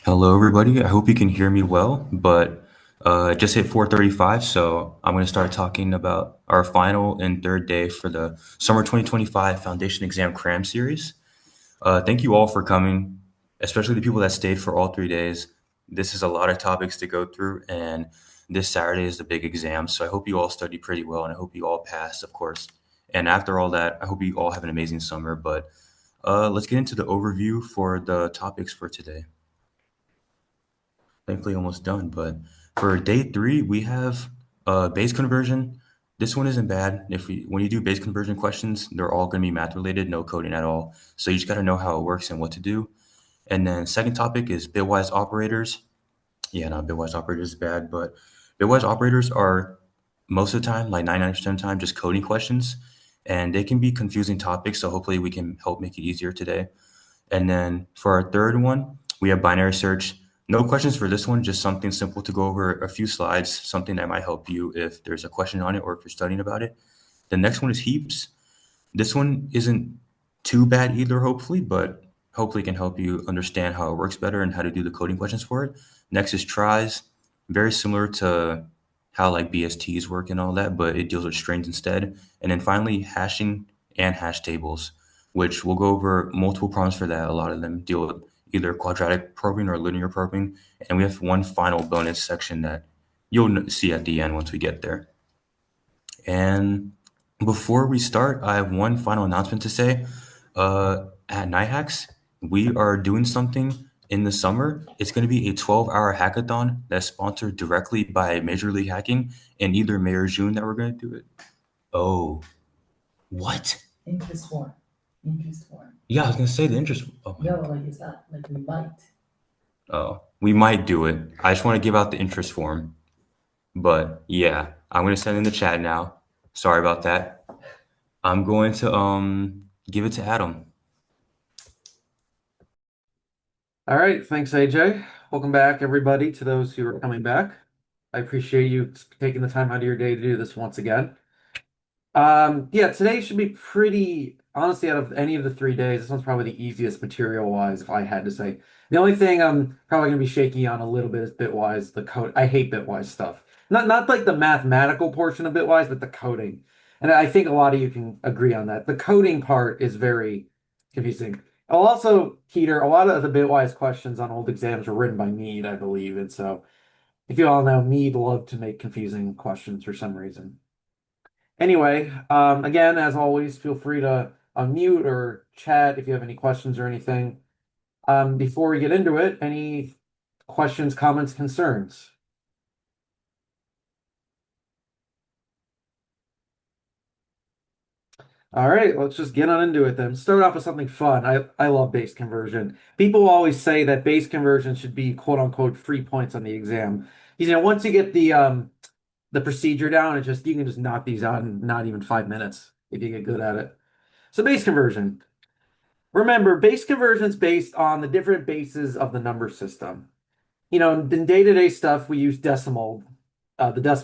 Hello, everybody. I hope you can hear me well, but it just hit 4:35, so I'm going to start talking about our final and third day for the Summer 2025 Foundation Exam Cram Series. Thank you all for coming, especially the people that stayed for all 3 days. This is a lot of topics to go through, and this Saturday is the big exam, so I hope you all studied pretty well, and I hope you all passed, of course. And after all that, I hope you all have an amazing summer, but let's get into the overview for the topics for today. Thankfully almost done. But for day three, we have base conversion. This one isn't bad. When you do base conversion questions, they're all going to be math related, no coding at all. So you just got to know how it works and what to do. And then second topic is bitwise operators. Yeah, no, bitwise operators is bad, but bitwise operators are most of the time, like 99% of the time, just coding questions, and they can be confusing topics. So hopefully we can help make it easier today. And then for our third one, we have binary search. No questions for this one, just something simple to go over a few slides, something that might help you if there's a question on it or if you're studying about it. The next one is heaps. This one isn't too bad either, hopefully, but hopefully can help you understand how it works better and how to do the coding questions for it. Next is tries, very similar to how like BSTs work and all that, but it deals with strings instead. And then finally, hashing and hash tables, which we'll go over multiple problems for that. A lot of them deal with either quadratic probing or linear probing. And we have one final bonus section that you'll see at the end once we get there. And before we start, I have one final announcement to say. At Night Hacks, we are doing something in the summer. It's going to be a 12-hour hackathon that's sponsored directly by Major League Hacking in either May or June that we're going to do it. Oh, what? Interest form. Interest form. Yeah, I was going to say the interest. Oh, No, like it's not like we might. oh, we might do it. I just want to give out the interest form. But yeah, I'm going to send in the chat now. Sorry about that. I'm going to give it to Adam. All right, thanks, AJ. Welcome back, everybody, to those who are coming back. I appreciate you taking the time out of your day to do this once again. Yeah, today should be pretty, honestly, out of any of the 3 days, this one's probably the easiest material-wise, if I had to say. The only thing I'm probably going to be shaky on a little bit is Bitwise, the code. I hate Bitwise stuff. Not like the mathematical portion of Bitwise, but the coding. And I think a lot of you can agree on that. The coding part is very confusing. Also, Keter, a lot of the Bitwise questions on old exams were written by Mead, I believe. And so, if you all know, Mead loved to make confusing questions for some reason. Anyway, again, as always, feel free to unmute or chat if you have any questions or anything. Before we get into it, any questions, comments, concerns? All right, let's just get on into it then. Start off with something fun. I love base conversion. People always say that base conversion should be quote unquote free points on the exam. Once you get the procedure down, you can just knock these out in not even 5 minutes if you get good at it. So base conversion. Remember, base conversion is based on the different bases of the number system. In day-to-day stuff, we use the decimal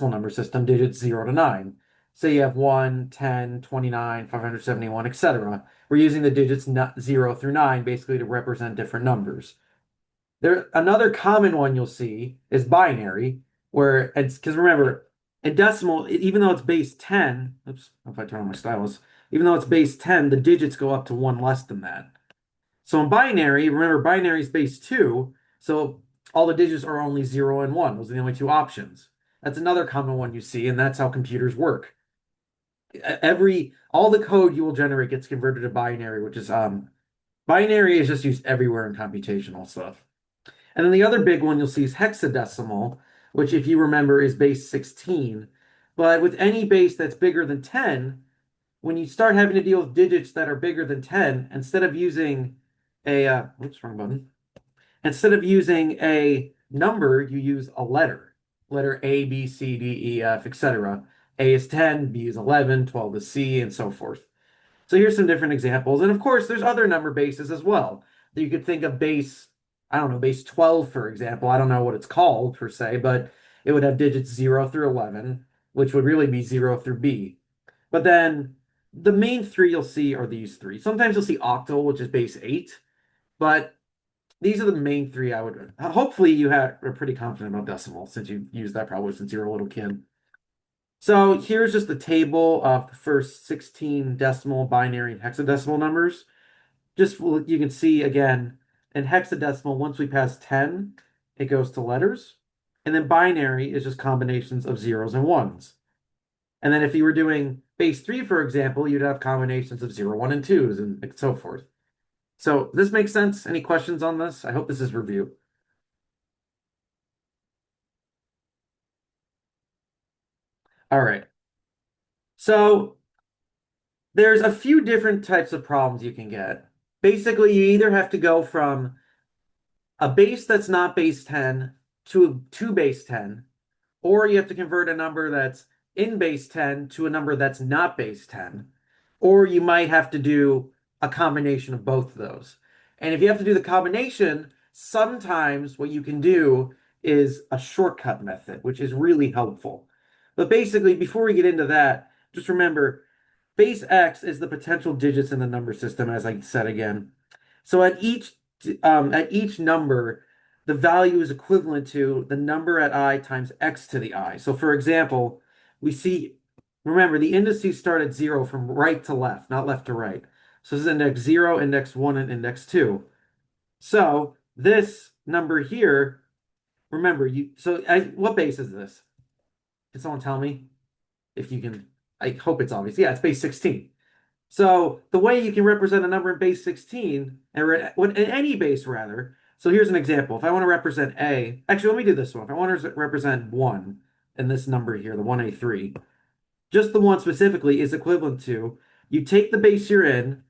number system, digits 0 to 9. So you have 1, 10, 29, 571, etc. We're using the digits 0 through 9 basically to represent different numbers. Another common one you'll see is binary, where it's because remember, in decimal, even though it's base 10, oops, if I turn on my stylus, even though it's base 10, the digits go up to one less than that. So in binary, remember binary is base 2, so all the digits are only 0 and 1. Those are the only two options. That's another common one you see, and that's how computers work. All the code you will generate gets converted to binary, which is binary is just used everywhere in computational stuff. And then the other big one you'll see is hexadecimal, which if you remember is base 16. But with any base that's bigger than 10, when you start having to deal with digits that are bigger than 10, instead of using oops, wrong button. Instead of using a number, you use a letter A, B, C, D, E, F, etc. A is 10, B is 11, 12 is C, and so forth. So here's some different examples. And of course, there's other number bases as well. You could think of base, I don't know, base 12, for example. I don't know what it's called per se, but it would have digits 0 through 11, which would really be 0 through B. But then the main three you'll see are these three. Sometimes you'll see octal, which is base 8, but these are the main three I would. Hopefully, are pretty confident about decimal since you used that probably since you were a little kid. So here's just the table of the first 16 decimal, binary, and hexadecimal numbers. Just you can see again in hexadecimal, once we pass 10, it goes to letters. And then binary is just combinations of zeros and ones. And then if you were doing base 3, for example, you'd have combinations of 0, 1, and 2s, and so forth. So this makes sense? Any questions on this? I hope this is review. All right. So there's a few different types of problems you can get. Basically, you either have to go from a base that's not base 10 to base 10, or you have to convert a number that's in base 10 to a number that's not base 10, or you might have to do a combination of both of those. And if you have to do the combination, sometimes what you can do is a shortcut method, which is really helpful. But basically, before we get into that, just remember base x is the potential digits in the number system, as I said again. So at each number, the value is equivalent to the number at I times x to the I. So for example, we see, remember, the indices start at 0 from right to left, not left to right. So this is index 0, index 1, and index 2. So this number here, remember, what base is this? Can someone tell me if you can? I hope it's obvious. Yeah, it's base 16. So the way you can represent a number in base 16, or in any base rather. So here's an example. If I want to represent A, actually let me do this one. If I want to represent 1 in this number here, the 1A3, just the 1 specifically is equivalent to, you take the base you're in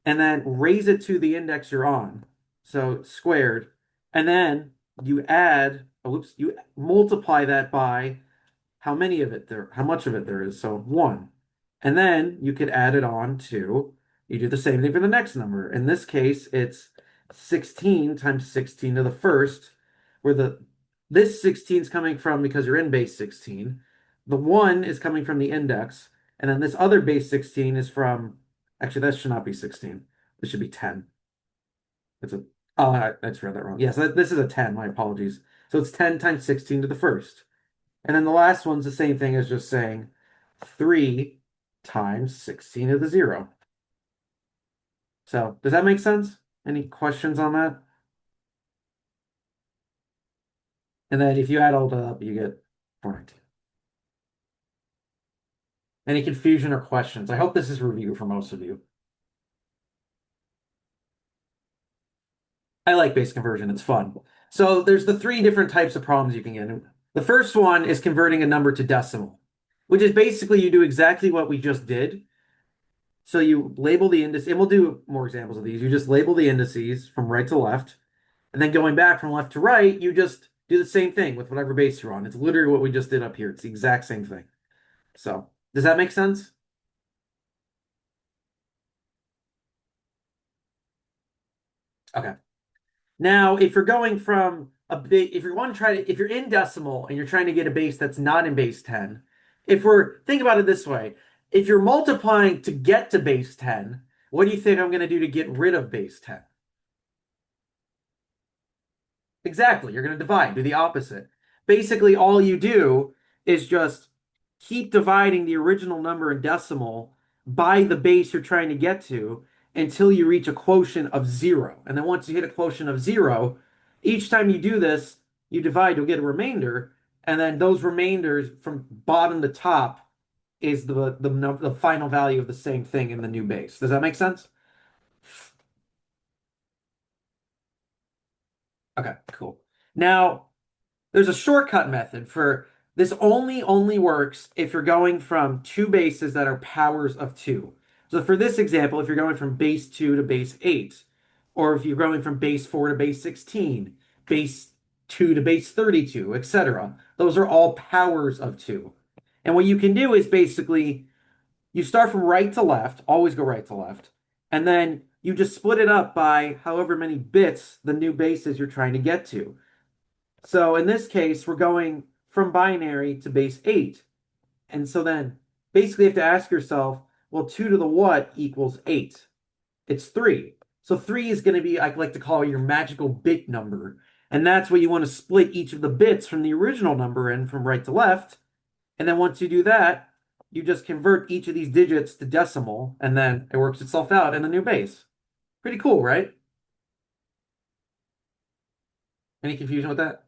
and then raise it to the index you're on. So squared. And then you add, you multiply that by how much of it there is. So 1. And then you could add it on to, you do the same thing for the next number. In this case, it's 16 times 16 to the first, where this 16 is coming from because you're in base 16. The 1 is coming from the index. And then this other base 16 is from, actually, that should not be 16. This should be 10. It's a, oh, I just read that wrong. Yes, this is a 10. My apologies. So it's 10 times 16 to the first. And then the last one's the same thing as just saying 3 times 16 to the 0. So does that make sense? Any questions on that? And then if you add all that up, you get 419. Any confusion or questions? I hope this is review for most of you. I like base conversion. It's fun. So there's the three different types of problems you can get. The first one is converting a number to decimal, which is basically you do exactly what we just did. So you label the indices, and we'll do more examples of these. You just label the indices from right to left, and then going back from left to right, you just do the same thing with whatever base you're on. It's literally what we just did up here. It's the exact same thing. So does that make sense? Okay. Now, if you're going from if you're want to try to, if you're in decimal and you're trying to get a base that's not in base 10, think about it this way, if you're multiplying to get to base 10, what do you think I'm going to do to get rid of base 10? Exactly, you're going to divide, do the opposite. Basically, all you do is just keep dividing the original number in decimal by the base you're trying to get to until you reach a quotient of 0. And then once you hit a quotient of 0, each time you do this, you divide, you'll get a remainder. And then those remainders from bottom to top is the final value of the same thing in the new base. Does that make sense? Okay, cool. Now, there's a shortcut method for this only works if you're going from two bases that are powers of 2. So for this example, if you're going from base 2 to base 8, or if you're going from base 4 to base 16, base 2 to base 32, etc. Those are all powers of 2. And what you can do is basically you start from right to left, always go right to left, and then you just split it up by however many bits the new base is you're trying to get to. So in this case, we're going from binary to base 8. And so then basically you have to ask yourself, well, 2 to the what equals 8? It's 3. So 3 is going to be, I like to call it your magical bit number. And that's where you want to split each of the bits from the original number in from right to left. And then once you do that, you just convert each of these digits to decimal, and then it works itself out in the new base. Pretty cool, right? Any confusion with that?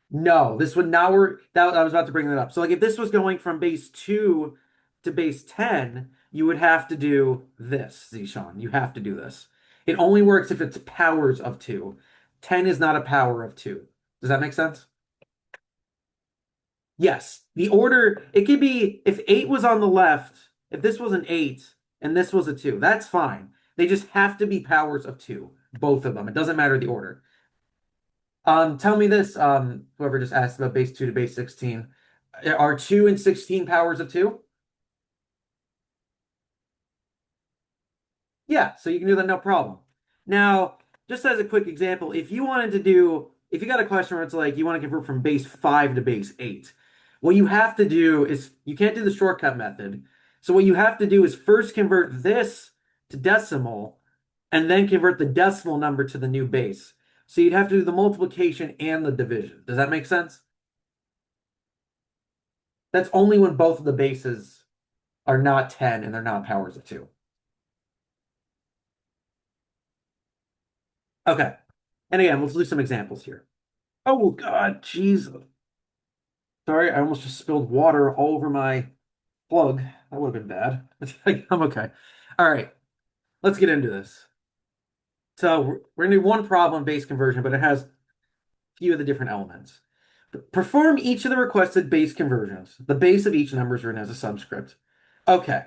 No, this would not work. That I was about to bring that up. So like if this was going from base 2 to base 10, you would have to do this, Zishan. You have to do this. It only works if it's powers of 2. 10 is not a power of 2. Does that make sense? Yes. The order, it could be if 8 was on the left, if this was an 8 and this was a 2, that's fine. They just have to be powers of 2, both of them. It doesn't matter the order. Tell me this, whoever just asked about base 2 to base 16. Are 2 and 16 powers of 2? Yeah, so you can do that no problem. Now, just as a quick example, if you got a question where it's like you want to convert from base 5 to base 8, what you have to do is, you can't do the shortcut method. So what you have to do is first convert this to decimal, and then convert the decimal number to the new base. So you'd have to do the multiplication and the division. Does that make sense? That's only when both of the bases are not 10 and they're not powers of 2. Okay. And again, let's do some examples here. Oh God, jeez. Sorry, I almost just spilled water all over my plug. That would have been bad. I'm okay. All right, let's get into this. So we're gonna do one problem base conversion, but it has a few of the different elements. Perform each of the requested base conversions. The base of each number is written as a subscript. Okay,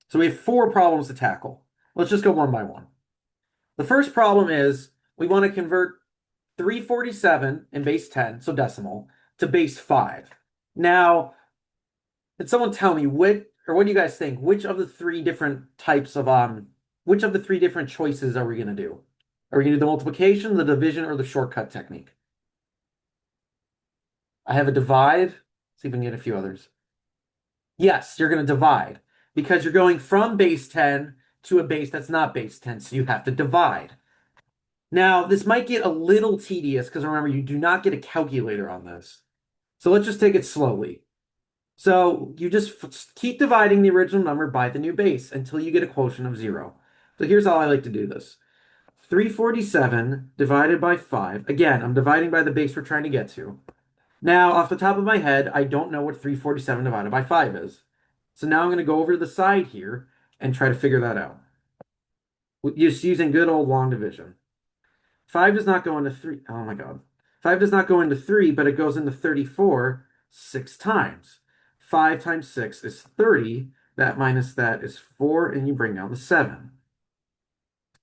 so we have 4 problems to tackle. Let's just go one by one. The first problem is we want to convert 347 in base 10, so decimal, to base 5. Now, can someone tell me what do you guys think? Which of the 3 different types of which of the 3 different choices are we going to do? Are we going to do the multiplication, the division, or the shortcut technique? I have a divide. See if we can get a few others. Yes, you're going to divide because you're going from base 10 to a base that's not base 10, so you have to divide. Now, this might get a little tedious because remember, you do not get a calculator on this. So let's just take it slowly. So you just keep dividing the original number by the new base until you get a quotient of 0. So here's how I like to do this. 347 divided by 5. Again, I'm dividing by the base we're trying to get to. Now, off the top of my head, I don't know what 347 divided by 5 is. So now I'm going to go over to the side here and try to figure that out. Just using good old long division. 5 does not go into 3. Oh my God. 5 does not go into 3, but it goes into 34 6 times. 5 times 6 is 30. That minus that is 4, and you bring down the 7.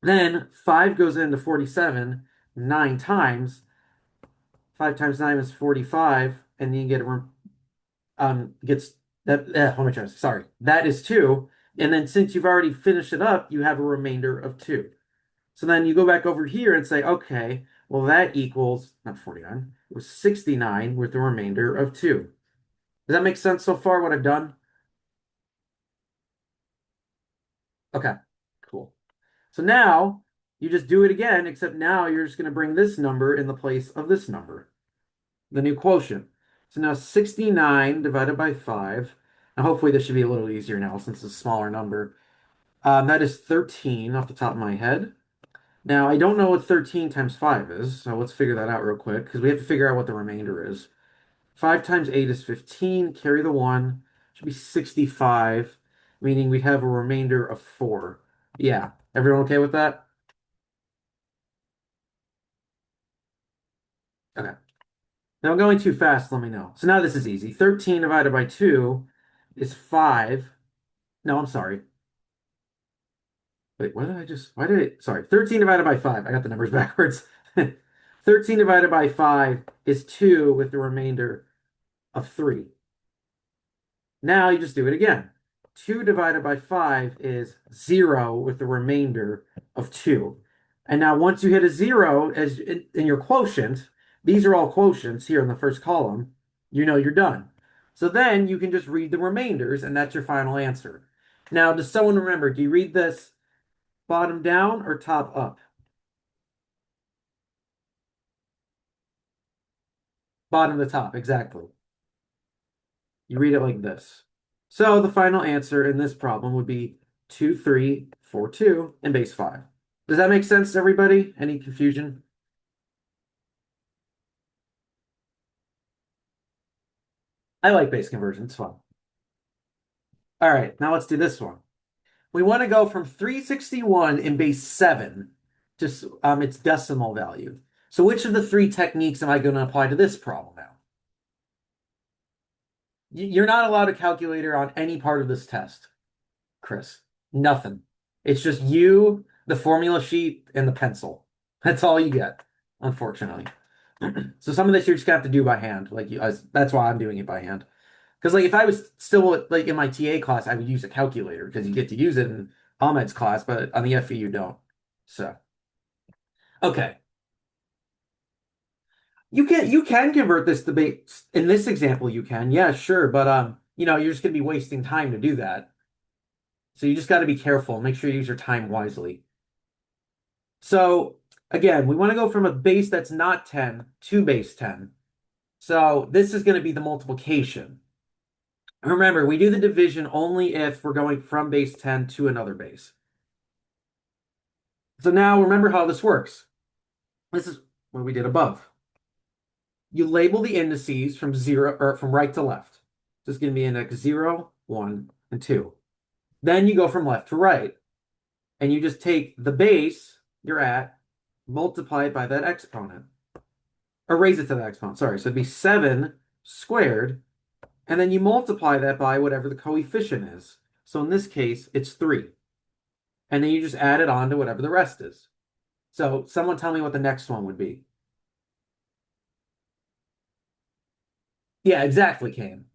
Then 5 goes into 47 9 times. 5 times 9 is 45, and then you get gets that. What am I trying to say? Sorry, that is 2. And then since you've already finished it up, you have a remainder of 2. So then you go back over here and say, okay, well, that equals, not 49, it was 69 with the remainder of 2. Does that make sense so far, what I've done? Okay, cool. So now you just do it again, except now you're just going to bring this number in the place of this number, the new quotient. So now 69 divided by 5, and hopefully this should be a little easier now since it's a smaller number. That is 13 off the top of my head. Now, I don't know what 13 times 5 is, so let's figure that out real quick, because we have to figure out what the remainder is. 5 times 8 is 15, carry the 1, should be 65, meaning we have a remainder of 4. Yeah, everyone okay with that? Okay. Now I'm going too fast, let me know. So now this is easy. 13 divided by 2 is 5. No, I'm sorry. Wait, sorry, 13 divided by 5. I got the numbers backwards. 13 divided by 5 is 2 with the remainder of 3. Now you just do it again. 2 divided by 5 is 0 with the remainder of 2. And now once you hit a 0 as in your quotient, these are all quotients here in the first column, you know you're done. So then you can just read the remainders and that's your final answer. Now, does someone remember, do you read this Bottom down or top up? Bottom to top, exactly. You read it like this. So the final answer in this problem would be 2, 3, 4, 2, and base 5. Does that make sense to everybody? Any confusion? I like base conversion. It's fun. All right, now let's do this one. We want to go from 361 in base 7 to its decimal value. So which of the three techniques am I going to apply to this problem now? You're not allowed a calculator on any part of this test, Chris. Nothing. It's just you, the formula sheet, and the pencil. That's all you get, unfortunately. So some of this you're just gonna have to do by hand. That's why I'm doing it by hand. Because like if I was still like in my TA class, I would use a calculator because you get to use it in Ahmed's class, but on the FE you don't. So okay. You can convert this debate in this example you can. Yeah, sure, but you're just gonna be wasting time to do that. So you just got to be careful. Make sure you use your time wisely. So again, we want to go from a base that's not 10 to base 10. So this is going to be the multiplication. Remember, we do the division only if we're going from base 10 to another base. So now remember how this works. This is what we did above. You label the indices from zero or from right to left. So it's going to be index 0, 1, and 2. Then you go from left to right. And you just take the base you're at, multiply it by that exponent. Or raise it to that exponent. Sorry. So it'd be 7 squared. And then you multiply that by whatever the coefficient is. So in this case, it's 3. And then you just add it on to whatever the rest is. So someone tell me what the next one would be. Yeah, exactly, Kane.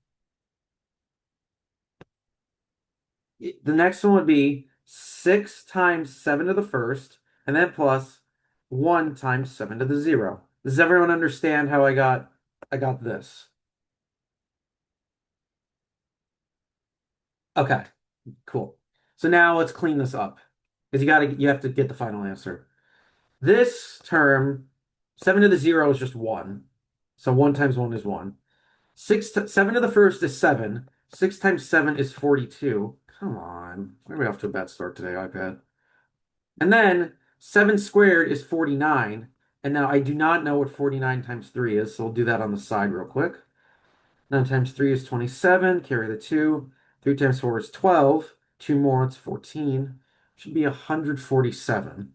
The next one would be 6 times 7 to the first, and then plus 1 times 7 to the 0. Does everyone understand how I got this? Okay, cool. So now let's clean this up. Because you have to get the final answer. This term, 7 to the 0 is just 1. So 1 times 1 is 1. 7 to the first is 7. 6 times 7 is 42. Come on. We're off to a bad start today, iPad. And then 7 squared is 49. And now I do not know what 49 times 3 is, so we'll do that on the side real quick. 9 times 3 is 27. Carry the 2. 3 times 4 is 12. 2 more, it's 14. Should be 147.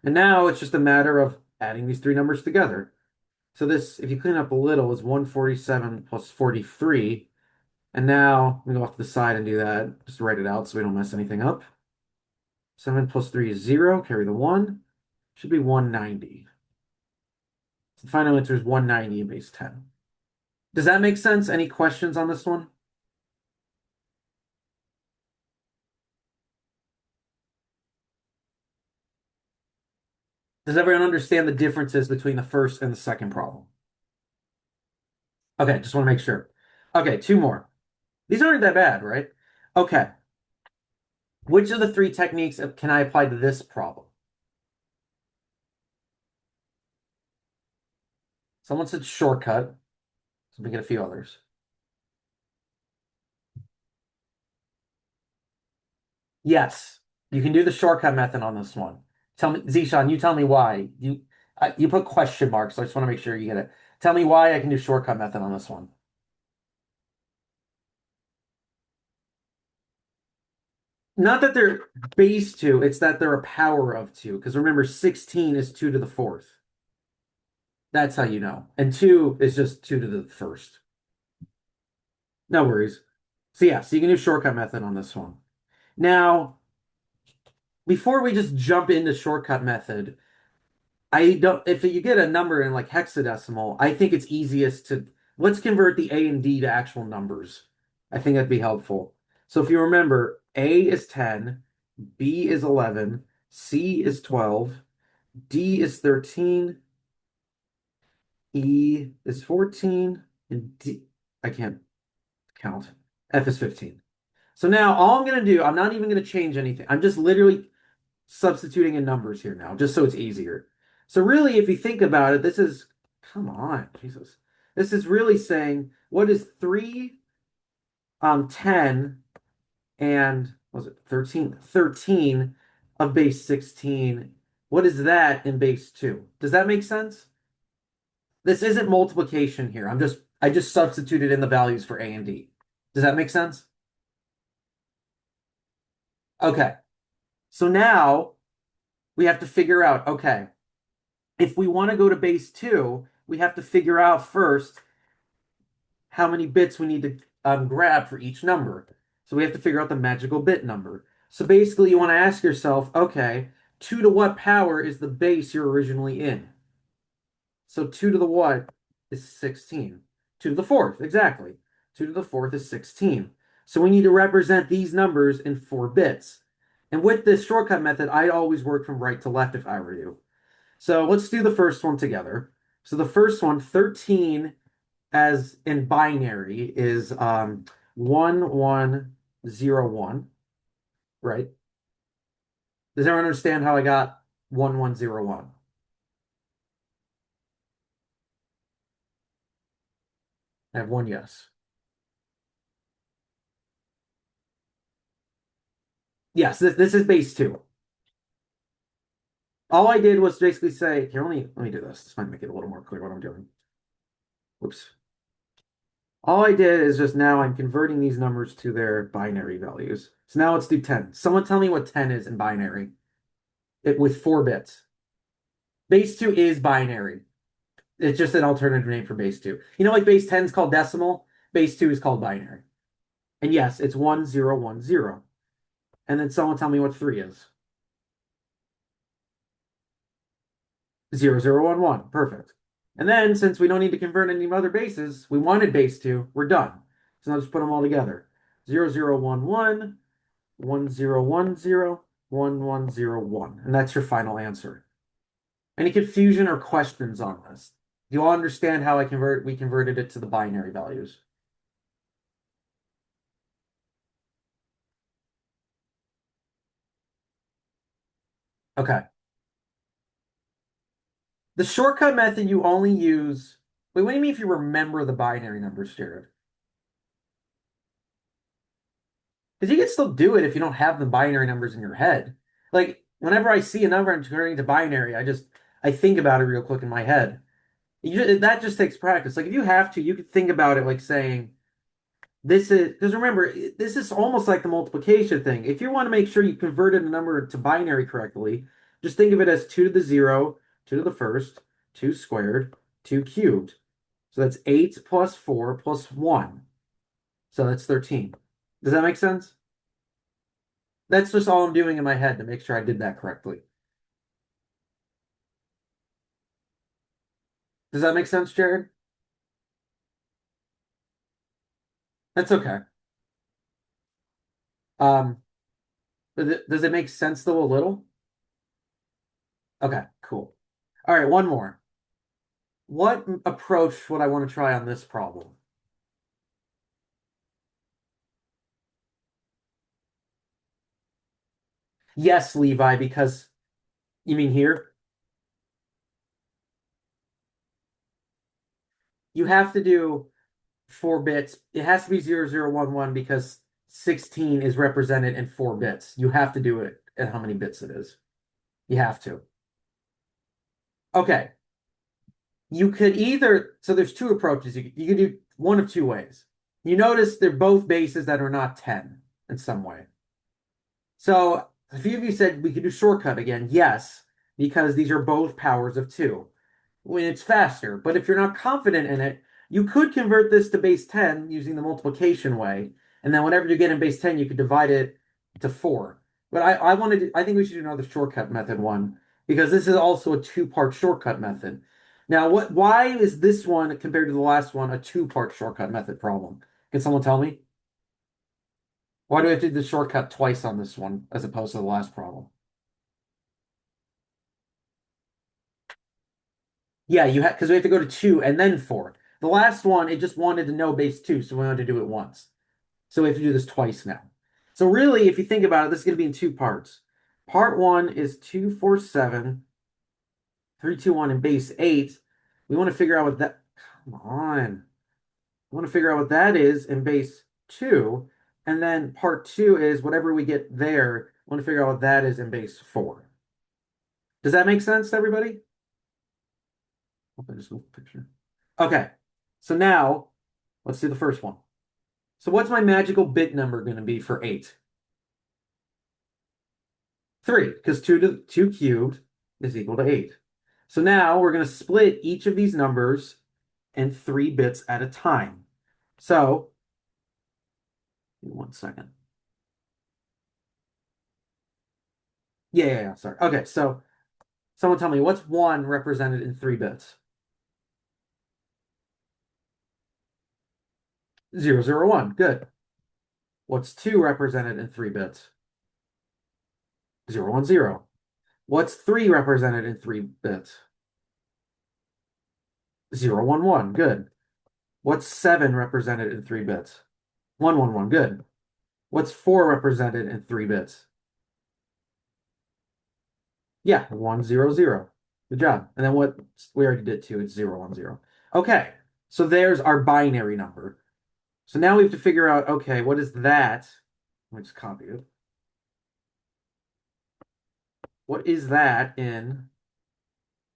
And now it's just a matter of adding these three numbers together. So this, if you clean up a little, is 147 plus 43. And now we go off to the side and do that. Just write it out so we don't mess anything up. 7 plus 3 is 0. Carry the 1. Should be 190. So the final answer is 190 in base 10. Does that make sense? Any questions on this one? Does everyone understand the differences between the first and the second problem? Okay, just want to make sure. Okay, 2 more. These aren't that bad, right? Okay. Which of the 3 techniques can I apply to this problem? Someone said shortcut. So we get a few others. Yes, you can do the shortcut method on this one. Tell me, Zishan, you tell me why. You put question marks, so I just want to make sure you get it. Tell me why I can do shortcut method on this one. Not that they're base 2, it's that they're a power of 2. Because remember, 16 is 2 to the 4th. That's how you know. And 2 is just 2 to the 1st. No worries. So yeah, so you can do shortcut method on this one. Now, before we just jump into shortcut method, I don't, if you get a number in like hexadecimal, I think it's easiest to, let's convert the A and D to actual numbers. I think that'd be helpful. So if you remember, A is 10, B is 11, C is 12, D is 13, E is 14, and I can't count. F is 15. So now all I'm going to do, I'm not even going to change anything. I'm just literally substituting in numbers here now, just so it's easier. So really, if you think about it, this is, come on, Jesus. This is really saying, what is 3, 10, and what was it 13? 13 of base 16. What is that in base 2? Does that make sense? This isn't multiplication here. I just substituted in the values for A and D. Does that make sense? Okay. So now we have to figure out, okay, if we want to go to base 2, we have to figure out first how many bits we need to grab for each number. So we have to figure out the magical bit number. So basically, you want to ask yourself, okay, 2 to what power is the base you're originally in? So 2 to the what is 16. 2 to the fourth, exactly. 2 to the fourth is 16. So we need to represent these numbers in 4 bits. And with this shortcut method, I always work from right to left if I were you. So let's do the first one together. So the first one, 13 as in binary is 1101, right? Does everyone understand how I got 1101? I have one yes. Yes, this is base 2. All I did was basically say, here, let me do this. This might make it a little more clear what I'm doing. Whoops. All I did is just now I'm converting these numbers to their binary values. So now let's do 10. Someone tell me what 10 is in binary. With 4 bits. Base 2 is binary. It's just an alternative name for base 2. You know, like base 10 is called decimal, base 2 is called binary. And yes, it's 1010. And then someone tell me what 3 is. 0011. Perfect. And then since we don't need to convert any other bases, we wanted base 2, we're done. So now just put them all together. 0011, 1010, 1101. And that's your final answer. Any confusion or questions on this? Do you all understand how we converted it to the binary values? Okay. The shortcut method you only use. Wait, what do you mean if you remember the binary numbers, Jared? Because you can still do it if you don't have the binary numbers in your head. Like whenever I see a number I'm converting to binary, I think about it real quick in my head. That just takes practice. Like if you have to, you could think about it like saying, this is because remember, this is almost like the multiplication thing. If you want to make sure you converted a number to binary correctly, just think of it as 2 to the 0, 2 to the first, 2 squared, 2 cubed. So that's 8 plus 4 plus 1. So that's 13. Does that make sense? That's just all I'm doing in my head to make sure I did that correctly. Does that make sense, Jared? That's okay. Um, does it make sense though a little? Okay, cool. All right, one more. What approach would I want to try on this problem? Yes, Levi, because you mean here? You have to do 4 bits. It has to be 0011 because 16 is represented in 4 bits. You have to do it at how many bits it is. You have to. Okay. You could either, so there's 2 approaches. You could do one of 2 ways. You notice they're both bases that are not 10 in some way. So a few of you said we could do shortcut again. Yes, because these are both powers of 2 when it's faster. But if you're not confident in it, you could convert this to base 10 using the multiplication way. And then whatever you get in base 10, you could divide it to 4. But I think we should do another shortcut method one because this is also a 2-part shortcut method. Now, why is this one compared to the last one a 2-part shortcut method problem? Can someone tell me? Why do I have to do the shortcut twice on this one as opposed to the last problem? Yeah, you have because we have to go to 2 and then 4. The last one, it just wanted to know base 2, so we wanted to do it once. So we have to do this twice now. So really, if you think about it, this is going to be in two parts. Part one is 247, 321 in base 8. We want to figure out what that, come on. We want to figure out what that is in base 2. And then part 2 is whatever we get there, we want to figure out what that is in base 4. Does that make sense to everybody? Hope I just moved the picture. Okay, so now let's do the first one. So what's my magical bit number going to be for 8? 3, because 2 cubed is equal to 8. So now we're going to split each of these numbers in 3 bits at a time. So, give me 1 second. Yeah, sorry. Okay, so someone tell me, what's 1 represented in 3 bits? 0, 0, 1. Good. What's 2 represented in 3 bits? 0, 1, 0. What's 3 represented in 3 bits? 0, 1, 1. Good. What's 7 represented in 3 bits? 1, 1, 1. Good. What's 4 represented in 3 bits? Yeah, 1, 0, 0. Good job. And then what we already did 2, it's 0, 1, 0. Okay, so there's our binary number. So now we have to figure out, okay, what is that? Let me just copy it. What is that in,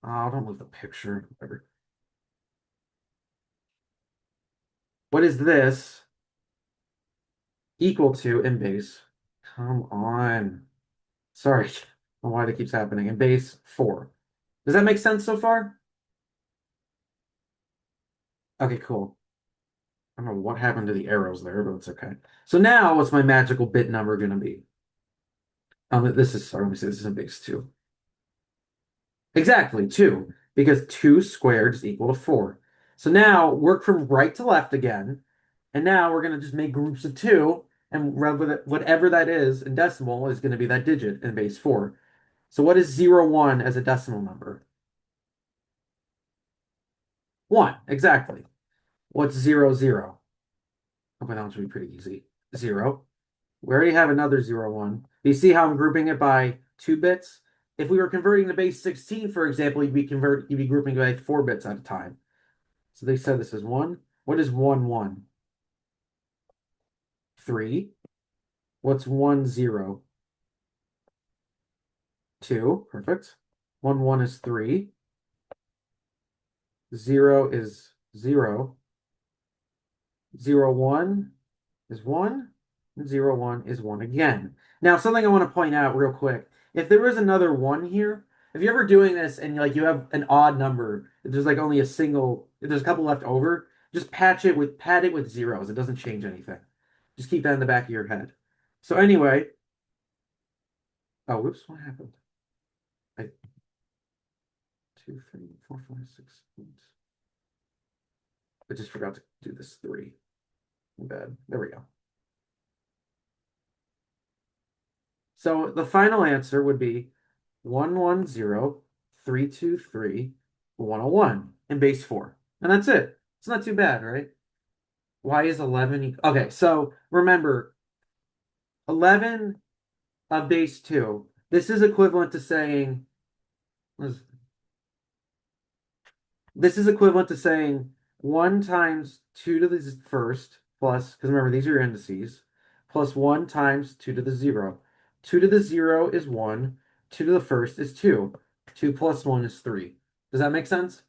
oh, don't move the picture. Whatever. What is this equal to in base? Come on. Sorry, I don't know why that keeps happening. In base 4. Does that make sense so far? Okay, cool. I don't know what happened to the arrows there, but it's okay. So now what's my magical bit number going to be? This is, sorry, let me see, this is in base 2. Exactly, 2, because 2 squared is equal to 4. So now work from right to left again, and now we're going to just make groups of 2, and whatever that is in decimal is going to be that digit in base 4. So what is 0, 1 as a decimal number? 1, exactly. What's 0, 0? Okay, that one should be pretty easy. 0. We already have another 0, 1. Do you see how I'm grouping it by 2 bits? If we were converting to base 16, for example, you'd be grouping by 4 bits at a time. So they said this is 1. What is 1, 1? 3. What's 1, 0? 2. Perfect. 1, 1 is 3. 0 is 0. 0, 1 is 1. 0, 1 is 1 again. Now, something I want to point out real quick. If there was another 1 here, if you're ever doing this and like you have an odd number, if there's like only a single, if there's a couple left over, just pad it with zeros. It doesn't change anything. Just keep that in the back of your head. So anyway, oh, whoops, what happened? 2, 3, 4, 5, 6. Oops. I just forgot to do this 3. Bad. There we go. So the final answer would be 110,323,101 in base 4. And that's it. It's not too bad, right? Why is 11 okay, so remember 11 of base 2. This is equivalent to saying this is equivalent to saying 1 times 2 to the first plus, because remember these are your indices, plus 1 times 2 to the 0. 2 to the 0 is 1. 2 to the first is 2. 2 plus 1 is 3. Does that make sense?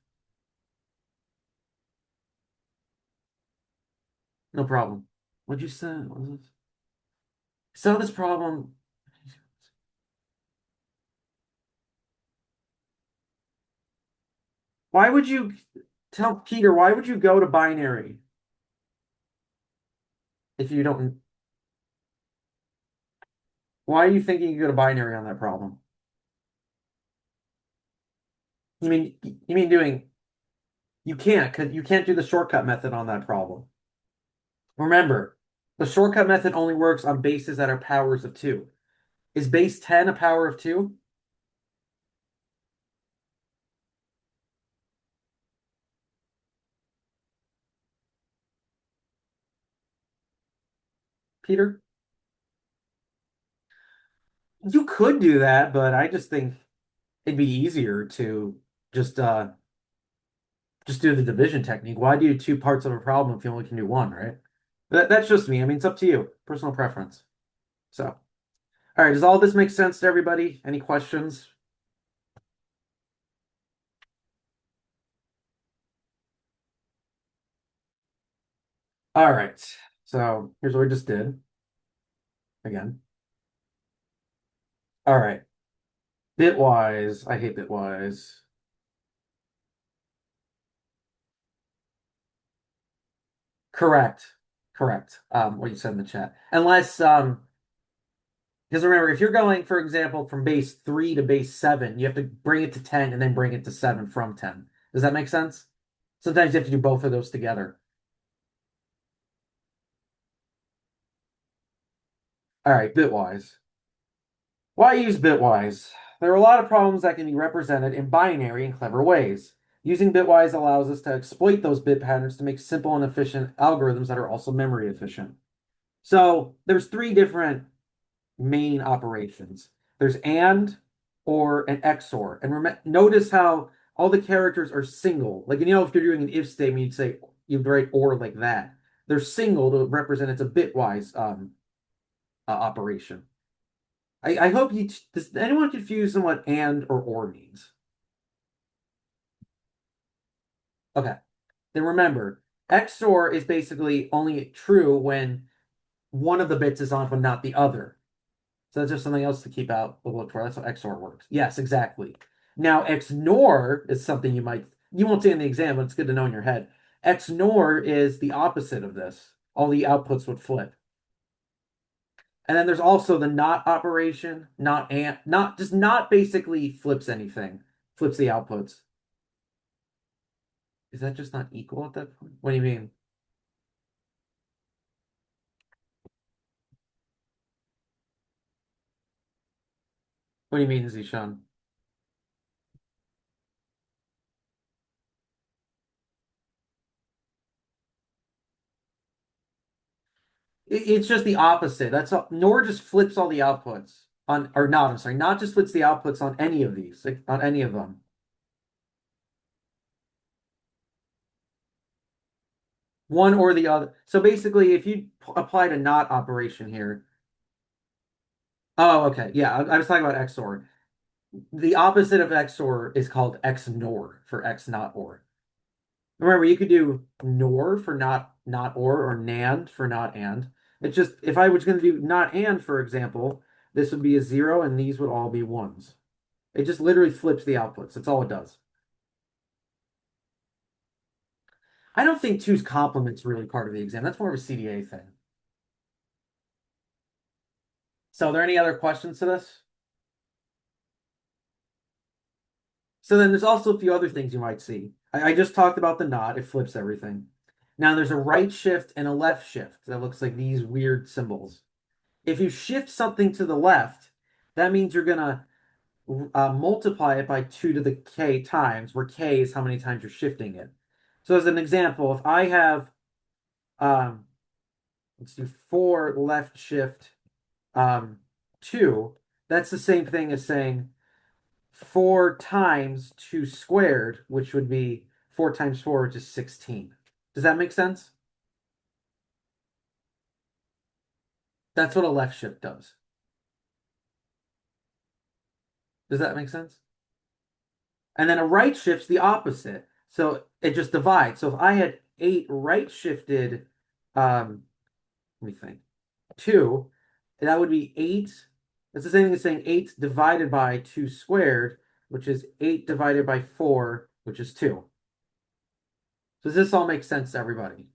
No problem. What'd you say? What was this? So this problem. Why would you tell Peter, why would you go to binary if you don't? Why are you thinking you go to binary on that problem? You mean doing you can't because you can't do the shortcut method on that problem. Remember, the shortcut method only works on bases that are powers of 2. Is base 10 a power of 2? Peter? You could do that, but I just think it'd be easier to just uh just do the division technique. Why do two parts of a problem if you only can do one, right? That's just me. I mean, it's up to you. Personal preference. So, all right, does all this make sense to everybody? Any questions? All right. So, here's what we just did again. All right. Bitwise. I hate Bitwise. Correct. Correct. What you said in the chat. Unless because remember, if you're going, for example, from base 3 to base 7, you have to bring it to 10 and then bring it to 7 from 10. Does that make sense? Sometimes you have to do both of those together. All right, Bitwise. Why use Bitwise? There are a lot of problems that can be represented in binary and clever ways. Using Bitwise allows us to exploit those bit patterns to make simple and efficient algorithms that are also memory efficient. So there's three different main operations. There's AND, OR, and XOR. And notice how all the characters are single. Like, if you're doing an if statement, you'd write OR like that. They're single to represent it's a bitwise operation. I hope does anyone confused on what AND or means? Okay. Then remember, XOR is basically only true when one of the bits is on but not the other. So that's just something else to keep out the look for. That's how XOR works. Yes, exactly. Now, XNOR is something you won't see in the exam, but it's good to know in your head. XNOR is the opposite of this. All the outputs would flip. And then there's also the not operation, not basically flips anything, flips the outputs. Is that just not equal at that point? What do you mean? What do you mean, Zishan? It's just the opposite. That's all. NOR just flips all the outputs on, or not. I'm sorry, not just flips the outputs on any of these, like on any of them. One or the other. So basically, if you applied a not operation here. Oh, okay. Yeah, I was talking about XOR. The opposite of XOR is called XNOR for X not OR. Remember, you could do NOR for not or NAND for not and. It's just if I was going to do not and, for example, this would be a 0 and these would all be ones. It just literally flips the outputs. That's all it does. I don't think two's complement's really part of the exam. That's more of a CDA thing. So, are there any other questions to this? So then there's also a few other things you might see. I just talked about the not, it flips everything. Now there's a right shift and a left shift that looks like these weird symbols. If you shift something to the left, that means you're gonna multiply it by 2 to the k times, where k is how many times you're shifting it. So as an example, if I have, let's do 4 left shift 2, that's the same thing as saying 4 times 2 squared, which would be 4 times 4, which is 16. Does that make sense? That's what a left shift does. Does that make sense? And then a right shift's the opposite. So it just divides. So if I had 8 right shifted, let me think, 2, that would be 8. That's the same thing as saying 8 divided by 2 squared, which is 8 divided by 4, which is 2. Does this all make sense to everybody?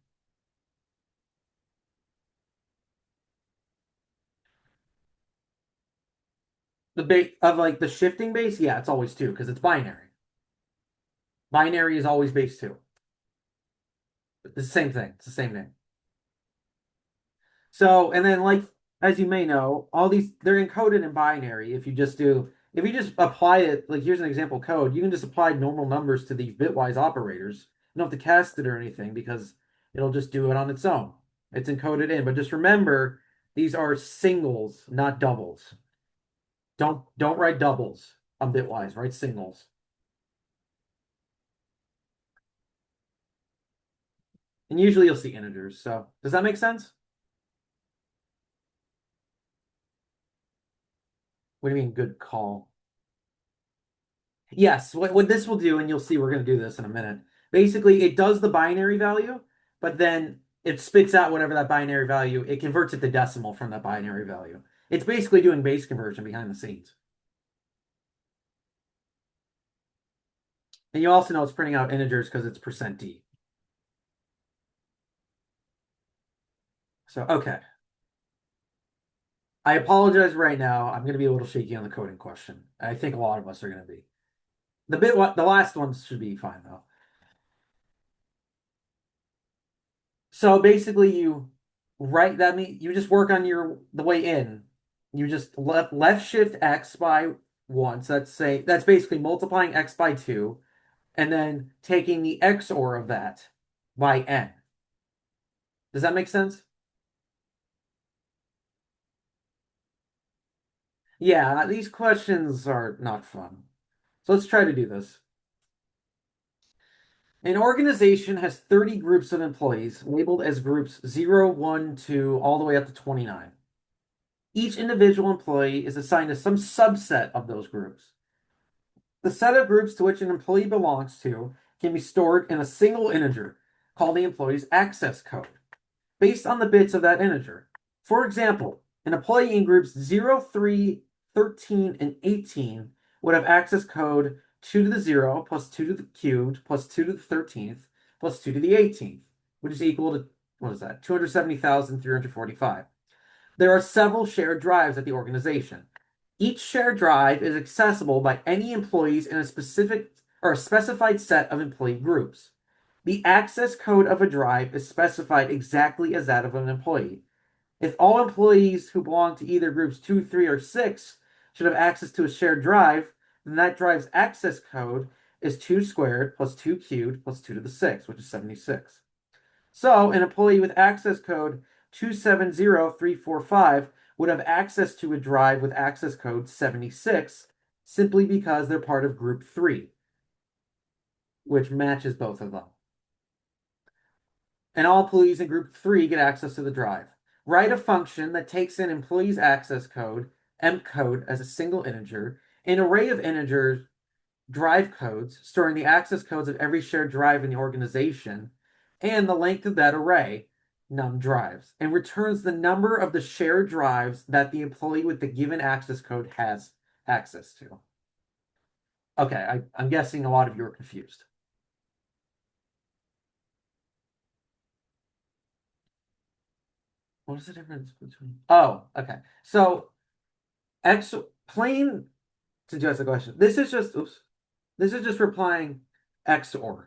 The base of like the shifting base, yeah, it's always 2 because it's binary. Binary is always base 2. It's the same thing. It's the same name. So, and then like as you may know, all these they're encoded in binary. If you just apply it, like here's an example code, you can just apply normal numbers to these bitwise operators. You don't have to cast it or anything because it'll just do it on its own. It's encoded in, but just remember these are singles, not doubles. Don't write doubles on Bitwise, write singles. And usually you'll see integers. So does that make sense? What do you mean good call? Yes, what this will do, and you'll see we're going to do this in a minute. Basically, it does the binary value, but then it spits out whatever that binary value, it converts it to decimal from that binary value. It's basically doing base conversion behind the scenes. And you also know it's printing out integers because it's %d. So, okay. I apologize right now. I'm going to be a little shaky on the coding question. I think a lot of us are going to be. The last ones should be fine though. So basically, you write that mean you just work on the way in. You just left shift x by 1. So that's basically multiplying x by 2, and then taking the XOR of that by n. Does that make sense? Yeah, these questions are not fun. So let's try to do this. An organization has 30 groups of employees labeled as groups 0, 1, 2, all the way up to 29. Each individual employee is assigned to some subset of those groups. The set of groups to which an employee belongs to can be stored in a single integer called the employee's access code, based on the bits of that integer. For example, an employee in groups 0, 3, 13, and 18 would have access code 2 to the 0 plus 2 to the cubed plus 2 to the 13th plus 2 to the 18th, which is equal to, what is that, 270,345. There are several shared drives at the organization. Each shared drive is accessible by any employees in a specific or a specified set of employee groups. The access code of a drive is specified exactly as that of an employee. If all employees who belong to either groups 2, 3, or 6 should have access to a shared drive, then that drive's access code is 2 squared plus 2 cubed plus 2 to the 6, which is 76. So an employee with access code 270345 would have access to a drive with access code 76 simply because they're part of group 3, which matches both of them. And all employees in group 3 get access to the drive. Write a function that takes in employees' access code, emp code, as a single integer, an array of integers, drive codes, storing the access codes of every shared drive in the organization, and the length of that array, num drives, and returns the number of the shared drives that the employee with the given access code has access to. Okay, I'm guessing a lot of you are confused. What is the difference between? Oh, okay. So X plain to address the question. This is just oops. This is just replying XOR.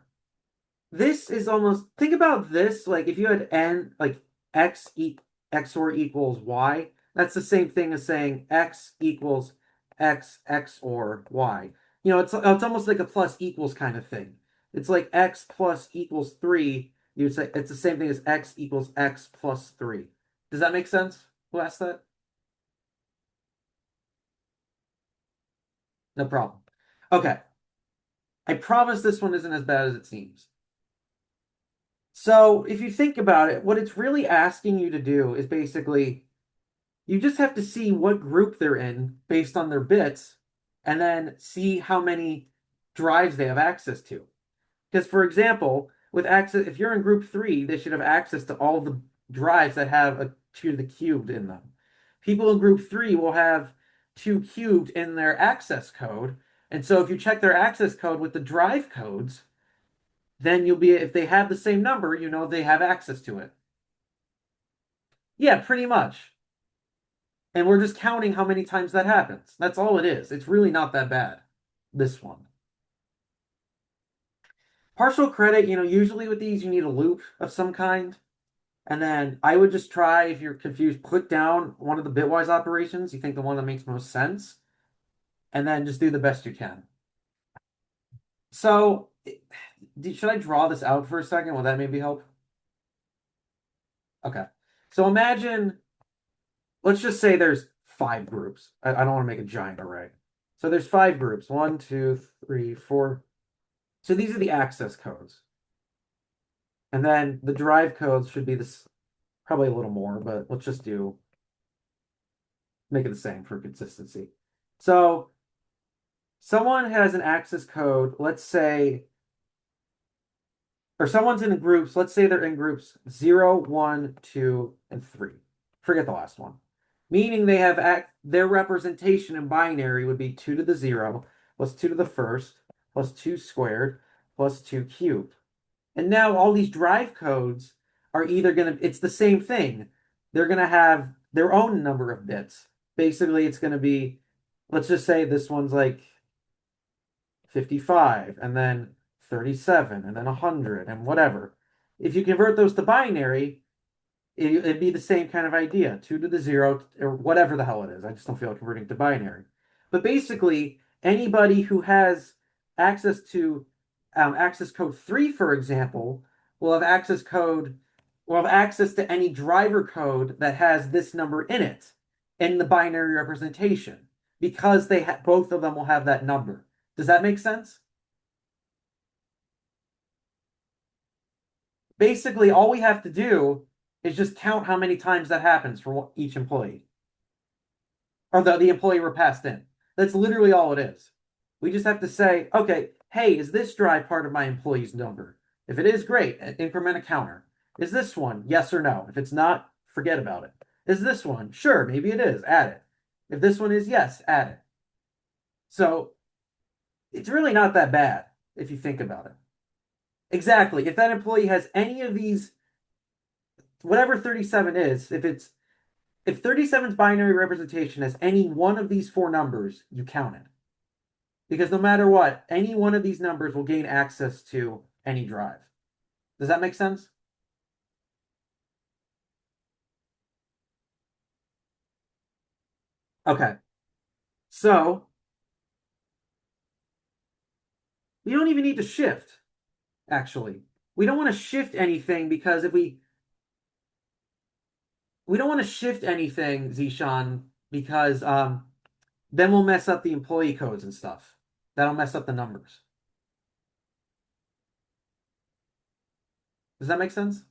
This is almost think about this like if you had n like XOR equals Y, that's the same thing as saying X equals X XOR Y. You know, it's almost like a plus equals kind of thing. It's like X plus equals 3. You would say it's the same thing as X equals X plus 3. Does that make sense? Who asked that? No problem. Okay. I promise this one isn't as bad as it seems. So if you think about it, what it's really asking you to do is basically you just have to see what group they're in based on their bits and then see how many drives they have access to. Because for example, with access, if you're in group 3, they should have access to all the drives that have a 2 to the cubed in them. People in group 3 will have 2 cubed in their access code. And so if you check their access code with the drive codes, then you'll be, if they have the same number, you know they have access to it. Yeah, pretty much. And we're just counting how many times that happens. That's all it is. It's really not that bad, this one. Partial credit, usually with these, you need a loop of some kind. And then I would just try, if you're confused, put down one of the bitwise operations. You think the one that makes most sense. And then just do the best you can. So, should I draw this out for a second? Will that maybe help? Okay. So imagine, let's just say there's 5 groups. I don't want to make a giant array. So there's 5 groups. 1, 2, 3, 4. So these are the access codes. And then the drive codes should be this, probably a little more, but let's just make it the same for consistency. So someone has an access code, let's say, or someone's in groups, let's say they're in groups 0, 1, 2, and 3. Forget the last one. Meaning they have their representation in binary would be 2 to the 0 plus 2 to the first plus 2 squared plus 2 cubed. And now all these drive codes are either going to, it's the same thing. They're going to have their own number of bits. Basically, it's going to be, let's just say this one's like 55 and then 37 and then 100 and whatever. If you convert those to binary, it'd be the same kind of idea, 2 to the 0 or whatever the hell it is. I just don't feel like converting to binary. But basically, anybody who has access to access code 3, for example, will have access to any driver code that has this number in it in the binary representation because both of them will have that number. Does that make sense? Basically, all we have to do is just count how many times that happens for each employee. Or the employee we're passed in. That's literally all it is. We just have to say, okay, hey, is this drive part of my employee's number? If it is, great, increment a counter. Is this one? Yes or no? If it's not, forget about it. Is this one? Sure, maybe it is, add it. If this one is yes, add it. So it's really not that bad if you think about it. Exactly. If that employee has any of these, whatever 37 is, if 37's binary representation has any one of these 4 numbers, you count it. Because no matter what, any one of these numbers will gain access to any drive. Does that make sense? Okay. So we don't even need to shift, actually. We don't want to shift anything because we don't want to shift anything, Zishan, because then we'll mess up the employee codes and stuff. That'll mess up the numbers. Does that make sense?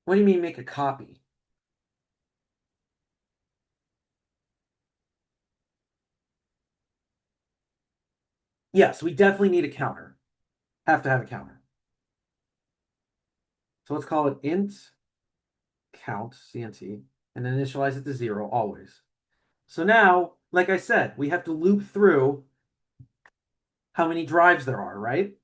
What do you mean make a copy? Yes, we definitely need a counter. Have to have a counter. So let's call it int count, CNT, and initialize it to 0 always. So now, like I said, we have to loop through how many drives there are, right?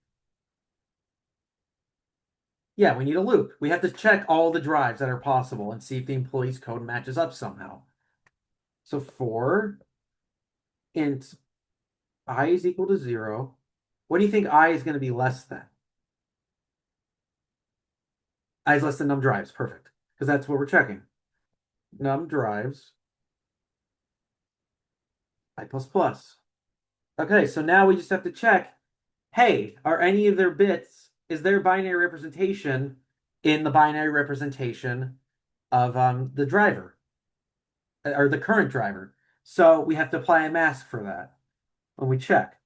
Yeah, we need a loop. We have to check all the drives that are possible and see if the employee's code matches up somehow. So for int I is equal to 0, what do you think I is going to be less than? I is less than num drives. Perfect. Because that's what we're checking. Num drives I plus plus. Okay, so now we just have to check, hey, are any of their bits, is their binary representation in the binary representation of the driver, or the current driver? So we have to apply a mask for that when we check.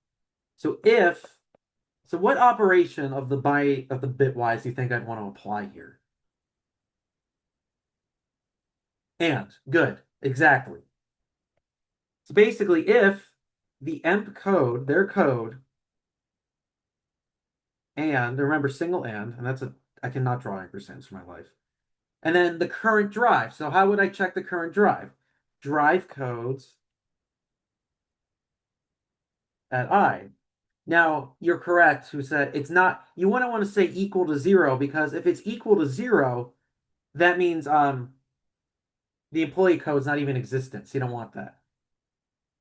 So what operation of the bitwise do you think I'd want to apply here? And, good, exactly. So basically, if the emp code, their code, and remember single and I cannot draw ampersands for my life. And then the current drive. So how would I check the current drive? Drive codes at I. Now, you're correct who said it's not, you wouldn't want to say equal to 0 because if it's equal to 0, that means the employee code's not even in existence. You don't want that.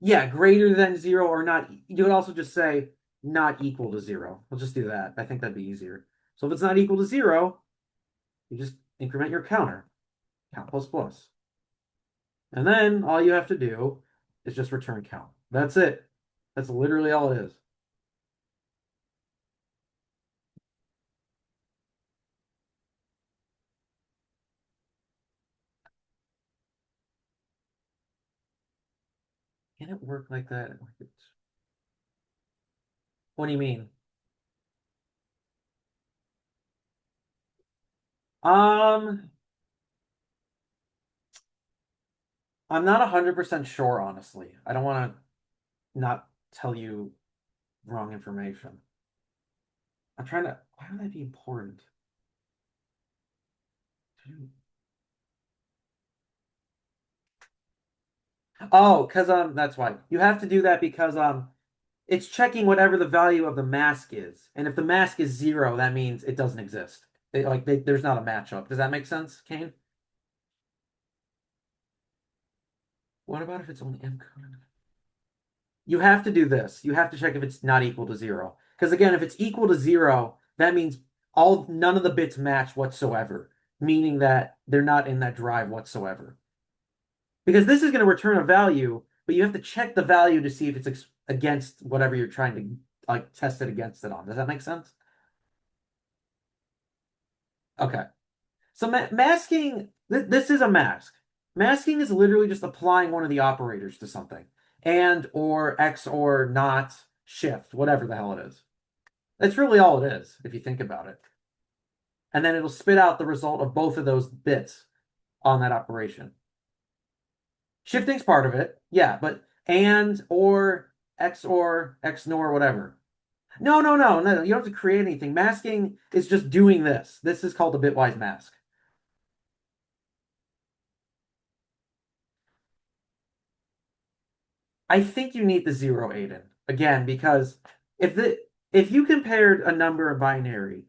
Yeah, greater than 0 or not. You could also just say not equal to 0. We'll just do that. I think that'd be easier. So if it's not equal to 0, you just increment your counter. Count plus plus. And then all you have to do is just return count. That's it. That's literally all it is. Can it work like that? What do you mean? Um, I'm not 100% sure, honestly. I don't want to not tell you wrong information. I'm trying to, why would that be important? Oh, because that's why. You have to do that because it's checking whatever the value of the mask is. And if the mask is 0, that means it doesn't exist. There's not a matchup. Does that make sense, Kane? What about if it's only M code? You have to do this. You have to check if it's not equal to 0. Because again, if it's equal to 0, that means none of the bits match whatsoever, meaning that they're not in that drive whatsoever. Because this is going to return a value, but you have to check the value to see if it's against whatever you're trying to like test it against it on. Does that make sense? Okay. So masking, this is a mask. Masking is literally just applying one of the operators to something. And, or, X, or, not, shift, whatever the hell it is. That's really all it is, if you think about it. And then it'll spit out the result of both of those bits on that operation. Shifting's part of it, yeah, but and, or, X nor, whatever. No, no, no, no, you don't have to create anything. Masking is just doing this. This is called a bitwise mask. I think you need the 0, Aiden. Again, because if you compared a number of binary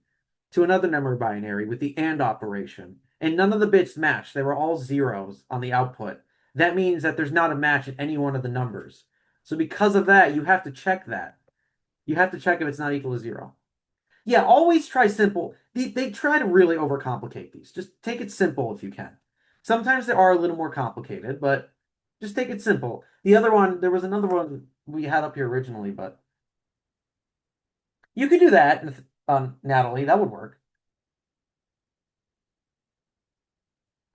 to another number of binary with the AND operation, and none of the bits matched, they were all zeros on the output, that means that there's not a match in any one of the numbers. So because of that, you have to check that. You have to check if it's not equal to 0. Yeah, always try simple. They try to really overcomplicate these. Just take it simple if you can. Sometimes they are a little more complicated, but just take it simple. The other one, there was another one we had up here originally, but you could do that, Natalie. That would work.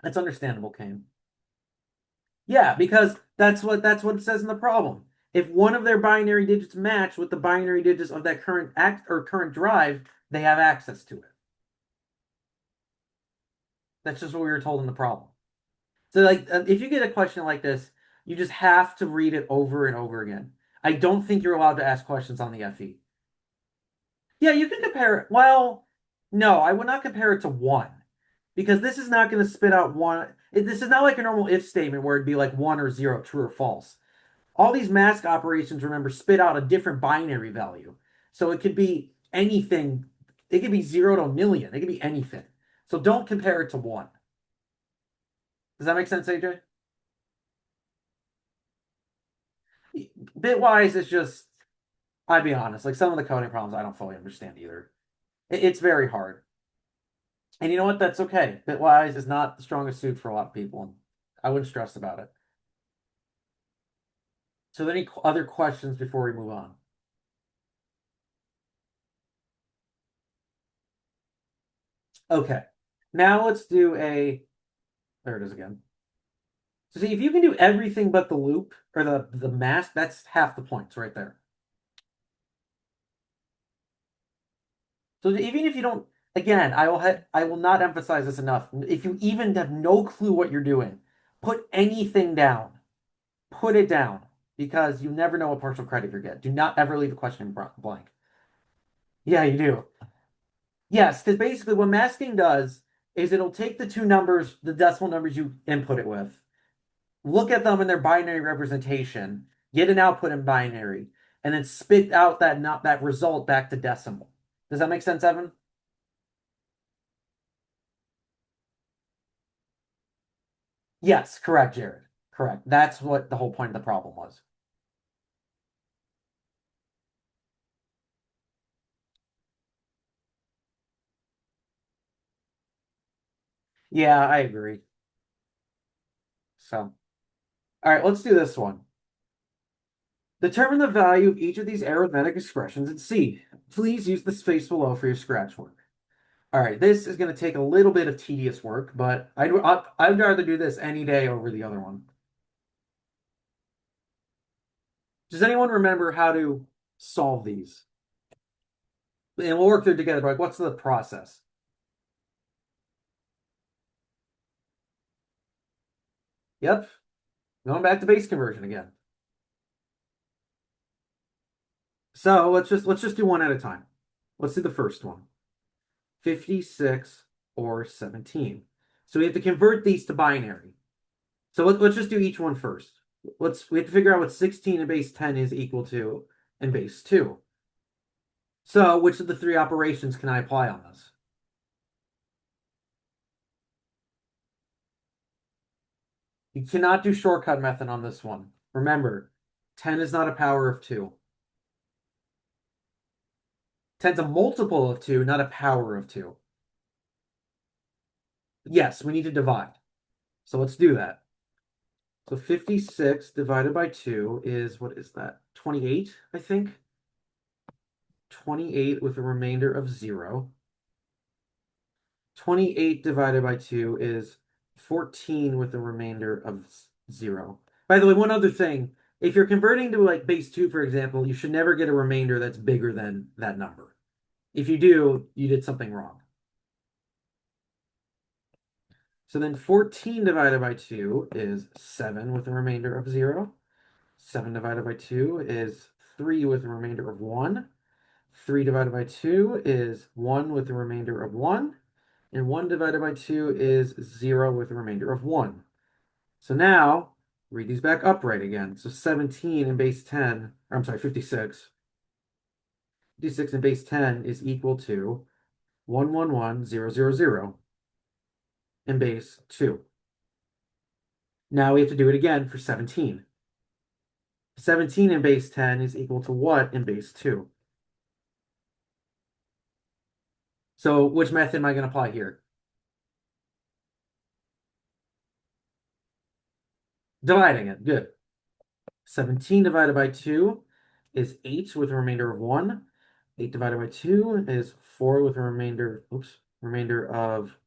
That's understandable, Kane. Yeah, because that's what it says in the problem. If one of their binary digits match with the binary digits of that current act or current drive, they have access to it. That's just what we were told in the problem. So, like, if you get a question like this, you just have to read it over and over again. I don't think you're allowed to ask questions on the FE. Yeah, you can compare it. Well, no, I would not compare it to 1 because this is not going to spit out 1. This is not like a normal if statement where it'd be like 1 or 0, true or false. All these mask operations, remember, spit out a different binary value. So it could be anything. It could be 0 to a million. It could be anything. So don't compare it to 1. Does that make sense, AJ? Bitwise is just, I'd be honest, like some of the coding problems I don't fully understand either. It's very hard. And you know what? That's okay. Bitwise is not the strongest suit for a lot of people. I wouldn't stress about it. So, any other questions before we move on? Okay. Now let's do there it is again. So see, if you can do everything but the loop or the mask, that's half the points right there. So even if you don't, again, I will not emphasize this enough. If you even have no clue what you're doing, put anything down. Put it down because you never know what partial credit you get. Do not ever leave a question blank. Yeah, you do. Yes, because basically what masking does is it'll take the two numbers, the decimal numbers you input it with, look at them in their binary representation, get an output in binary, and then spit out that result back to decimal. Does that make sense, Evan? Yes, correct, Jared. Correct. That's what the whole point of the problem was. Yeah, I agree. So, all right, let's do this one. Determine the value of each of these arithmetic expressions and C. Please use the space below for your scratch work. All right, this is going to take a little bit of tedious work, but I'd rather do this any day over the other one. Does anyone remember how to solve these? And we'll work through it together, but like, what's the process? Yep. Going back to base conversion again. So let's just do one at a time. Let's do the first one. 56 or 17. So we have to convert these to binary. So let's just do each one first. We have to figure out what 16 in base 10 is equal to in base 2. So which of the three operations can I apply on this? You cannot do shortcut method on this one. Remember, 10 is not a power of 2. 10's a multiple of 2, not a power of 2. Yes, we need to divide. So let's do that. So 56 divided by 2 is, what is that? 28, I think. 28 with a remainder of 0. 28 divided by 2 is 14 with a remainder of 0. By the way, one other thing. If you're converting to like base 2, for example, you should never get a remainder that's bigger than that number. If you do, you did something wrong. So then 14 divided by 2 is 7 with a remainder of 0. 7 divided by 2 is 3 with a remainder of 1. 3 divided by 2 is 1 with a remainder of 1. And 1 divided by 2 is 0 with a remainder of 1. So now, read these back upright again. So 17 in base 10, or I'm sorry, 56. 56 in base 10 is equal to 111,000 in base 2. Now we have to do it again for 17. 17 in base 10 is equal to what in base 2? So which method am I going to apply here? Dividing it. Good. 17 divided by 2 is 8 with a remainder of 1. 8 divided by 2 is 4 with a remainder of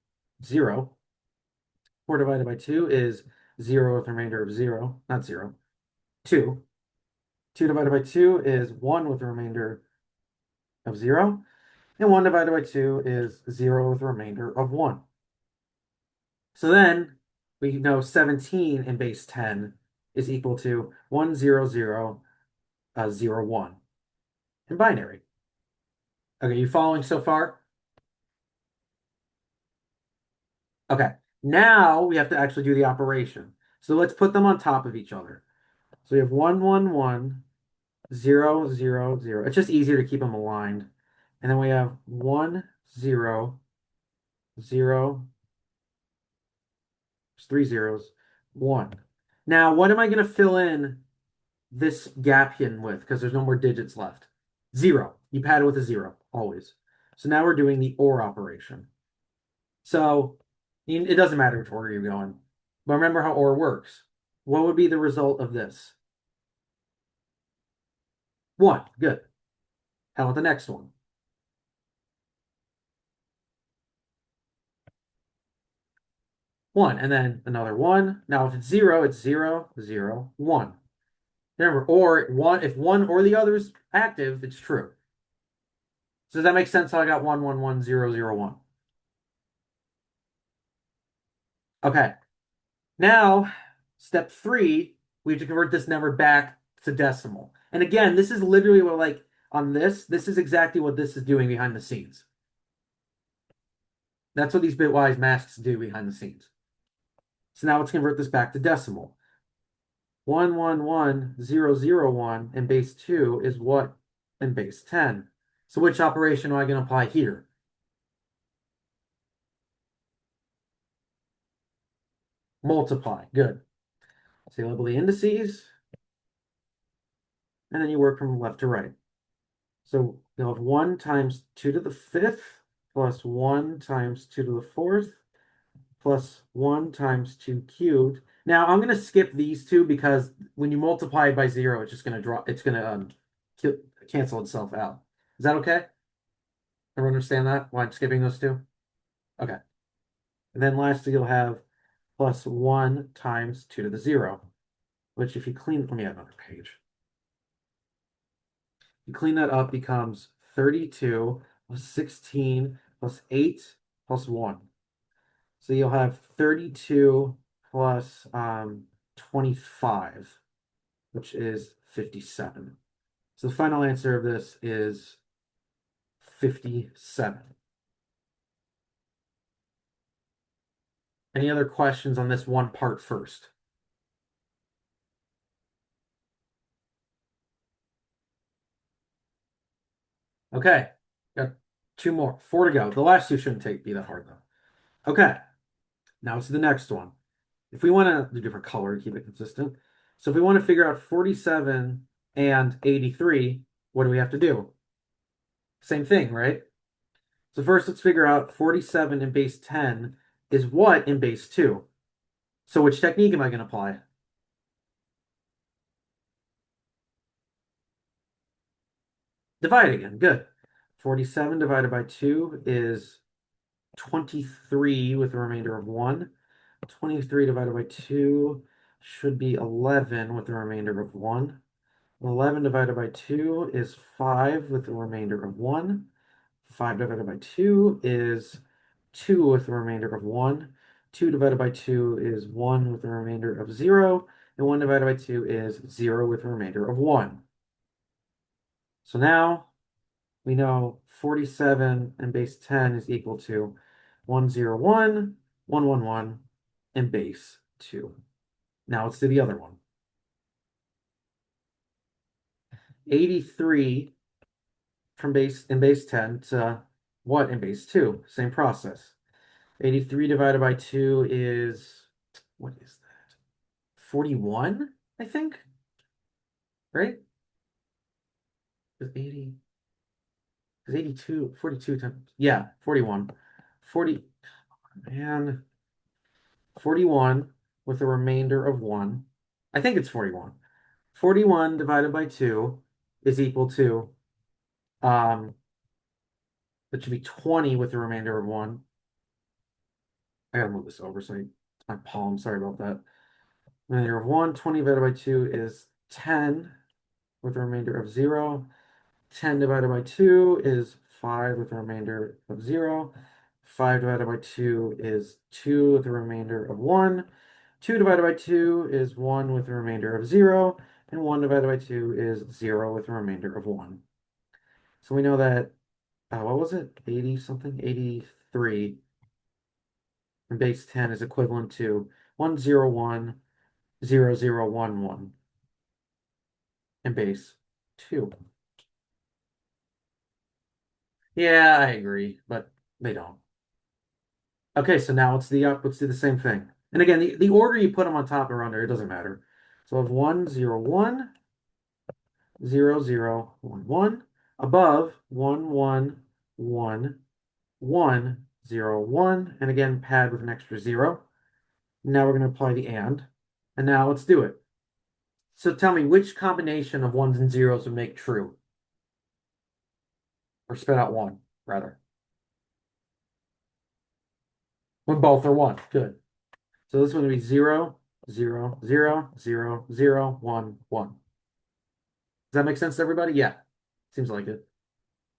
0. 4 divided by 2 is 0 with a remainder of 0. Not 0. 2. 2 divided by 2 is 1 with a remainder of 0. And 1 divided by 2 is 0 with a remainder of 1. So then we know 17 in base 10 is equal to 100,01 in binary. Okay, you following so far? Okay, now we have to actually do the operation. So let's put them on top of each other. So we have 1, 1, 1, 0, 0, 0. It's just easier to keep them aligned. And then we have 1, 0, 0, 3 zeros, 1. Now, what am I going to fill in this gap in with? Because there's no more digits left. 0. You pad it with a 0, always. So now we're doing the OR operation. So it doesn't matter which order you're going. But remember how OR works. What would be the result of this? 1. Good. How about the next one? 1. And then another 1. Now if it's 0, it's 0, 0, 1. Remember, or one, if one or the other is active, it's true. So does that make sense how I got 1, 1, 1, 0, 0, 1? Okay. Now, step 3, we have to convert this number back to decimal. And again, this is literally what, like, on this is exactly what this is doing behind the scenes. That's what these bitwise masks do behind the scenes. So now let's convert this back to decimal. 1, 1, 1, 0, 0, 1, and base 2 is what in base 10? So which operation am I going to apply here? Multiply. Good. So you label the indices, and then you work from left to right. So you'll have 1 times 2 to the 5th plus 1 times 2 to the 4th plus 1 times 2 cubed. Now I'm going to skip these two because when you multiply it by 0, it's just going to drop. It's going to cancel itself out. Is that okay? Everyone understand that? Why I'm skipping those two? Okay. And then lastly, you'll have plus 1 times 2 to the 0, which if you clean, let me add another page. You clean that up, becomes 32 plus 16 plus 8 plus 1. So you'll have 32 plus 25, which is 57. So the final answer of this is 57. Any other questions on this one part first? Okay, got two more, four to go. The last two shouldn't be that hard though. Okay, now it's the next one. If we want to do different color to keep it consistent, so if we want to figure out 47 and 83, what do we have to do? Same thing, right? So first, let's figure out 47 in base 10 is what in base 2? So which technique am I going to apply? Divide again. Good. 47 divided by 2 is 23 with a remainder of 1. 23 divided by 2 should be 11 with a remainder of 1. 11 divided by 2 is 5 with a remainder of 1. 5 divided by 2 is 2 with a remainder of 1. 2 divided by 2 is 1 with a remainder of 0. And 1 divided by 2 is 0 with a remainder of 1. So now we know 47 and base 10 is equal to 101, 111, and base 2. Now let's do the other one. 83 from base 10 to what in base 2? Same process. 83 divided by 2 is, what is that? 41, I think? Right? Is 80, is 82, 42 times, yeah, 41. 40, man, 41 with a remainder of 1. I think it's 41. 41 divided by 2 is equal to, it should be 20 with a remainder of 1. I gotta move this over so my palm, sorry about that. Remainder of 1, 20 divided by 2 is 10 with a remainder of 0. 10 divided by 2 is 5 with a remainder of 0. 5 divided by 2 is 2 with a remainder of 1. 2 divided by 2 is 1 with a remainder of 0. And 1 divided by 2 is 0 with a remainder of 1. So we know that, what was it? 80 something? 83 and base 10 is equivalent to 101, 0011 and base 2. Yeah, I agree, but they don't. Okay, so now let's do the same thing. And again, the order you put them on top or under, it doesn't matter. So I have 101, 0011, above 111, 101, and again pad with an extra 0. Now we're going to apply the and now let's do it. So tell me which combination of ones and zeros would make true? Or spit out 1, rather. When both are 1. Good. So this one would be 0, 0, 0, 0, 0, 1, 1. Does that make sense to everybody? Yeah. Seems like it.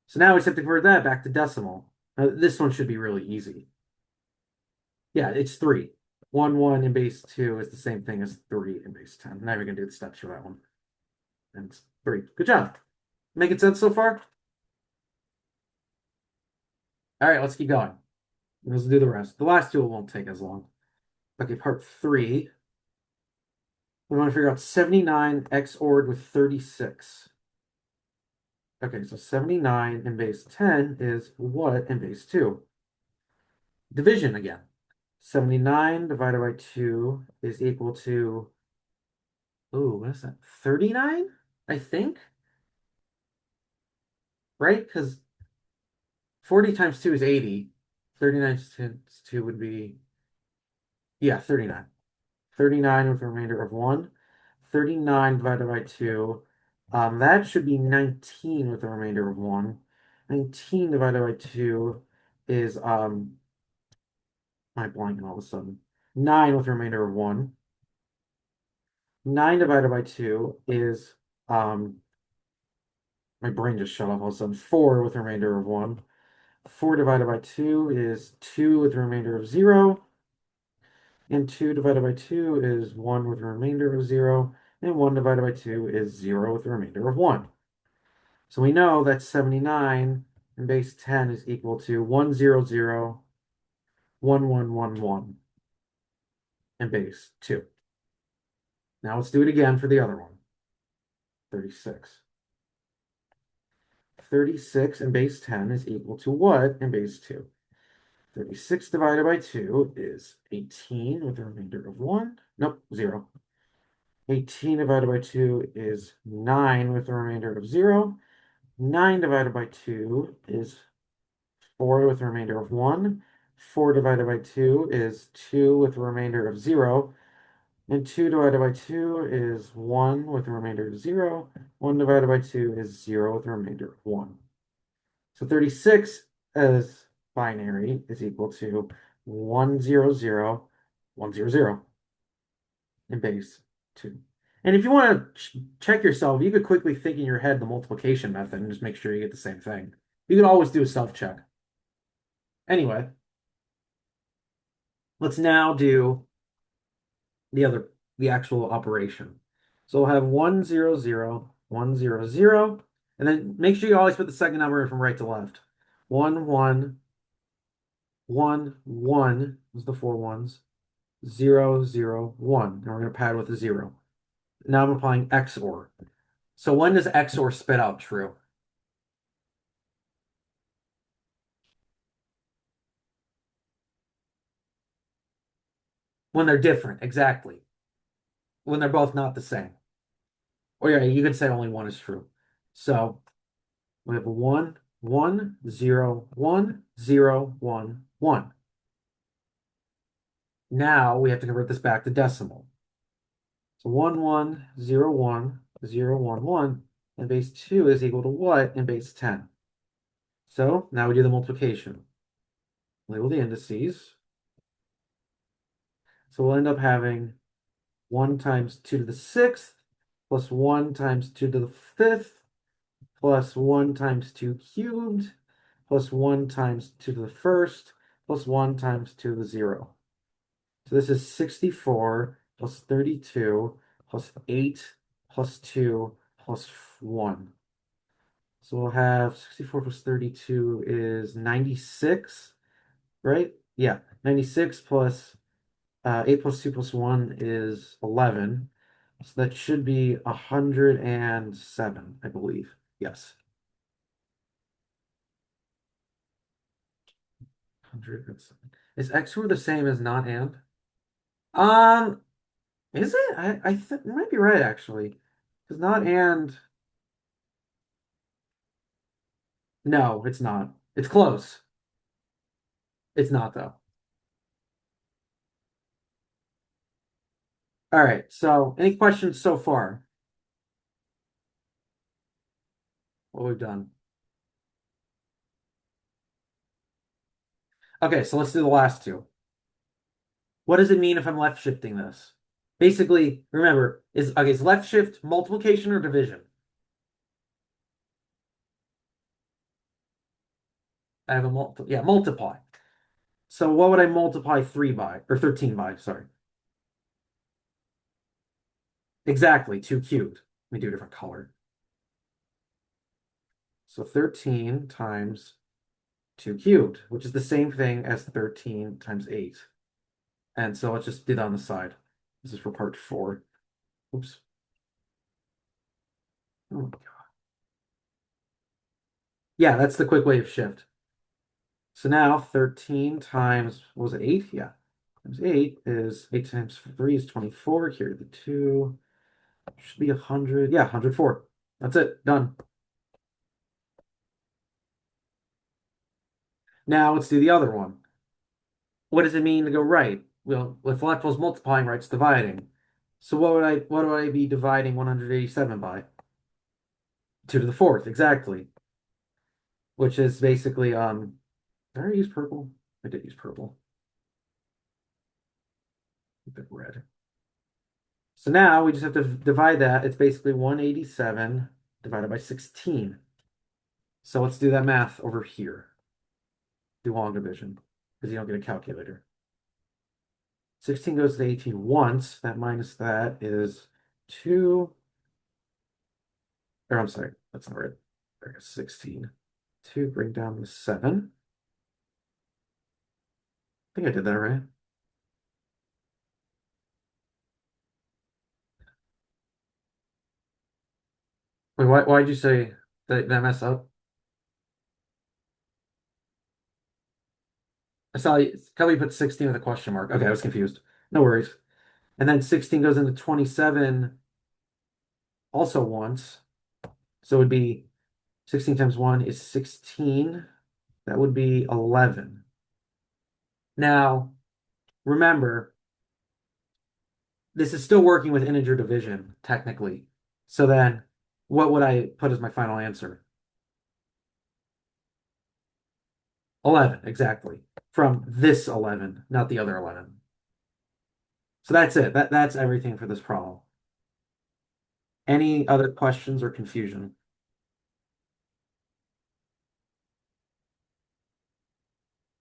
So now we just have to convert that back to decimal. This one should be really easy. Yeah, it's 3. 1, 1 in base 2 is the same thing as 3 in base 10. Now we're going to do the steps for that one. And it's 3. Good job. Making sense so far? All right, let's keep going. Let's do the rest. The last two won't take as long. Okay, part 3. We want to figure out 79 XORed with 36. Okay, so 79 in base 10 is what in base 2? Division again. 79 divided by 2 is equal to, ooh, what is that? 39, I think? Right? Because 40 times 2 is 80. 39 times 2 would be, yeah, 39. 39 with a remainder of 1. 39 divided by 2, that should be 19 with a remainder of 1. 19 divided by 2 is, I'm blanking all of a sudden. 9 with a remainder of 1. 9 divided by 2 is My brain just shut off all of a sudden. 4 with a remainder of 1. 4 divided by 2 is 2 with a remainder of 0. And 2 divided by 2 is 1 with a remainder of 0. And 1 divided by 2 is 0 with a remainder of 1. So we know that 79 in base 10 is equal to 100, 1111 in base 2. Now let's do it again for the other one. 36. 36 in base 10 is equal to what in base 2? 36 divided by 2 is 18 with a remainder of 1. Nope, 0. 18 divided by 2 is 9 with a remainder of 0. 9 divided by 2 is 4 with a remainder of 1. 4 divided by 2 is 2 with a remainder of 0. And 2 divided by 2 is 1 with a remainder of 0. 1 divided by 2 is 0 with a remainder of 1. So 36 as binary is equal to 100, 100 in base 2. And if you want to check yourself, you could quickly think in your head the multiplication method and just make sure you get the same thing. You could always do a self-check. Anyway, let's now do the actual operation. So we'll have 100, 100, and then make sure you always put the second number from right to left. 1 1 1 1 is the 4 ones. 0 0 1. And we're going to pad with a 0. Now I'm applying XOR. So when does XOR spit out true? When they're different, exactly. When they're both not the same. Or yeah, you could say only one is true. So we have 1 1 0 1 0 1 1. Now we have to convert this back to decimal. So 1 1 0 1 0 1 1, and base 2 is equal to what in base 10? So now we do the multiplication. Label the indices. So we'll end up having 1 times 2 to the 6th plus 1 times 2 to the 5th plus 1 times 2 cubed plus 1 times 2 to the 1st plus 1 times 2 to the 0. So this is 64 plus 32 plus 8 plus 2 plus 1. So we'll have 64 plus 32 is 96, right? Yeah, 96 plus 8 plus 2 plus 1 is 11. So that should be 107, I believe. Yes. 107. Is XOR the same as not and? Um, is it? I think you might be right actually. Because not and no, it's not. It's close. It's not though. All right. So, any questions so far? What we've done. Okay, so let's do the last two. What does it mean if I'm left shifting this? Basically, remember, is left shift multiplication or division? I have a multiply. So what would I multiply 3 by, or 13 by, sorry. Exactly, 2 cubed. Let me do a different color. So 13 times 2 cubed, which is the same thing as 13 times 8. And so let's just do that on the side. This is for part 4. Oops. Oh my God. Yeah, that's the quick way of shift. So now 13 times, what was it, 8? Yeah. Times 8 is 8 times 3 is 24. Carry the 2. Should be 100. Yeah, 104. That's it. Done. Now let's do the other one. What does it mean to go right? Well, if left was multiplying, right's dividing. So what do I be dividing 187 by? 2 to the 4th, exactly. Which is basically did I use purple? I did use purple. A bit red. So now we just have to divide that. It's basically 187 divided by 16. So let's do that math over here. Do long division, because you don't get a calculator. 16 goes to 18 once. That minus that is 2. Or I'm sorry, that's not right. There's 16. 2, bring down to 7. I think I did that right. Wait, why'd you say that mess up? I saw you, probably put 16 with a question mark. Okay, I was confused. No worries. And then 16 goes into 27 also once. So it would be 16 times 1 is 16. That would be 11. Now, remember, this is still working with integer division, technically. So then, what would I put as my final answer? 11, exactly. From this 11, not the other 11. So that's it. That's everything for this problem. Any other questions or confusion?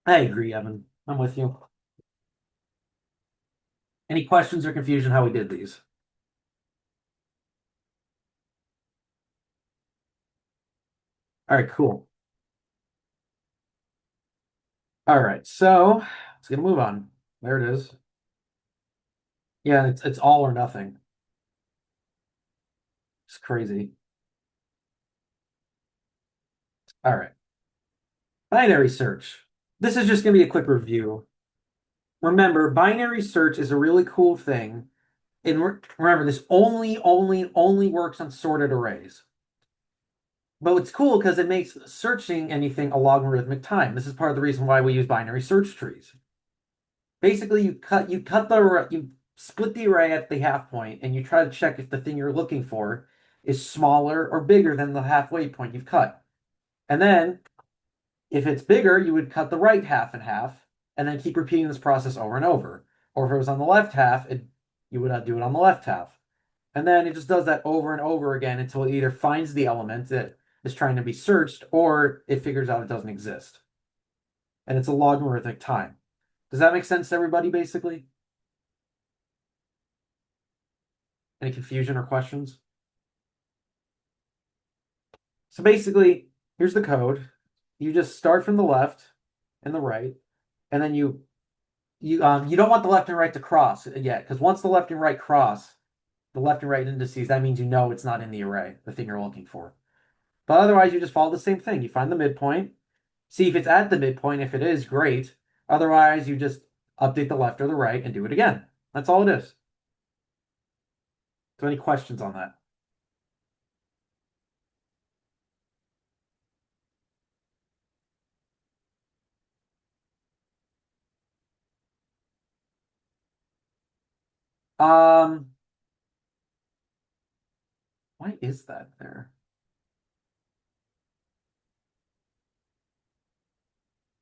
I agree, Evan. I'm with you. Any questions or confusion how we did these? All right, cool. All right, so let's get a move on. There it is. Yeah, it's all or nothing. It's crazy. All right. Binary search. This is just going to be a quick review. Remember, binary search is a really cool thing. And remember, this only works on sorted arrays. But it's cool because it makes searching anything a logarithmic time. This is part of the reason why we use binary search trees. Basically, you split the array at the half point, and you try to check if the thing you're looking for is smaller or bigger than the halfway point you've cut. And then, if it's bigger, you would cut the right half in half, and then keep repeating this process over and over. Or if it was on the left half, you would do it on the left half. And then it just does that over and over again until it either finds the element that is trying to be searched or it figures out it doesn't exist. And it's a logarithmic time. Does that make sense to everybody, basically? Any confusion or questions? So basically, here's the code. You just start from the left and the right, and then you don't want the left and right to cross yet, because once the left and right cross, the left and right indices, that means you know it's not in the array, the thing you're looking for. But otherwise, you just follow the same thing. You find the midpoint, see if it's at the midpoint. If it is, great. Otherwise, you just update the left or the right and do it again. That's all it is. So any questions on that? Um, why is that there?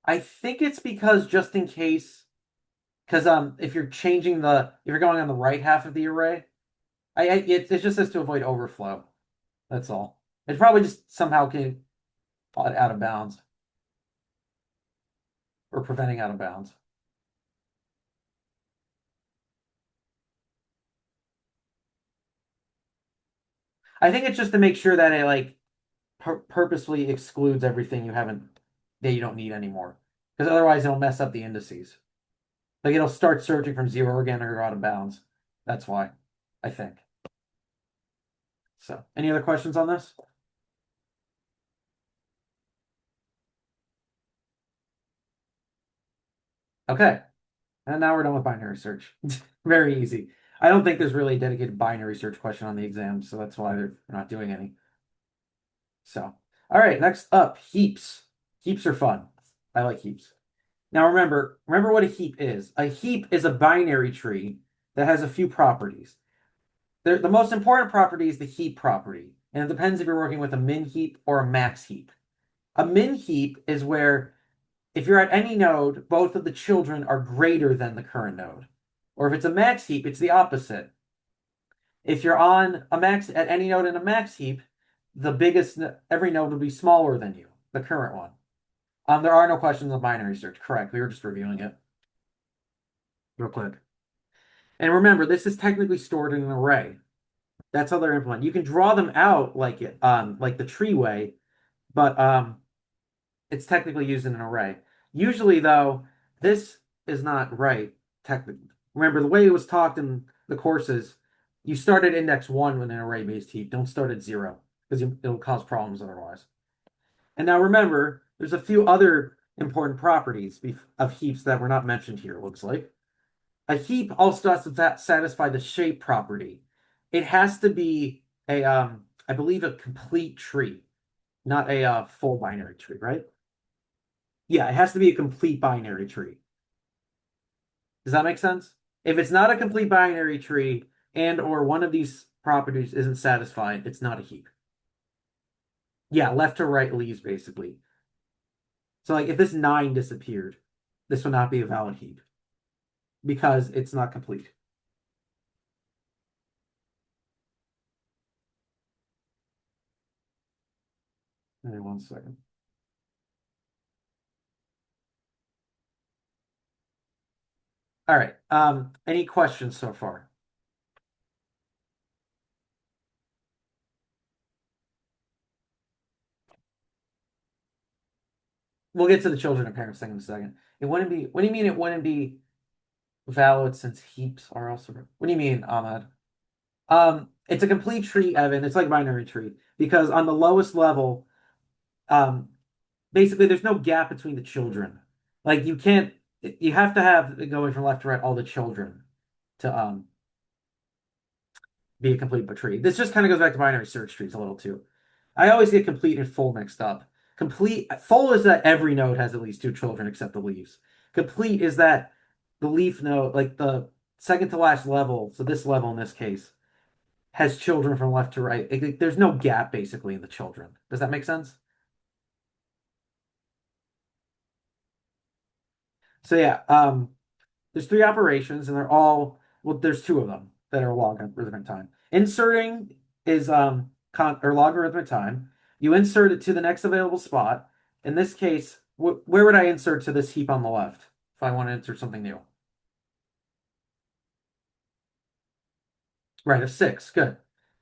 I think it's because just in case, because if you're if you're going on the right half of the array, it just says to avoid overflow. That's all. It's probably just somehow getting out of bounds or preventing out of bounds. I think it's just to make sure that it like purposefully excludes everything that you don't need anymore, because otherwise it'll mess up the indices. Like it'll start searching from 0 again or out of bounds. That's why, I think. So, any other questions on this? Okay. And now we're done with binary search. Very easy. I don't think there's really a dedicated binary search question on the exam, so that's why they're not doing any. So, all right, next up, heaps. Heaps are fun. I like heaps. Now remember what a heap is. A heap is a binary tree that has a few properties. The most important property is the heap property, and it depends if you're working with a min heap or a max heap. A min heap is where if you're at any node, both of the children are greater than the current node. Or if it's a max heap, it's the opposite. If you're on a max at any node in a max heap, every node will be smaller than you. the current one. There are no questions on binary search. Correct. We were just reviewing it real quick. And remember, this is technically stored in an array. That's how they're implemented. You can draw them out like like the tree way, but it's technically used in an array. Usually, though, this is not right, technically. Remember, the way it was taught in the courses, you start at index 1 with an array-based heap. Don't start at 0, because it'll cause problems otherwise. And now remember, there's a few other important properties of heaps that were not mentioned here, it looks like. A heap also has to satisfy the shape property. It has to be I believe, a complete tree, not a full binary tree, right? Yeah, it has to be a complete binary tree. Does that make sense? If it's not a complete binary tree and or one of these properties isn't satisfied, it's not a heap. Yeah, left to right leaves basically. So like if this 9 disappeared, this would not be a valid heap because it's not complete. Give me 1 second. All right. Any questions so far? We'll get to the children and parents thing in a second. It wouldn't be. What do you mean it wouldn't be valid since heaps are also? What do you mean, Ahmad? It's a complete tree, Evan. It's like a binary tree because on the lowest level, basically there's no gap between the children. Like you can't. You have to have it going from left to right all the children to be a complete tree. This just kind of goes back to binary search trees a little too. I always get complete and full mixed up. Complete full is that every node has at least 2 children except the leaves. Complete is that the leaf node, like the second to last level, so this level in this case, has children from left to right. There's no gap basically in the children. Does that make sense? So yeah, there's 3 operations and they're all well, there's 2 of them that are logarithmic time. Inserting is or logarithmic time. You insert it to the next available spot. In this case, where would I insert to this heap on the left if I want to insert something new? Right, of 6. Good.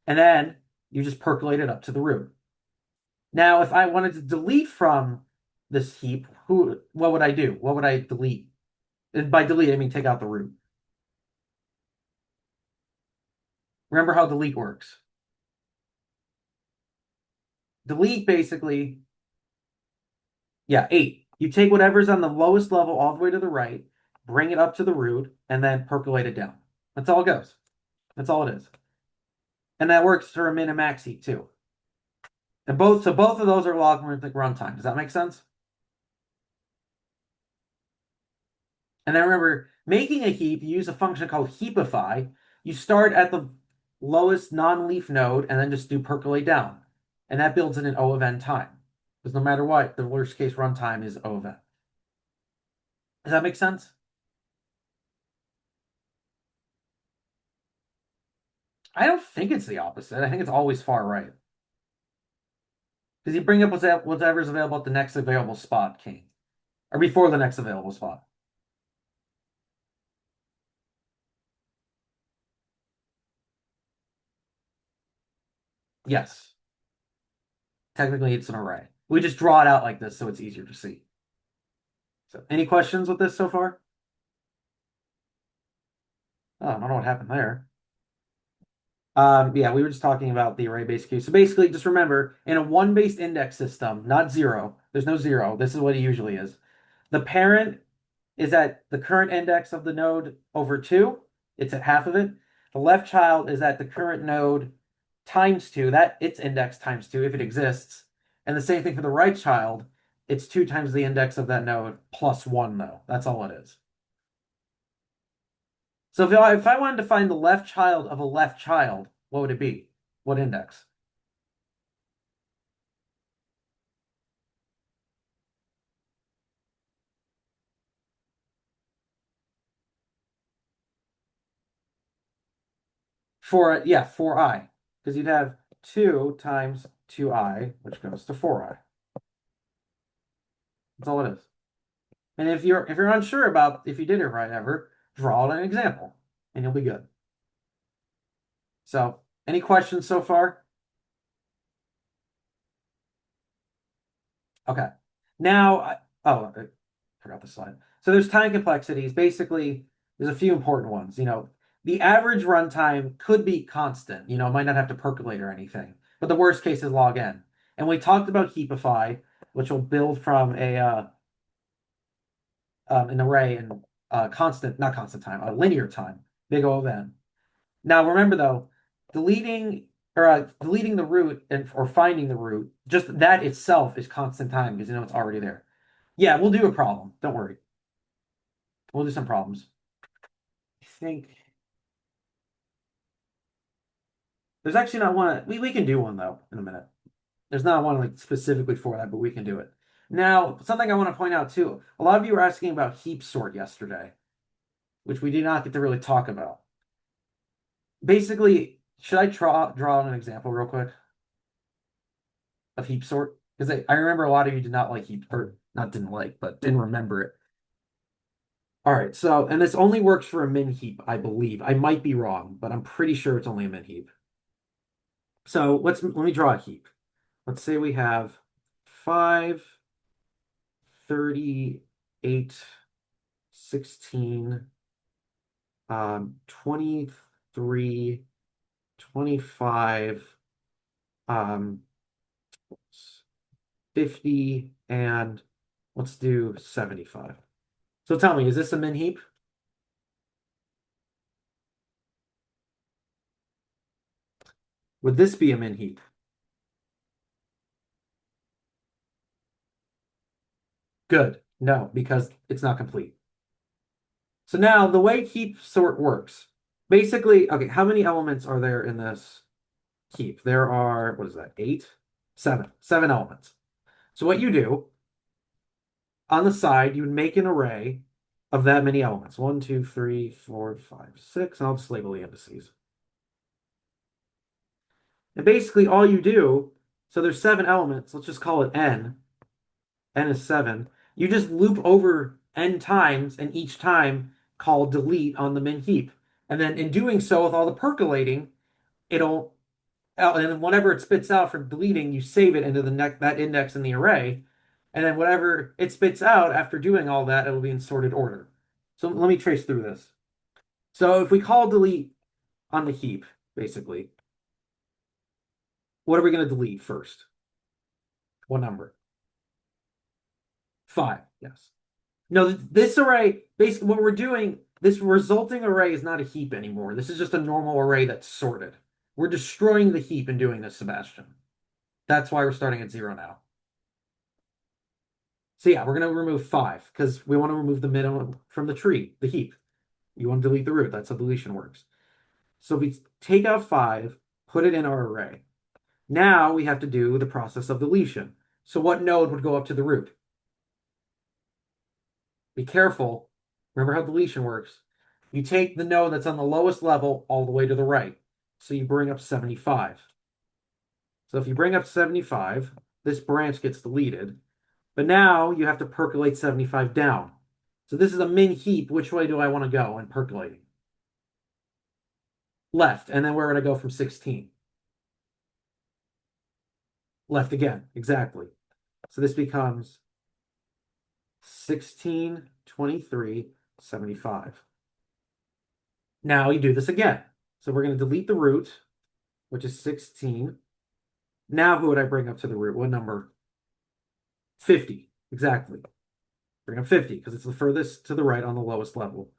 And then you just percolate it up to the root. Now, if I wanted to delete from this heap, what would I do? What would I delete? And by delete, I mean take out the root. Remember how delete works. Delete basically, yeah, 8. You take whatever's on the lowest level all the way to the right, bring it up to the root, and then percolate it down. That's all it goes. That's all it is. And that works for a min and max heap too. And both of those are logarithmic runtime. Does that make sense? And then remember, making a heap, you use a function called heapify. You start at the lowest non-leaf node and then just do percolate down. And that builds in an O of n time. Because no matter what, the worst case runtime is O of n. Does that make sense? I don't think it's the opposite. I think it's always far right. Because you bring up whatever's available at the next available spot, King. Or before the next available spot. Yes. Technically, it's an array. We just draw it out like this so it's easier to see. So, any questions with this so far? Oh, I don't know what happened there. Yeah, we were just talking about the array-based queue. So basically, just remember, in a 1-based index system, not 0, there's no 0. This is what it usually is. The parent is at the current index of the node over 2. It's at half of it. The left child is at the current node times 2. That its index times 2 if it exists. And the same thing for the right child. It's 2 times the index of that node plus 1, though. That's all it is. So if I wanted to find the left child of a left child, what would it be? What index? Yeah, 4i. Because you'd have 2 times 2i, which goes to 4i. That's all it is. And if you're unsure about if you did it right ever, draw an example and you'll be good. So, any questions so far? Okay. Now, I forgot the slide. So there's time complexities. Basically, there's a few important ones. The average runtime could be constant. It might not have to percolate or anything. But the worst case is log n. And we talked about heapify, which will build from an array in not constant time, a linear time, big O of n. Now remember though, deleting the root or finding the root, just that itself is constant time because it's already there. Yeah, we'll do a problem. Don't worry. We'll do some problems. I think there's actually not one. We can do one though in a minute. There's not one like specifically for that, but we can do it. Now, something I want to point out too. A lot of you were asking about heap sort yesterday, which we did not get to really talk about. Basically, should I draw an example real quick of heap sort? Because I remember a lot of you did not like heap, or not didn't like, but didn't remember it. All right, so, and this only works for a min heap, I believe. I might be wrong, but I'm pretty sure it's only a min heap. So let me draw a heap. Let's say we have 5, 38, 16, 23, 25, 50, and let's do 75. So tell me, is this a min heap? Would this be a min heap? Good. No, because it's not complete. So now the way heap sort works, basically, okay, how many elements are there in this heap? There are, what is that, 8? 7. 7 elements. So what you do, on the side, you would make an array of that many elements. 1, 2, 3, 4, 5, 6, and I'll just label the indices. And basically all you do, so there's 7 elements, let's just call it n. N is 7. You just loop over n times, and each time call delete on the min heap. And then in doing so, with all the percolating, it'll, and then whatever it spits out from deleting, you save it into that index in the array. And then whatever it spits out after doing all that, it'll be in sorted order. So let me trace through this. So if we call delete on the heap, basically, what are we going to delete first? What number? 5, yes. No, this array, basically what we're doing, this resulting array is not a heap anymore. This is just a normal array that's sorted. We're destroying the heap in doing this, Sebastian. That's why we're starting at 0 now. So yeah, we're going to remove 5 because we want to remove the minimum from the tree, the heap. You want to delete the root. That's how deletion works. So we take out 5, put it in our array. Now we have to do the process of deletion. So what node would go up to the root? Be careful. Remember how deletion works. You take the node that's on the lowest level all the way to the right. So you bring up 75. So if you bring up 75, this branch gets deleted. But now you have to percolate 75 down. So this is a min heap. Which way do I want to go in percolating? Left. And then where would I go from 16? Left again. Exactly. So this becomes 16, 23, 75. Now you do this again. So we're going to delete the root, which is 16. Now who would I bring up to the root? What number? 50. Exactly. Bring up 50 because it's the furthest to the right on the lowest level.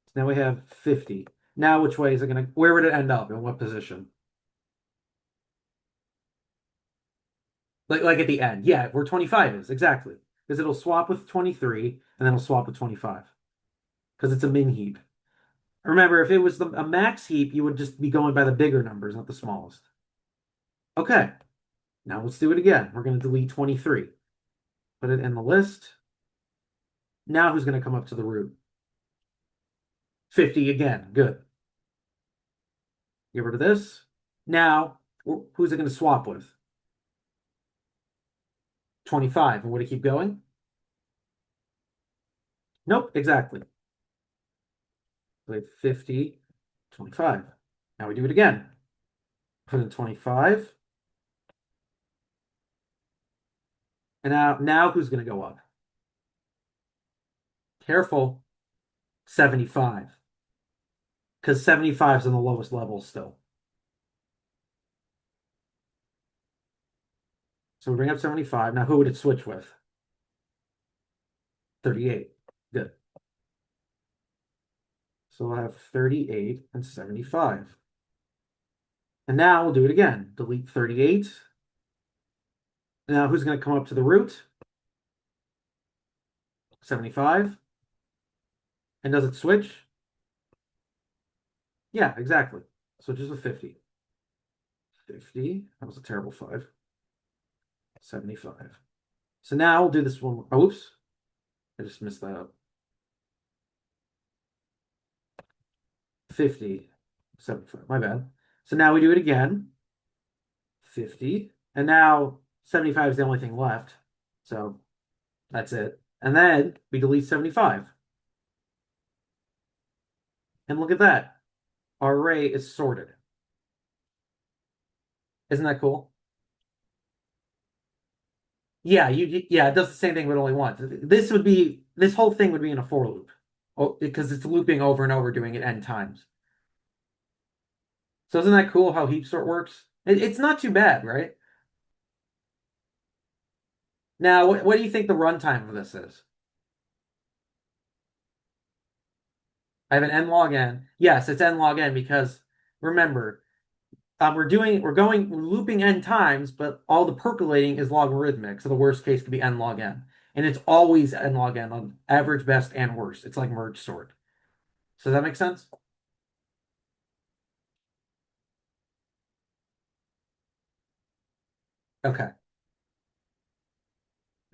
So now we have 50. Now which way is it going to, where would it end up? In what position? Like at the end. Yeah, where 25 is. Exactly. Because it'll swap with 23 and then it'll swap with 25. Because it's a min heap. Remember, if it was a max heap, you would just be going by the bigger numbers, not the smallest. Okay, now let's do it again. We're going to delete 23. Put it in the list. Now who's going to come up to the root? 50 again. Good. Get rid of this. Now, who's it going to swap with? 25. And would it keep going? Nope, exactly. We have 50, 25. Now we do it again. Put in 25. And now who's going to go up? Careful, 75. Because 75 is on the lowest level still. So we bring up 75. Now who would it switch with? 38. Good. So we'll have 38 and 75. And now we'll do it again. Delete 38. Now who's going to come up to the root? 75. And does it switch? Yeah, exactly. Switches with 50. 50. That was a terrible 5. 75. So now we'll do this one. Oh, oops. I just missed that up. 50, 75. My bad. So now we do it again. 50. And now 75 is the only thing left. So that's it. And then we delete 75. And look at that. Our array is sorted. Isn't that cool? Yeah, yeah, it does the same thing but only once. This whole thing would be in a for loop. Oh, because it's looping over and over doing it n times. So isn't that cool how heap sort works? It's not too bad, right? Now, what do you think the runtime of this is? I have an n log n. Yes, it's n log n because remember, we're looping n times, but all the percolating is logarithmic. So the worst case could be n log n. And it's always n log n on average, best, and worst. It's like merge sort. So does that make sense? Okay.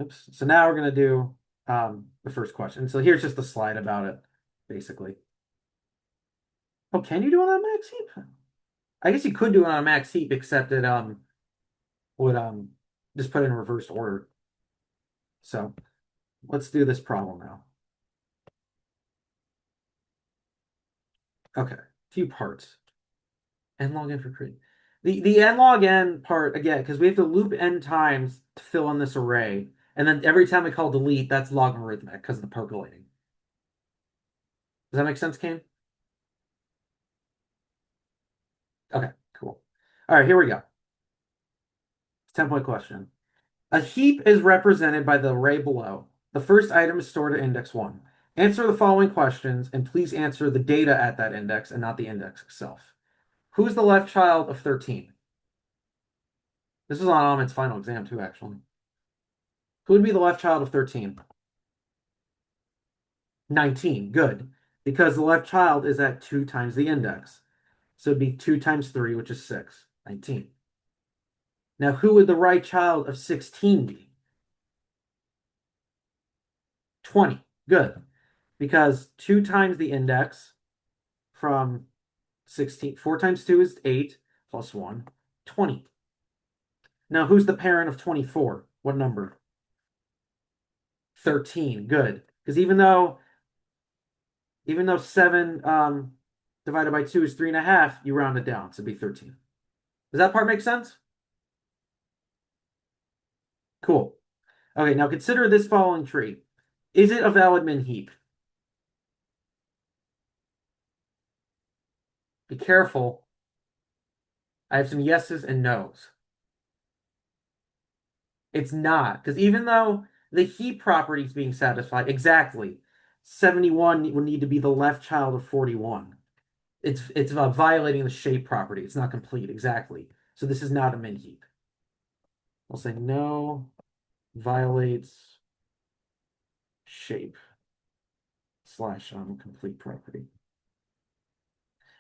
Oops. So now we're gonna do the first question. So here's just the slide about it, basically. Oh, can you do it on max heap? I guess you could do it on max heap, except it would just put it in reverse order. So let's do this problem now. Okay, a few parts. N log n for creating. The n log n part again, because we have to loop n times to fill in this array, and then every time we call delete, that's logarithmic because of the percolating. Does that make sense, Kane? Okay, cool. All right, here we go. 10-point question. A heap is represented by the array below. The first item is stored at index 1. Answer the following questions, and please answer the data at that index and not the index itself. Who's the left child of 13? This was on Ahmed's final exam, too, actually. Who would be the left child of 13? 19. Good. Because the left child is at 2 times the index. So it'd be 2 times 3, which is 6. 19. Now, who would the right child of 16 be? 20. Good. Because 2 times the index from 16, 4 times 2 is 8, plus 1, 20. Now, who's the parent of 24? What number? 13. Good. Because even though 7 divided by 2 is 3.5, you round it down, so it'd be 13. Does that part make sense? Cool. Okay, now consider this following tree. Is it a valid min heap? Be careful. I have some yeses and nos. It's not, because even though the heap property is being satisfied, exactly, 71 would need to be the left child of 41. It's violating the shape property. It's not complete, exactly. So this is not a min heap. I'll say no, violates shape slash complete property.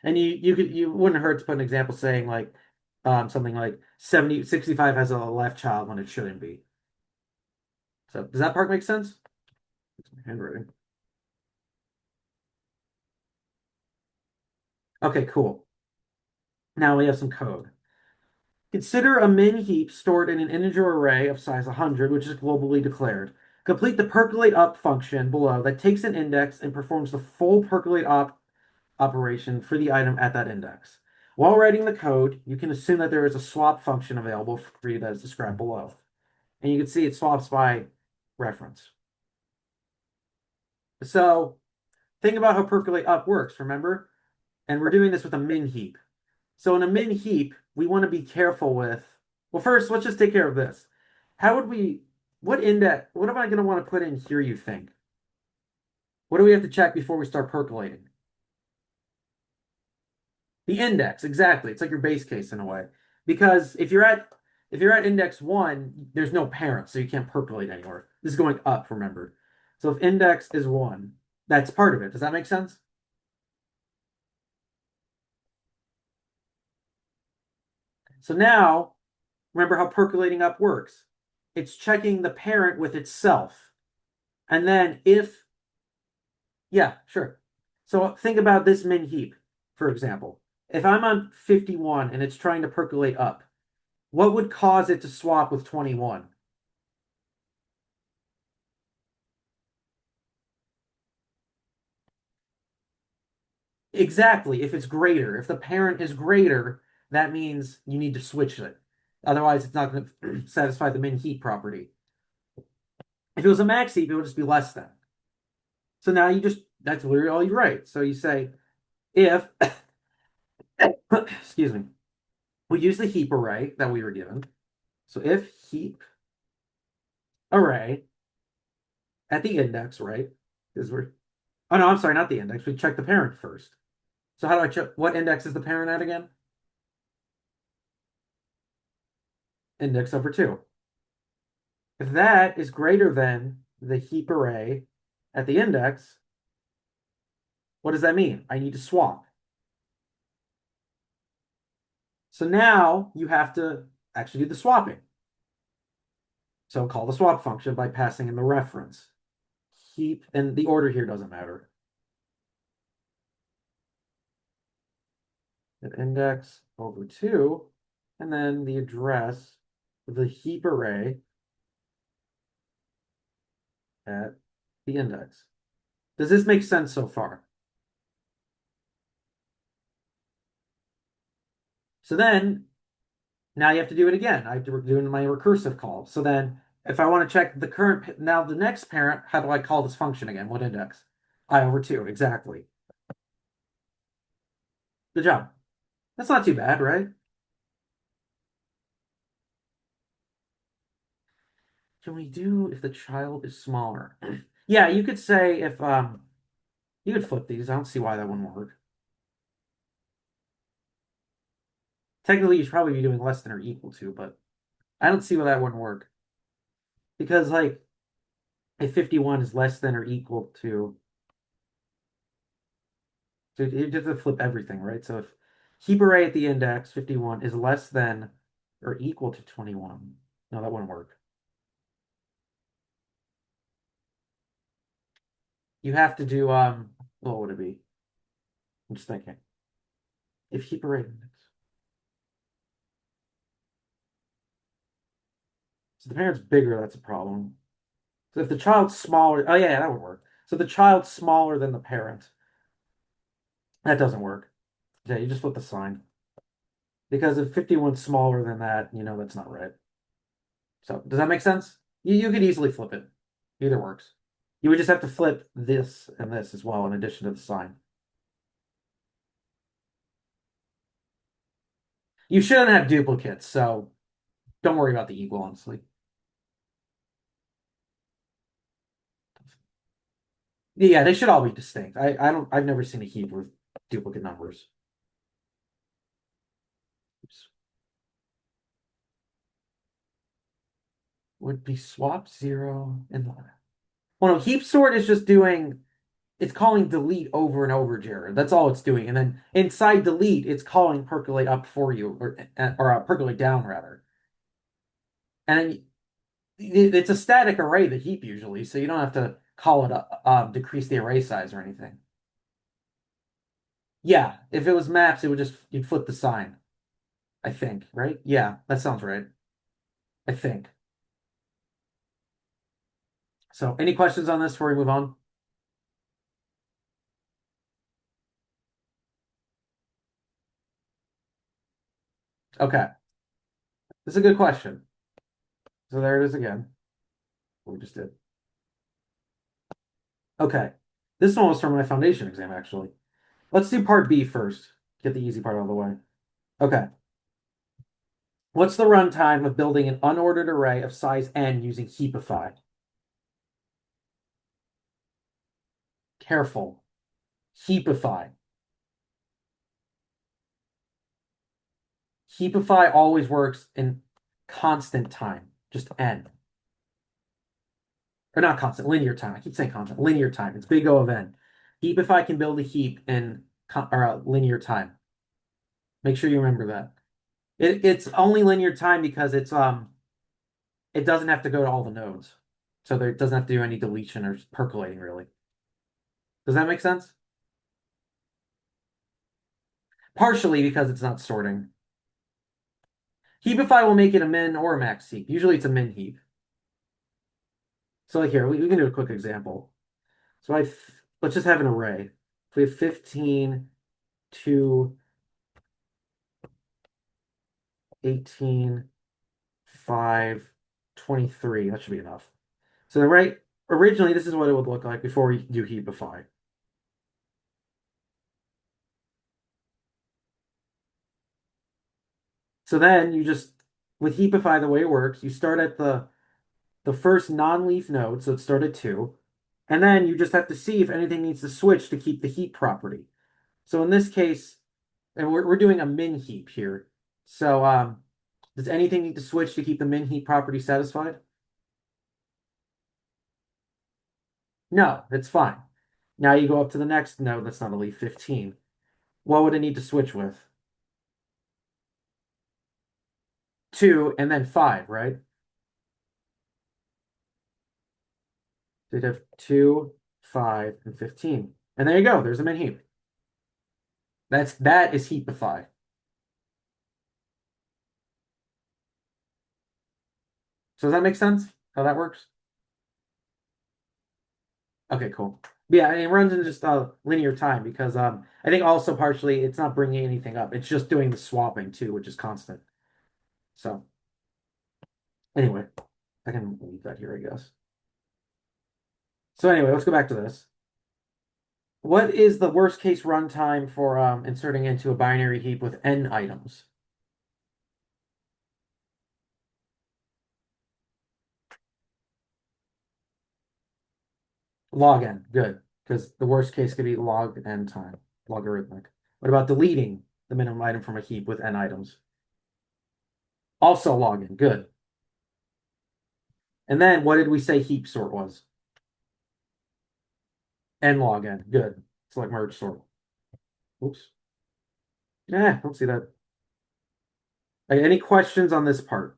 And you wouldn't hurt to put an example saying like something like 65 has a left child when it shouldn't be. So does that part make sense? It's my handwriting. Okay, cool. Now we have some code. Consider a min heap stored in an integer array of size 100, which is globally declared. Complete the percolate up function below that takes an index and performs the full percolate up operation for the item at that index. While writing the code, you can assume that there is a swap function available for you that is described below. And you can see it swaps by reference. So think about how percolate up works, remember? And we're doing this with a min heap. So in a min heap, we want to be careful with, well, first, let's just take care of this. How would we, what index, what am I going to want to put in here, you think? What do we have to check before we start percolating? The index, exactly. It's like your base case in a way. Because if you're at index 1, there's no parent, so you can't percolate anywhere. This is going up, remember. So if index is 1, that's part of it. Does that make sense? So now, remember how percolating up works. It's checking the parent with itself. And then yeah, sure. So think about this min heap, for example. If I'm on 51 and it's trying to percolate up, what would cause it to swap with 21? Exactly. If it's greater, if the parent is greater, that means you need to switch it. Otherwise, it's not going to satisfy the min heap property. If it was a max heap, it would just be less than. So now that's literally all you write. So you say, if, excuse me, we use the heap array that we were given. So if heap array at the index, right? Because oh no, I'm sorry, not the index. We check the parent first. So how do I check, what index is the parent at again? Index over 2. If that is greater than the heap array at the index, what does that mean? I need to swap. So now you have to actually do the swapping. So call the swap function by passing in the reference. Heap, and the order here doesn't matter. An index over 2, and then the address of the heap array at the index. Does this make sense so far? So then, now you have to do it again. I have to do my recursive call. So then, if I want to check the current, now the next parent, how do I call this function again? What index? I over 2, exactly. Good job. That's not too bad, right? Can we do if the child is smaller? Yeah, you could say if you could flip these. I don't see why that wouldn't work. Technically, you should probably be doing less than or equal to, but I don't see why that wouldn't work. Because like if 51 is less than or equal to, so you have to flip everything, right? So if heap array at the index 51 is less than or equal to 21, no, that wouldn't work. You have to do what would it be? I'm just thinking. If heap array index. So the parent's bigger, that's a problem. So if the child's smaller, oh yeah, that would work. So the child's smaller than the parent. That doesn't work. Yeah, you just flip the sign. Because if 51's smaller than that, you know that's not right. So does that make sense? You could easily flip it. Either works. You would just have to flip this and this as well in addition to the sign. You shouldn't have duplicates, so don't worry about the equal, honestly. Yeah, they should all be distinct. I've never seen a heap with duplicate numbers. Oops. Would be swap 0 and well, no, heap sort is just doing, it's calling delete over and over, Jared. That's all it's doing. And then inside delete, it's calling percolate up for you, or percolate down rather. And it's a static array, the heap usually, so you don't have to call it up, decrease the array size or anything. Yeah, if it was maps, it would just, you'd flip the sign. I think, right? Yeah, that sounds right. I think. So any questions on this before we move on? Okay, this is a good question. So there it is again. What we just did. Okay, this one was from my foundation exam, actually. Let's do part B first. Get the easy part out of the way. Okay. What's the runtime of building an unordered array of size n using Heapify? Careful. Heapify. Heapify always works in constant time, just n. Or not constant, linear time. I keep saying constant, linear time. It's big O of n. Heapify can build a heap in linear time. Make sure you remember that. It's only linear time because it doesn't have to go to all the nodes. So there it doesn't have to do any deletion or percolating really. Does that make sense? Partially because it's not sorting. Heapify will make it a min or a max heap. Usually it's a min heap. So like here, we can do a quick example. So let's just have an array. If we have 15, 2, 18, 5, 23. That should be enough. So originally this is what it would look like before we do Heapify. So then you just, with Heapify, the way it works, you start at the first non-leaf node, so it started at 2, and then you just have to see if anything needs to switch to keep the heap property. So in this case, and we're doing a min heap here. So does anything need to switch to keep the min heap property satisfied? No, it's fine. Now you go up to the next node that's not a leaf, 15. What would it need to switch with? 2 and then 5, right? So you'd have 2, 5, and 15. And there you go, there's a min heap. That is Heapify. So does that make sense? How that works? Okay, cool. But yeah, and it runs in just linear time because I think also partially it's not bringing anything up. It's just doing the swapping too, which is constant. So anyway, I can leave that here, I guess. So anyway, let's go back to this. What is the worst case runtime for inserting into a binary heap with n items? Log n, good, because the worst case could be log n time, logarithmic. What about deleting the minimum item from a heap with n items? Also log n, good. And then what did we say heap sort was? N log n, good. It's like merge sort. Oops. Yeah, don't see that. Okay, any questions on this part?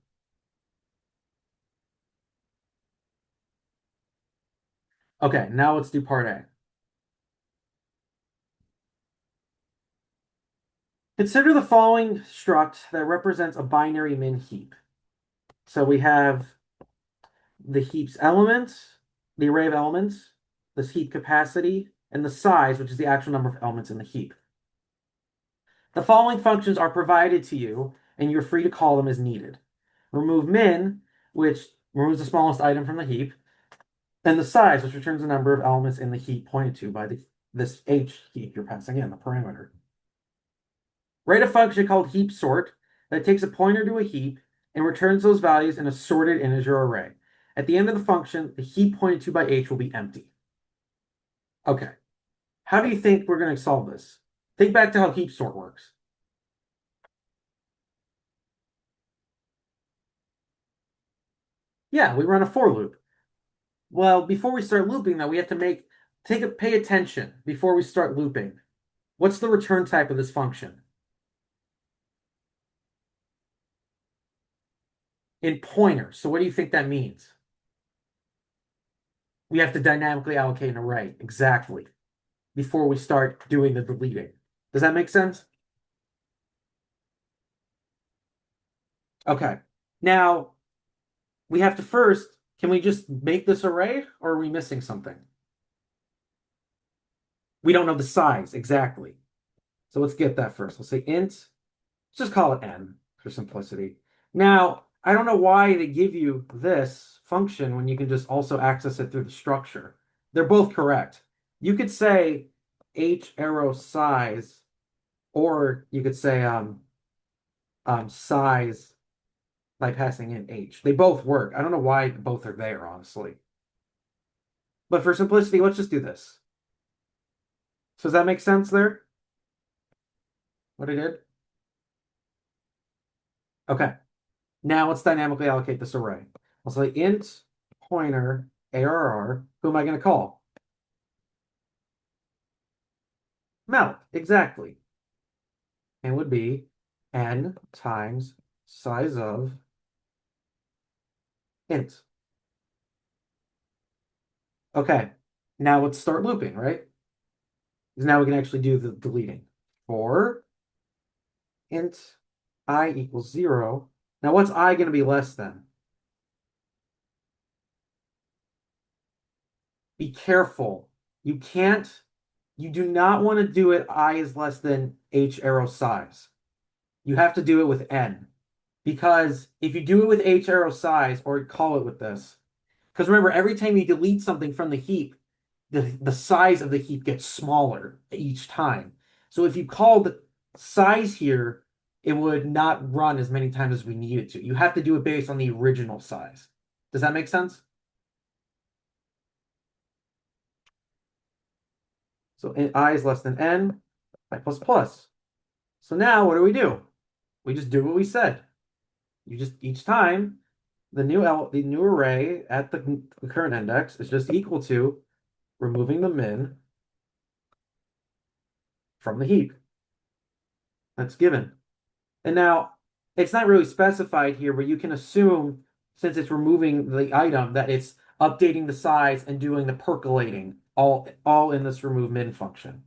Okay, now let's do part A. Consider the following struct that represents a binary min heap. So we have the heap's elements, the array of elements, this heap capacity, and the size, which is the actual number of elements in the heap. The following functions are provided to you, and you're free to call them as needed. Remove min, which removes the smallest item from the heap, and the size, which returns the number of elements in the heap pointed to by this H heap you're passing in, the parameter. Write a function called heap sort that takes a pointer to a heap and returns those values in a sorted integer array. At the end of the function, the heap pointed to by H will be empty. Okay. How do you think we're going to solve this? Think back to how heap sort works. Yeah, we run a for loop. Well, before we start looping, though, we have to pay attention before we start looping. What's the return type of this function? In pointer. So what do you think that means? We have to dynamically allocate an array. Exactly. Before we start doing the deleting. Does that make sense? Okay. Now, we have to first Can we just make this array, or are we missing something? We don't know the size exactly. So let's get that first. Let's say int, let's just call it n for simplicity. Now, I don't know why they give you this function when you can just also access it through the structure. They're both correct. You could say h arrow size, or you could say size by passing in h. They both work. I don't know why both are there, honestly. But for simplicity, let's just do this. So does that make sense there? What I did? Okay. Now let's dynamically allocate this array. I'll say int pointer arr. Who am I going to call? Mallet, exactly. And would be n times size of int. Okay. Now let's start looping, right? Because now we can actually do the deleting. For int I equals 0. Now what's I going to be less than? Be careful. You do not want to do it I is less than h arrow size. You have to do it with n. Because if you do it with h arrow size, or call it with this, because remember, every time you delete something from the heap, the size of the heap gets smaller each time. So if you call the size here, it would not run as many times as we need it to. You have to do it based on the original size. Does that make sense? So I is less than n, I plus plus. So now what do? We just do what we said. You just each time the new array at the current index is just equal to removing the min from the heap. That's given. And now it's not really specified here, but you can assume since it's removing the item that it's updating the size and doing the percolating all in this remove min function.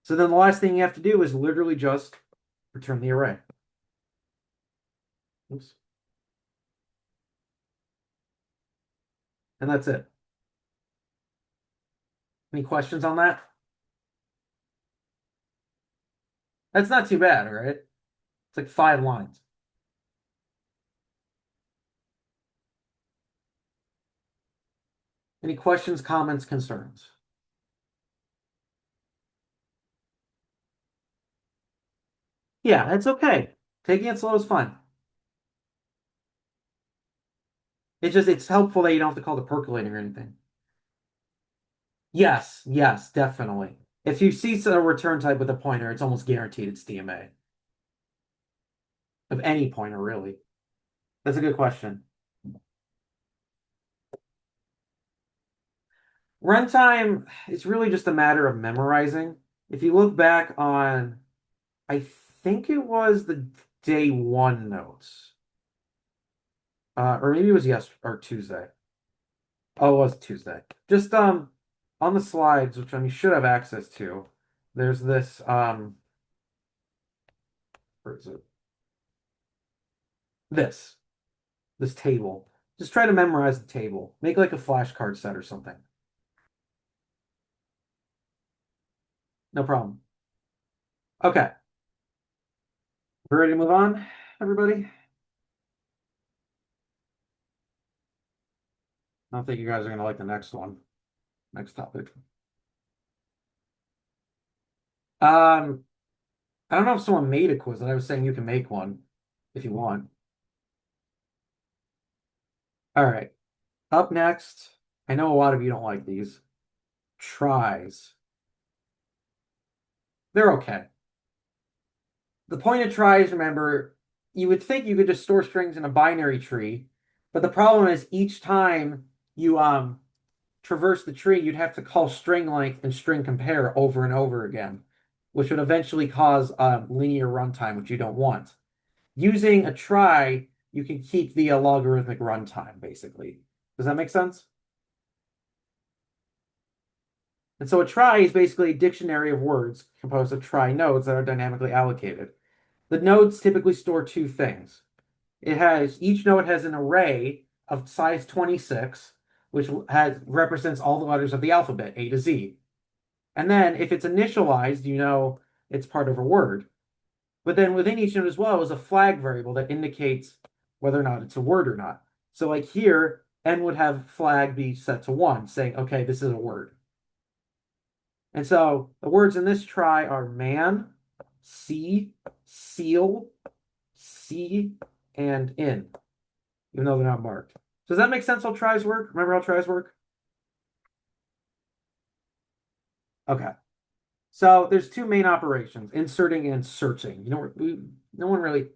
So then the last thing you have to do is literally just return the array. Oops. And that's it. Any questions on that? That's not too bad, right? It's like 5 lines. Any questions, comments, concerns? Yeah, it's okay. Taking it slow is fun. It's helpful that you don't have to call the percolating or anything. Yes, definitely. If you see a return type with a pointer, it's almost guaranteed it's DMA. Of any pointer, really. That's a good question. Runtime, it's really just a matter of memorizing. If you look back on, I think it was the day 1 notes. Or maybe it was or Tuesday. Oh, it was Tuesday. Just on the slides, which you should have access to, there's this where is it? This table. Just try to memorize the table. Make like a flashcard set or something. No problem. Okay. We're ready to move on, everybody? I don't think you guys are gonna like the next one. Next topic. I don't know if someone made a quiz, and I was saying you can make one if you want. All right. Up next, I know a lot of you don't like these. Tries. They're okay. The point of tries, remember, you would think you could just store strings in a binary tree, but the problem is each time you traverse the tree, you'd have to call string length and string compare over and over again, which would eventually cause linear runtime, which you don't want. Using a try, you can keep the logarithmic runtime, basically. Does that make sense? And so a try is basically a dictionary of words composed of try nodes that are dynamically allocated. The nodes typically store 2 things. Each node has an array of size 26, which represents all the letters of the alphabet, A to Z. And then if it's initialized, you know it's part of a word. But then within each node as well is a flag variable that indicates whether or not it's a word or not. So like here, N would have flag be set to 1, saying, okay, this is a word. And so the words in this try are man, see, seal, see, and in, even though they're not marked. Does that make sense how tries work? Remember how tries work? Okay. So there's two main operations, inserting and searching. You know, no one really,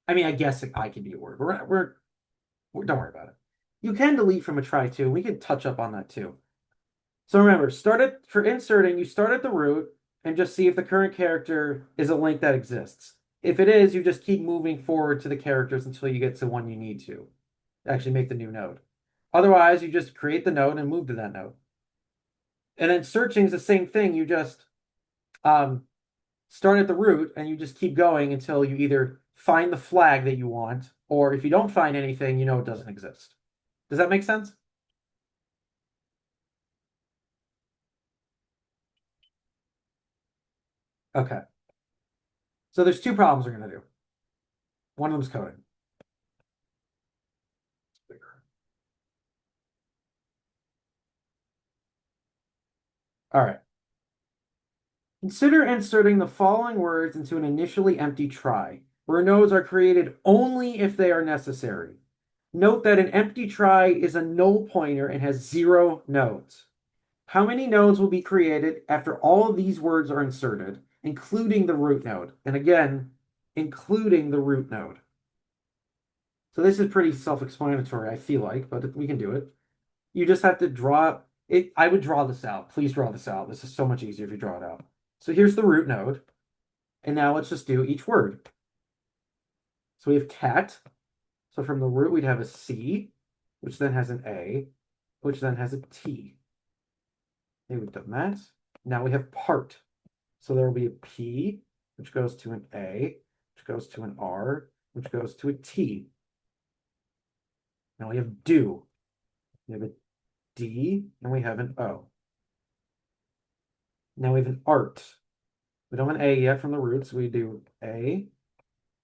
I mean, I guess I can be a word. Don't worry about it. You can delete from a try too. We can touch up on that too. So remember, for inserting, you start at the root and just see if the current character is a link that exists. If it is, you just keep moving forward to the characters until you get to one you need to actually make the new node. Otherwise, you just create the node and move to that node. And then searching is the same thing. You just start at the root and you just keep going until you either find the flag that you want, or if you don't find anything, you know it doesn't exist. Does that make sense? Okay. So there's two problems we're going to do. One of them's coding. All right. Consider inserting the following words into an initially empty try, where nodes are created only if they are necessary. Note that an empty try is a null pointer and has 0 nodes. How many nodes will be created after all of these words are inserted, including the root node? And again, including the root node. So this is pretty self-explanatory, I feel like, but we can do it. You just have to draw it. I would draw this out. Please draw this out. This is so much easier if you draw it out. So here's the root node. And now let's just do each word. So we have cat. So from the root, we'd have a C, which then has an A, which then has a T. Okay, we've done that. Now we have part. So there will be a P, which goes to an A, which goes to an R, which goes to a T. Now we have do. We have a D, and we have an O. Now we have an art. We don't have an A yet from the root, so we do A,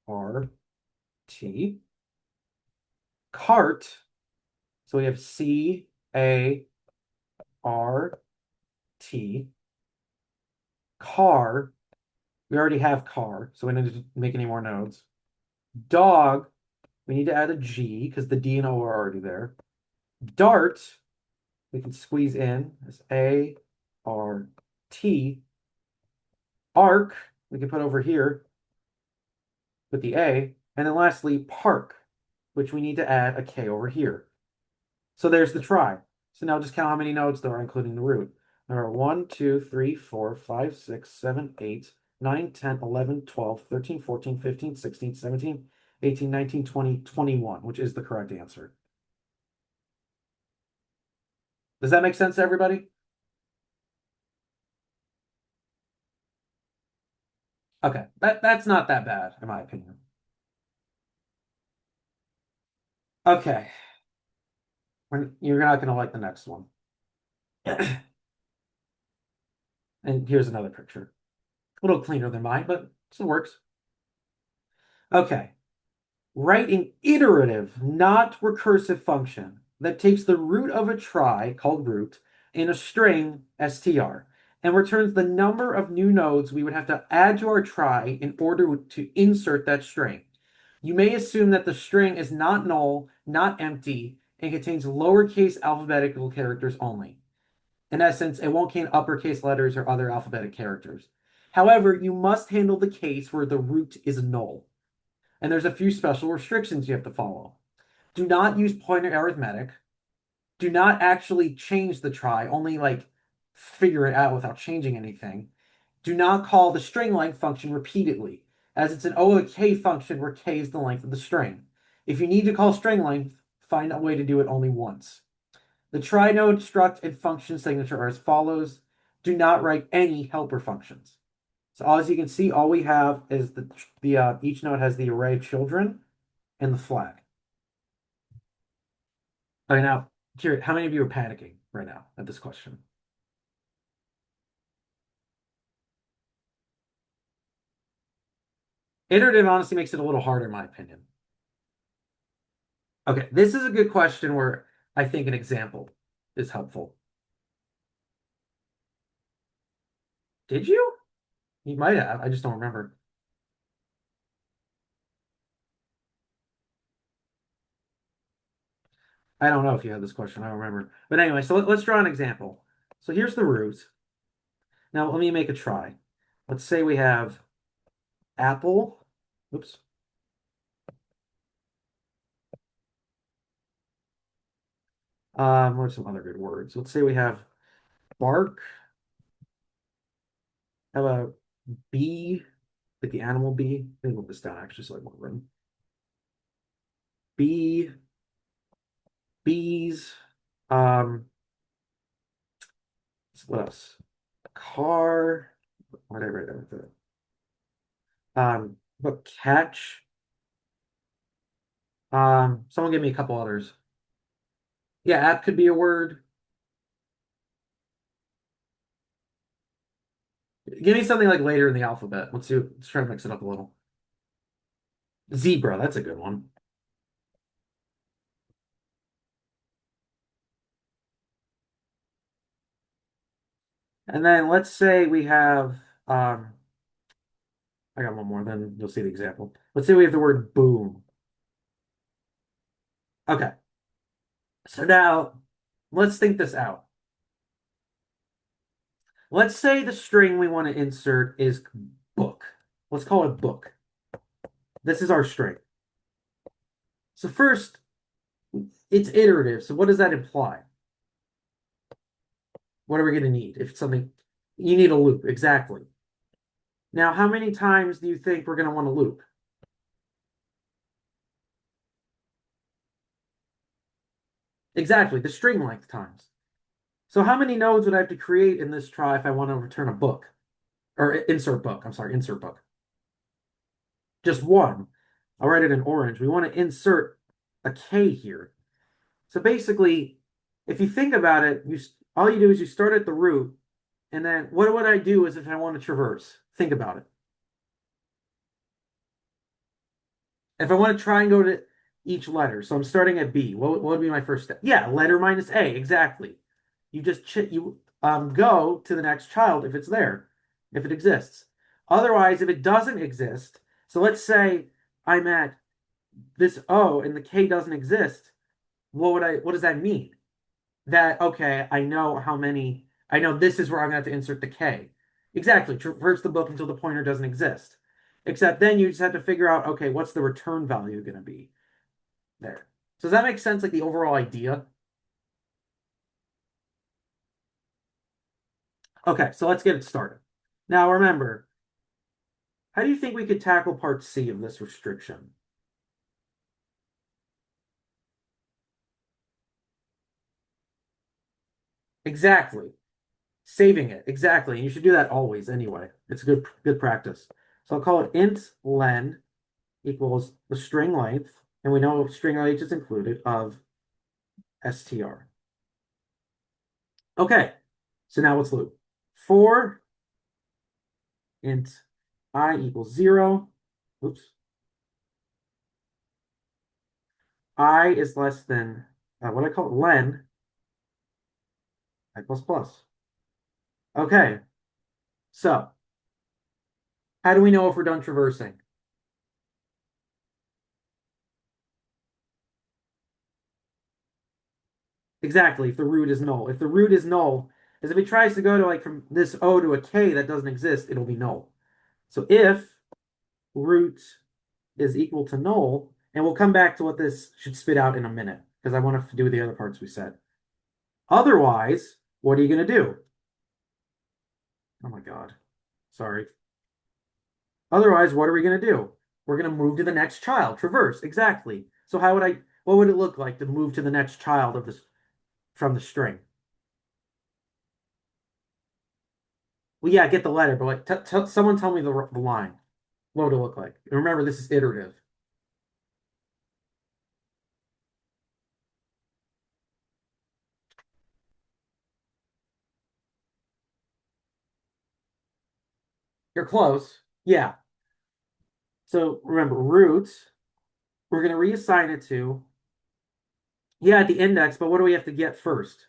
R, T. Cart. So we have C, A, R, T. Car. We already have car, so we don't need to make any more nodes. Dog. We need to add a G because the D and O are already there. Dart. We can squeeze in as A, R, T. Arc. We can put over here with the A. And then lastly, park, which we need to add a K over here. So there's the try. So now just count how many nodes there are, including the root. There are 1, 2, 3, 4, 5, 6, 7, 8, 9, 10, 11, 12, 13, 14, 15, 16, 17, 18, 19, 20, 21, which is the correct answer. Does that make sense to everybody? Okay, that's not that bad, in my opinion. Okay. You're not going to like the next one. And here's another picture. A little cleaner than mine, but still works. Okay. Write an iterative, not recursive function that takes the root of a try, called root, in a string, str, and returns the number of new nodes we would have to add to our try in order to insert that string. You may assume that the string is not null, not empty, and contains lowercase alphabetical characters only. In essence, it won't contain uppercase letters or other alphabetic characters. However, you must handle the case where the root is null. And there's a few special restrictions you have to follow. Do not use pointer arithmetic. Do not actually change the try, only like figure it out without changing anything. Do not call the string length function repeatedly, as it's an O of K function where K is the length of the string. If you need to call string length, find a way to do it only once. The try node, struct, and function signature are as follows. Do not write any helper functions. So as you can see, all we have is each node has the array of children and the flag. Okay, now, curious, how many of you are panicking right now at this question? Iterative honestly makes it a little harder, in my opinion. Okay, this is a good question where I think an example is helpful. Did you? You might have. I just don't remember. I don't know if you had this question. I don't remember. But anyway, so let's draw an example. So here's the root. Now let me make a try. Let's say we have apple. Oops. What are some other good words? Let's say we have bark. Have a bee, like the animal bee. Let me move this down actually so I won't run. Bee, bees. Um, what else? Car. What did I write down with that? But catch. Someone give me a couple others. Yeah, app could be a word. Give me something like later in the alphabet. Let's see. Let's try to mix it up a little. Zebra, that's a good one. And then let's say we have I got one more, then you'll see the example. Let's say we have the word boom. Okay. So now let's think this out. Let's say the string we want to insert is book. Let's call it book. This is our string. So first, it's iterative. So what does that imply? What are we going to need? If it's something, you need a loop. Exactly. Now, how many times do you think we're going to want to loop? Exactly, the string length times. So how many nodes would I have to create in this try if I want to return a book? Or insert book. I'm sorry, insert book. Just one. I'll write it in orange. We want to insert a K here. So basically, if you think about it, all you do is you start at the root, and then what would I do is if I want to traverse? Think about it. If I want to try and go to each letter, so I'm starting at B, what would be my first step? Yeah, letter minus A, exactly. You just go to the next child if it's there, if it exists. Otherwise, if it doesn't exist, so let's say I'm at this O and the K doesn't exist, what does that mean? That, okay, I know this is where I'm going to have to insert the K. Exactly, traverse the book until the pointer doesn't exist. Except then you just have to figure out, okay, what's the return value going to be there? So does that make sense, like the overall idea? Okay, so let's get it started. Now remember, how do you think we could tackle part C of this restriction? Exactly. Saving it. Exactly. And you should do that always anyway. It's good practice. So I'll call it int len equals the string length, and we know string length is included of str. Okay, so now let's loop. For int I equals 0, oops, I is less than, what I call it, len, I plus plus. Okay, so how do we know if we're done traversing? Exactly, if the root is null. If the root is null, as if it tries to go to like from this O to a K that doesn't exist, it'll be null. So if root is equal to null, and we'll come back to what this should spit out in a minute, because I want to do the other parts we said. Otherwise, what are you going to do? Oh my God. Sorry. Otherwise, what are we going to do? We're going to move to the next child, traverse, exactly. So what would it look like to move to the next child of this from the string? Well, yeah, get the letter, but like, someone tell me the line. What would it look like? Remember, this is iterative. You're close. Yeah. So remember, root, we're going to reassign it to, yeah, the index, but what do we have to get first?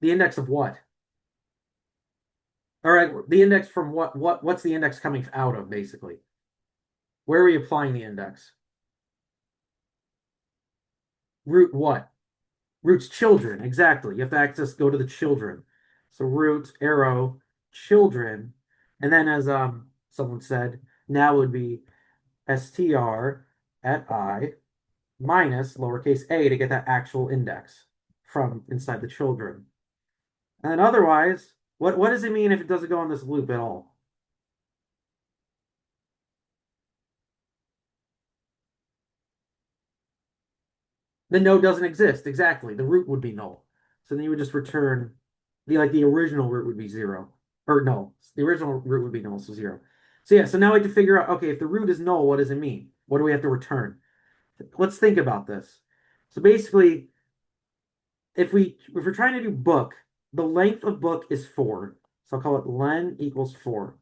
The index of what? All right, the index from what's the index coming out of, basically? Where are we applying the index? Root what? Root's children, exactly. You have to go to the children. So root, arrow, children. And then as someone said, now would be str at I minus lowercase a to get that actual index from inside the children. And then otherwise, what does it mean if it doesn't go on this loop at all? The node doesn't exist. Exactly. The root would be null. So then you would just return the original root would be zero. Or no, the original root would be null, so zero. So yeah, so now we have to figure out, okay, if the root is null, what does it mean? What do we have to return? Let's think about this. So basically, if we're trying to do book, the length of book is 4. So I'll call it len equals 4.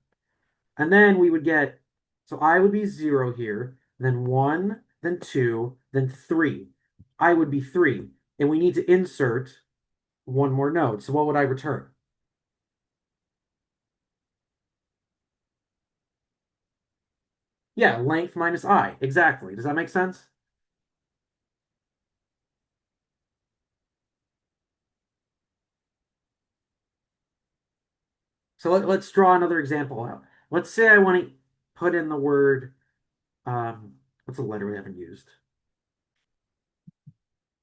And then we would get, so I would be 0 here, then 1, then 2, then 3. I would be 3. And we need to insert one more node. So what would I return? Yeah, length minus I. Exactly. Does that make sense? So let's draw another example out. Let's say I want to put in the word, what's a letter we haven't used?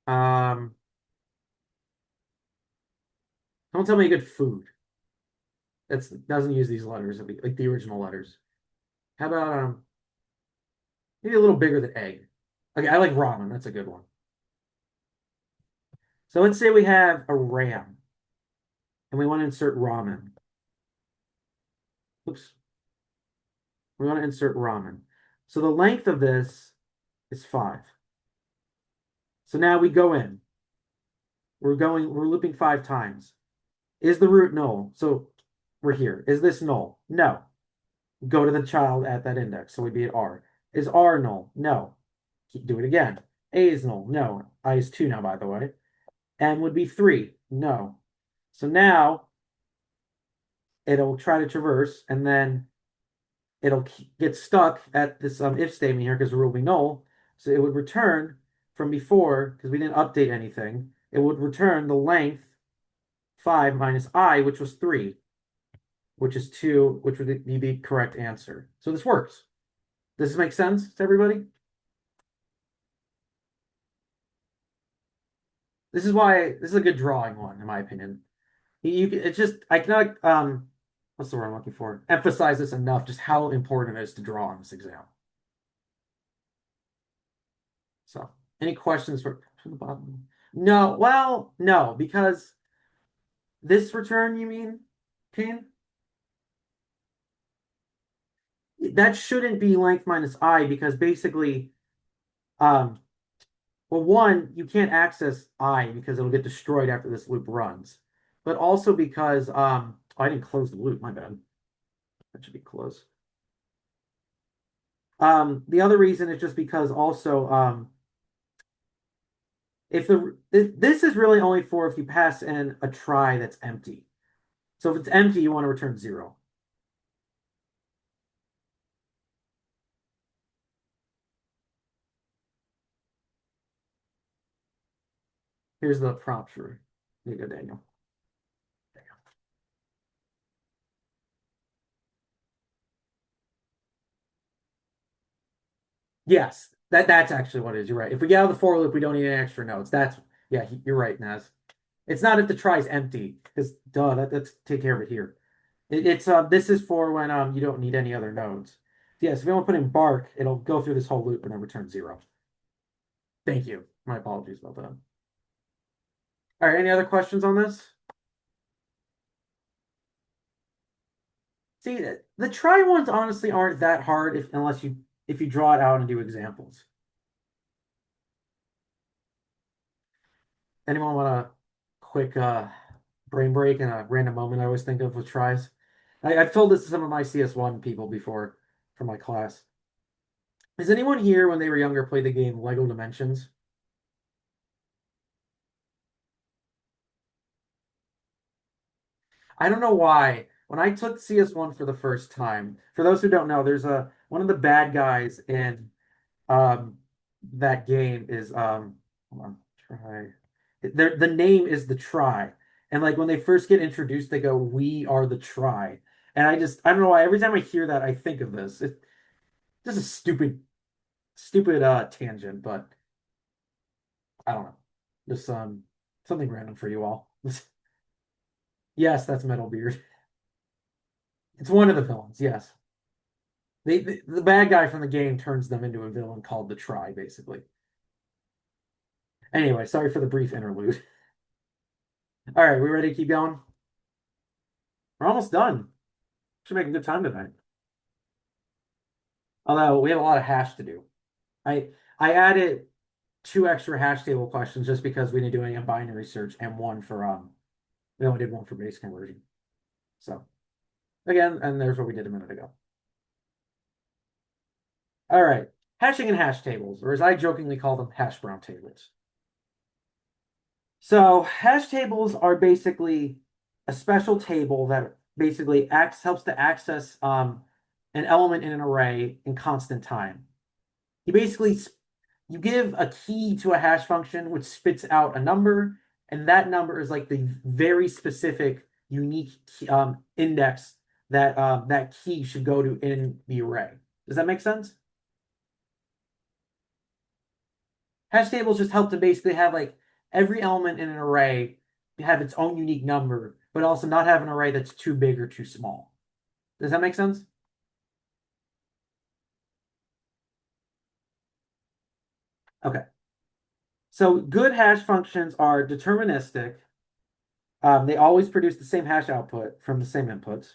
Um, don't tell me a good food. That doesn't use these letters, like the original letters. How about maybe a little bigger than egg? Okay, I like ramen. That's a good one. So let's say we have a ram and we want to insert ramen. Oops. We want to insert ramen. So the length of this is 5. So now we go in. We're looping 5 times. Is the root null? So we're here. Is this null? No. Go to the child at that index. So we'd be at R. Is R null? No. Do it again. A is null. No. I is 2 now, by the way. M would be 3. No. So now it'll try to traverse and then it'll get stuck at this if statement here because the rule will be null. So it would return from before, because we didn't update anything, it would return the length 5 minus I, which was 3, which is 2, which would be the correct answer. So this works. Does this make sense to everybody? This is why this is a good drawing one, in my opinion. It's just I cannot what's the word I'm looking for? Emphasize this enough, just how important it is to draw on this exam. So, any questions from the bottom? No, well, no, because this return, you mean, Kane? That shouldn't be length minus I because basically, um, well, one, you can't access I because it'll get destroyed after this loop runs. But also because oh, I didn't close the loop, my bad. That should be closed. The other reason is just because also if this is really only for if you pass in a try that's empty. So if it's empty, you want to return 0. Here's the prompt for you go, Daniel. Yes, that's actually what it is. You're right. If we get out of the for loop, we don't need any extra nodes. That's yeah, you're right, Naz. It's not if the try is empty, because duh, let's take care of it here. It's this is for when you don't need any other nodes. Yes, if you want to put in bark, it'll go through this whole loop and then return 0. Thank you. My apologies about that. All right, any other questions on this? See, the try ones honestly aren't that hard unless if you draw it out and do examples. Anyone want a quick brain break and a random moment I always think of with tries? I've told this to some of my CS1 people before from my class. Does anyone here, when they were younger, play the game Lego Dimensions? I don't know why. When I took CS1 for the first time, for those who don't know, there's a one of the bad guys in um that game is hold on, try. The name is the Try. And like when they first get introduced, they go, "We are the Try." And I don't know why every time I hear that I think of this. It's just a stupid tangent, but I don't know. Just something random for you all. Yes, that's Metalbeard. It's one of the villains, yes. The bad guy from the game turns them into a villain called the Try, basically. Anyway, sorry for the brief interlude. All right, we ready to keep going? We're almost done. Should make a good time tonight. Although we have a lot of hash to do. I I added two extra hash table questions just because we didn't do any on binary search and one for we only did one for base conversion. So again, and there's what we did a minute ago. All right, hashing and hash tables, or as I jokingly call them, hash brown tables. So hash tables are basically a special table that basically helps to access an element in an array in constant time. You basically you give a key to a hash function which spits out a number, and that number is like the very specific unique index that that key should go to in the array. Does that make sense? Hash tables just help to basically have like every element in an array have its own unique number, but also not have an array that's too big or too small. Does that make sense? Okay. So good hash functions are deterministic. They always produce the same hash output from the same inputs.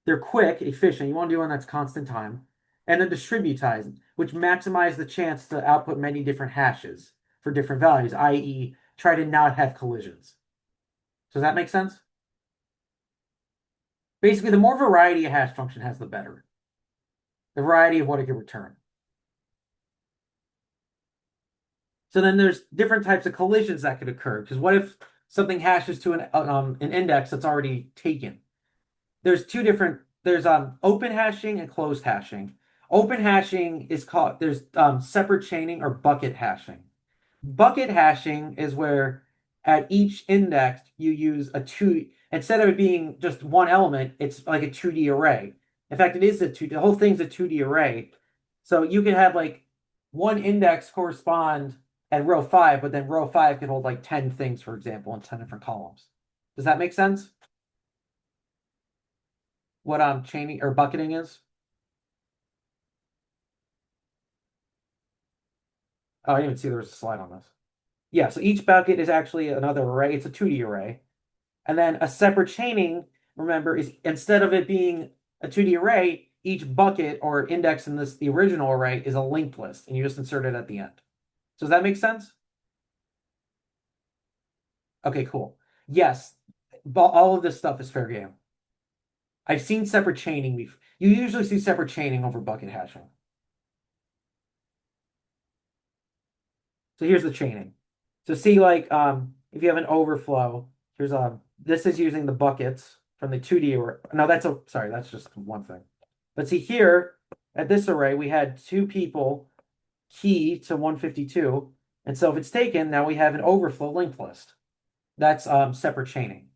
They're quick, efficient. You want to do one that's constant time. And they're distributized, which maximize the chance to output many different hashes for different values, i.e., try to not have collisions. Does that make sense? Basically, the more variety a hash function has, the better. The variety of what it can return. So then there's different types of collisions that could occur. Because what if something hashes to an index that's already taken? There's two different. There's open hashing and closed hashing. Open hashing is called. There's separate chaining or bucket hashing. Bucket hashing is where at each index you use a two instead of it being just one element, it's like a 2D array. In fact, it is a two. The whole thing's a 2D array. So you can have like one index correspond at row 5, but then row 5 can hold like 10 things, for example, in 10 different columns. Does that make sense? What chaining or bucketing is? Oh, I didn't even see there was a slide on this. Yeah, so each bucket is actually another array. It's a 2D array. And then a separate chaining, remember, is instead of it being a 2D array, each bucket or index in the original array is a linked list, and you just insert it at the end. So does that make sense? Okay, cool. Yes, all of this stuff is fair game. I've seen separate chaining. You usually see separate chaining over bucket hashing. So here's the chaining. So see, like, if you have an overflow, here's this is using the buckets from the 2D array. No, sorry, that's just one thing. But see here at this array, we had two people key to 152. And so if it's taken, now we have an overflow linked list. That's separate chaining.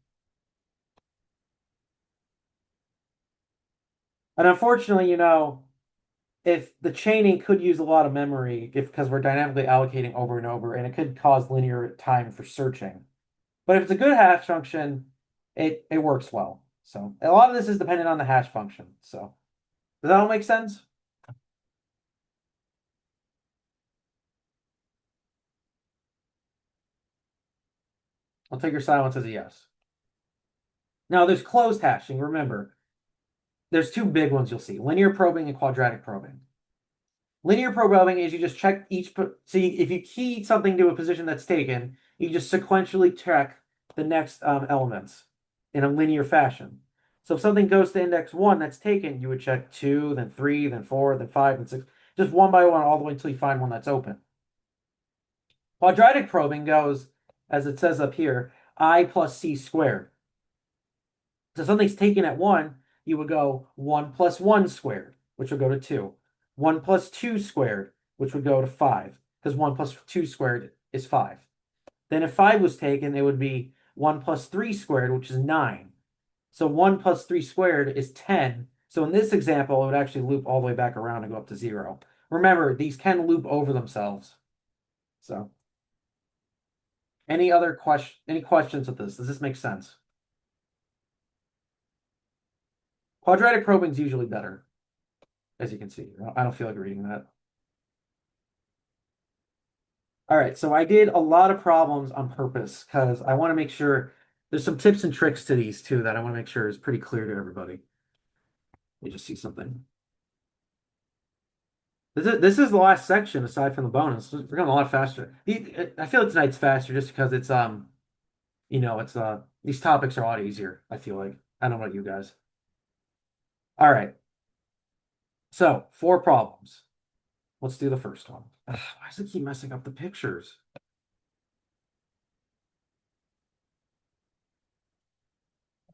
And unfortunately, if the chaining could use a lot of memory because we're dynamically allocating over and over, and it could cause linear time for searching. But if it's a good hash function, it works well. So a lot of this is dependent on the hash function. So does that all make sense? I'll take your silence as a yes. Now there's closed hashing. Remember, there's two big ones you'll see: linear probing and quadratic probing. Linear probing is you just check each. See, if you key something to a position that's taken, you just sequentially check the next elements in a linear fashion. So if something goes to index 1 that's taken, you would check 2, then 3, then 4, then 5, and 6, just one by one all the way until you find one that's open. Quadratic probing goes, as it says up here, I plus c squared. So if something's taken at 1, you would go 1 plus 1 squared, which would go to 2. 1 plus 2 squared, which would go to 5, because 1 plus 2 squared is 5. Then if 5 was taken, it would be 1 plus 3 squared, which is 9. So 1 plus 3 squared is 10. So in this example, it would actually loop all the way back around and go up to 0. Remember, these can loop over themselves. So any questions with this? Does this make sense? Quadratic probing is usually better, as you can see. I don't feel like reading that. All right, so I did a lot of problems on purpose because I want to make sure there's some tips and tricks to these too that I want to make sure is pretty clear to everybody. Let me just see something. This is the last section aside from the bonus. We're going a lot faster. I feel like tonight's faster just because it's it's these topics are a lot easier, I feel like. I don't know about you guys. All right. So, 4 problems. Let's do the first one. Ugh, why does it keep messing up the pictures?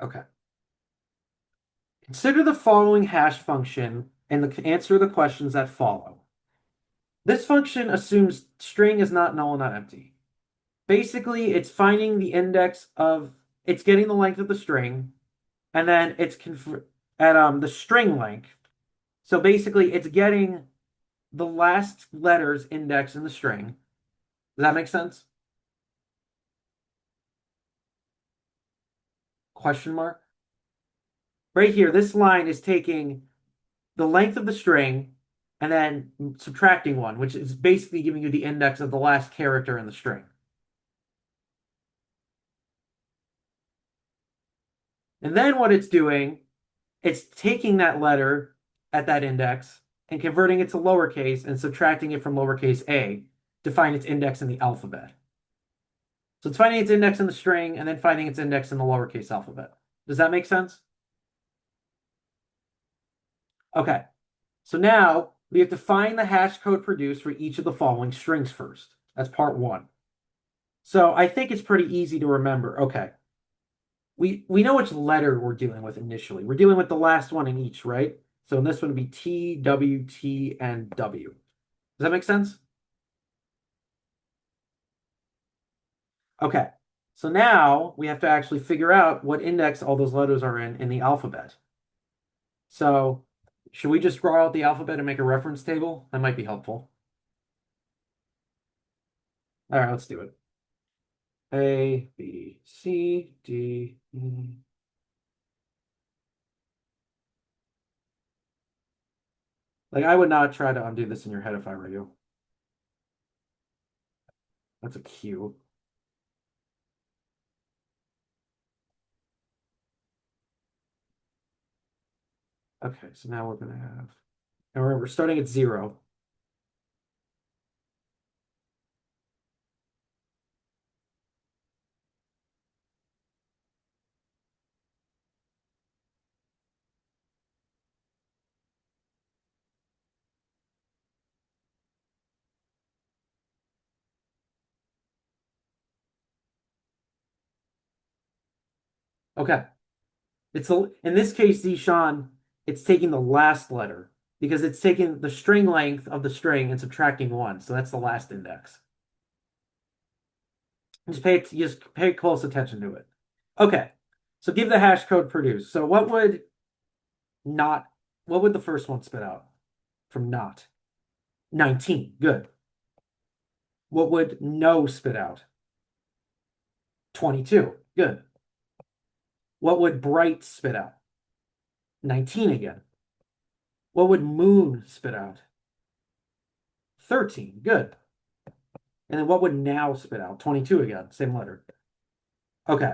Okay. Consider the following hash function and answer the questions that follow. This function assumes string is not null and not empty. Basically, it's finding the index of, it's getting the length of the string, and then it's at the string length. So basically, it's getting the last letters index in the string. Does that make sense? Question mark? Right here, this line is taking the length of the string and then subtracting 1, which is basically giving you the index of the last character in the string. And then what it's doing, it's taking that letter at that index and converting it to lowercase and subtracting it from lowercase a to find its index in the alphabet. So it's finding its index in the string and then finding its index in the lowercase alphabet. Does that make sense? Okay. So now we have to find the hash code produced for each of the following strings first. That's part 1. So I think it's pretty easy to remember. Okay. We know which letter we're dealing with initially. We're dealing with the last one in each, right? So in this one would be T, W, T, and W. Does that make sense? Okay. So now we have to actually figure out what index all those letters are in the alphabet. So should we just draw out the alphabet and make a reference table? That might be helpful. All right, let's do it. A, B, C, D, E. Like, I would not try to undo this in your head if I were you. That's a Q. Okay, so now we're going to have, and remember, starting at 0. Okay. In this case, Zishan, it's taking the last letter because it's taking the string length of the string and subtracting 1. So that's the last index. Just pay close attention to it. Okay. So give the hash code produced. So what would the first one spit out from not? 19. Good. What would no spit out? 22. Good. What would bright spit out? 19 again. What would moon spit out? 13. Good. And then what would now spit out? 22 again. Same letter. Okay.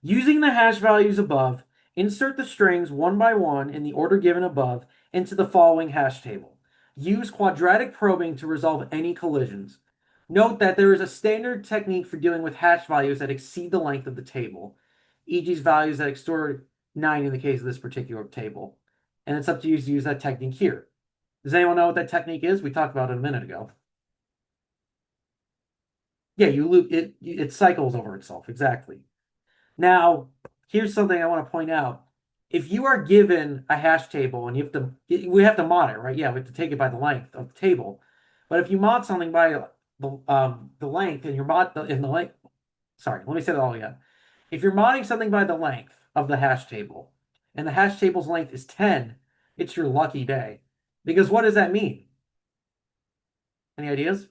Using the hash values above, insert the strings one by one in the order given above into the following hash table. Use quadratic probing to resolve any collisions. Note that there is a standard technique for dealing with hash values that exceed the length of the table, e.g. values that 9 in the case of this particular table. And it's up to you to use that technique here. Does anyone know what that technique is? We talked about it a minute ago. Yeah, you loop it, it cycles over itself. Exactly. Now, here's something I want to point out. If you are given a hash table and we have to mod it, right? Yeah, we have to take it by the length of the table. But if you mod something by the length and sorry, let me say that all again. If you're modding something by the length of the hash table, and the hash table's length is 10, it's your lucky day. Because what does that mean? Any ideas?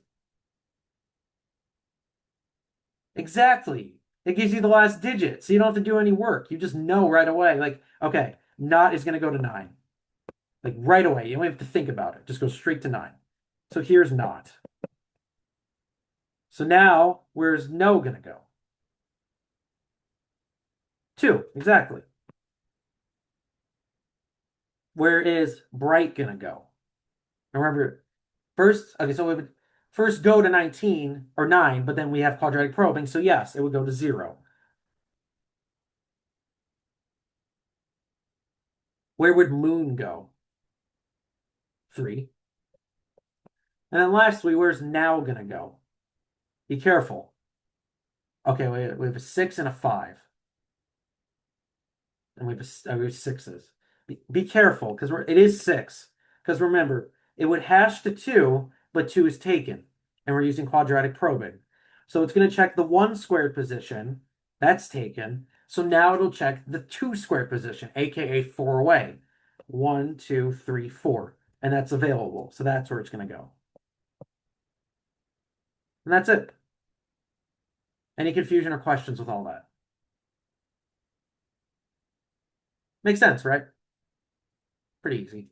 Exactly. It gives you the last digit, so you don't have to do any work. You just know right away, like, okay, not is going to go to 9. Like right away. You don't have to think about it. Just go straight to 9. So here's not. So now, where's no going to go? 2, exactly. Where is bright going to go? Remember, first, okay, so we would first go to 19 or 9, but then we have quadratic probing. So yes, it would go to 0. Where would moon go? 3. And then lastly, where's now going to go? Be careful. Okay, we have a 6 and a 5. And we have 6s. Be careful, because it is 6. Because remember, it would hash to 2, but 2 is taken. And we're using quadratic probing. So it's going to check the 1 squared position. That's taken. So now it'll check the 2 squared position, aka 4 away. 1, 2, 3, 4. And that's available. So that's where it's going to go. And that's it. Any confusion or questions with all that? Makes sense, right? Pretty easy.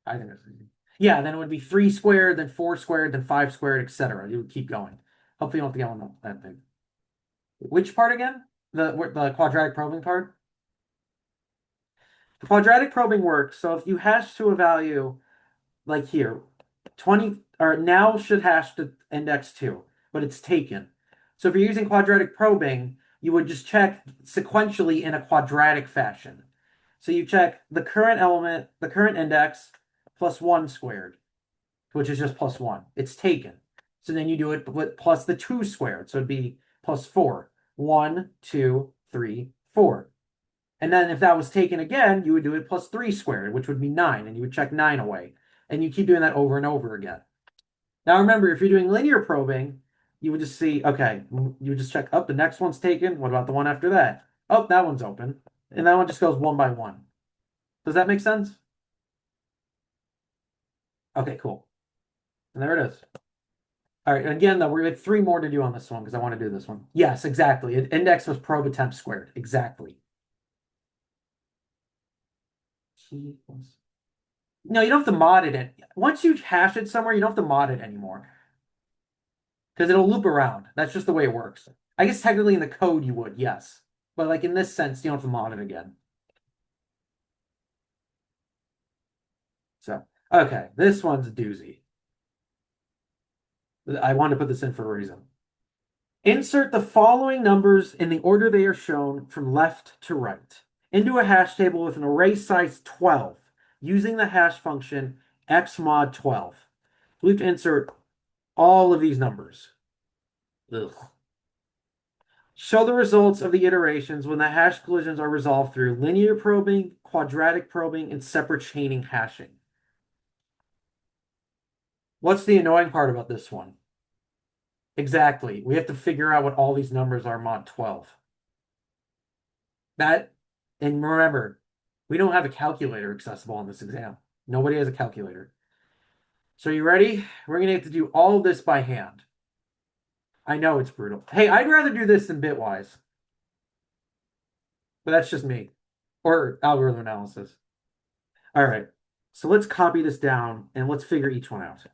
I think it's easy. Yeah, then it would be 3 squared, then 4 squared, then 5 squared, etc. You would keep going. Hopefully you don't have to get on that big. Which part again? The quadratic probing part? The quadratic probing works, so if you hash to a value like here, 20 or now should hash to index 2, but it's taken. So if you're using quadratic probing, you would just check sequentially in a quadratic fashion. So you check the current element, the current index, plus 1 squared, which is just plus 1. It's taken. So then you do it with plus the 2 squared. So it'd be plus 4. 1, 2, 3, 4. And then if that was taken again, you would do it plus 3 squared, which would be 9, and you would check 9 away. And you keep doing that over and over again. Now remember, if you're doing linear probing, you would just see, okay, you would just check, oh, the next one's taken. What about the one after that? Oh, that one's open. And that one just goes one by one. Does that make sense? Okay, cool. And there it is. All right, again, though, we have 3 more to do on this one because I want to do this one. Yes, exactly. Index was probe attempt squared. Exactly. No, you don't have to mod it. Once you hash it somewhere, you don't have to mod it anymore. Because it'll loop around. That's just the way it works. I guess technically in the code you would, yes. But like in this sense, you don't have to mod it again. So, okay, this one's a doozy. I wanted to put this in for a reason. Insert the following numbers in the order they are shown from left to right into a hash table with an array size 12 using the hash function xmod 12. We have to insert all of these numbers. Ugh. Show the results of the iterations when the hash collisions are resolved through linear probing, quadratic probing, and separate chaining hashing. What's the annoying part about this one? Exactly. We have to figure out what all these numbers are mod 12. That, and remember, we don't have a calculator accessible on this exam. Nobody has a calculator. So you ready? We're going to have to do all of this by hand. I know it's brutal. Hey, I'd rather do this than Bitwise. But that's just me. Or algorithm analysis. All right. So let's copy this down and let's figure each one out.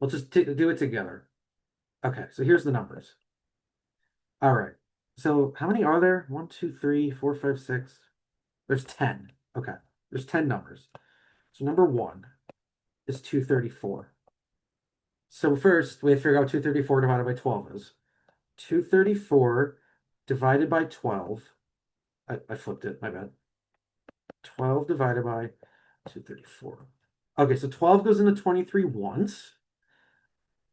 We'll just do it together. Okay, so here's the numbers. All right. So how many are there? 1, 2, 3, 4, 5, 6. There's 10. Okay. There's 10 numbers. So number 1 is 234. So first, we have to figure out what 234 divided by 12 is. 234 divided by 12. I flipped it, my bad. 12 divided by 234. Okay, so 12 goes into 23 once.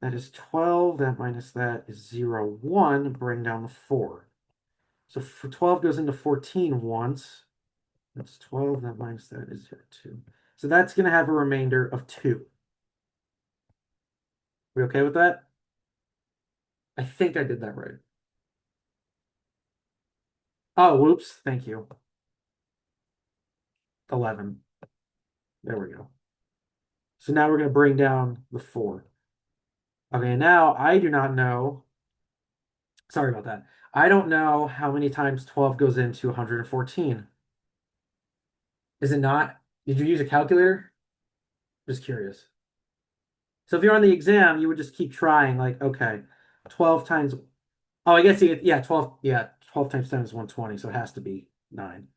That is 12. That minus that is 0, 1. Bring down the 4. So for 12 goes into 14 once. That's 12. That minus that is 0, 2. So that's going to have a remainder of 2. We okay with that? I think I did that right. Oh, whoops. Thank you. 11. There we go. So now we're going to bring down the 4. Okay, now I do not know. Sorry about that. I don't know how many times 12 goes into 114. Is it not? Did you use a calculator? Just curious. So if you're on the exam, you would just keep trying, like, okay, 12 times. Oh, I guess yeah, 12. Yeah, 12 times 10 is 120, so it has to be 9.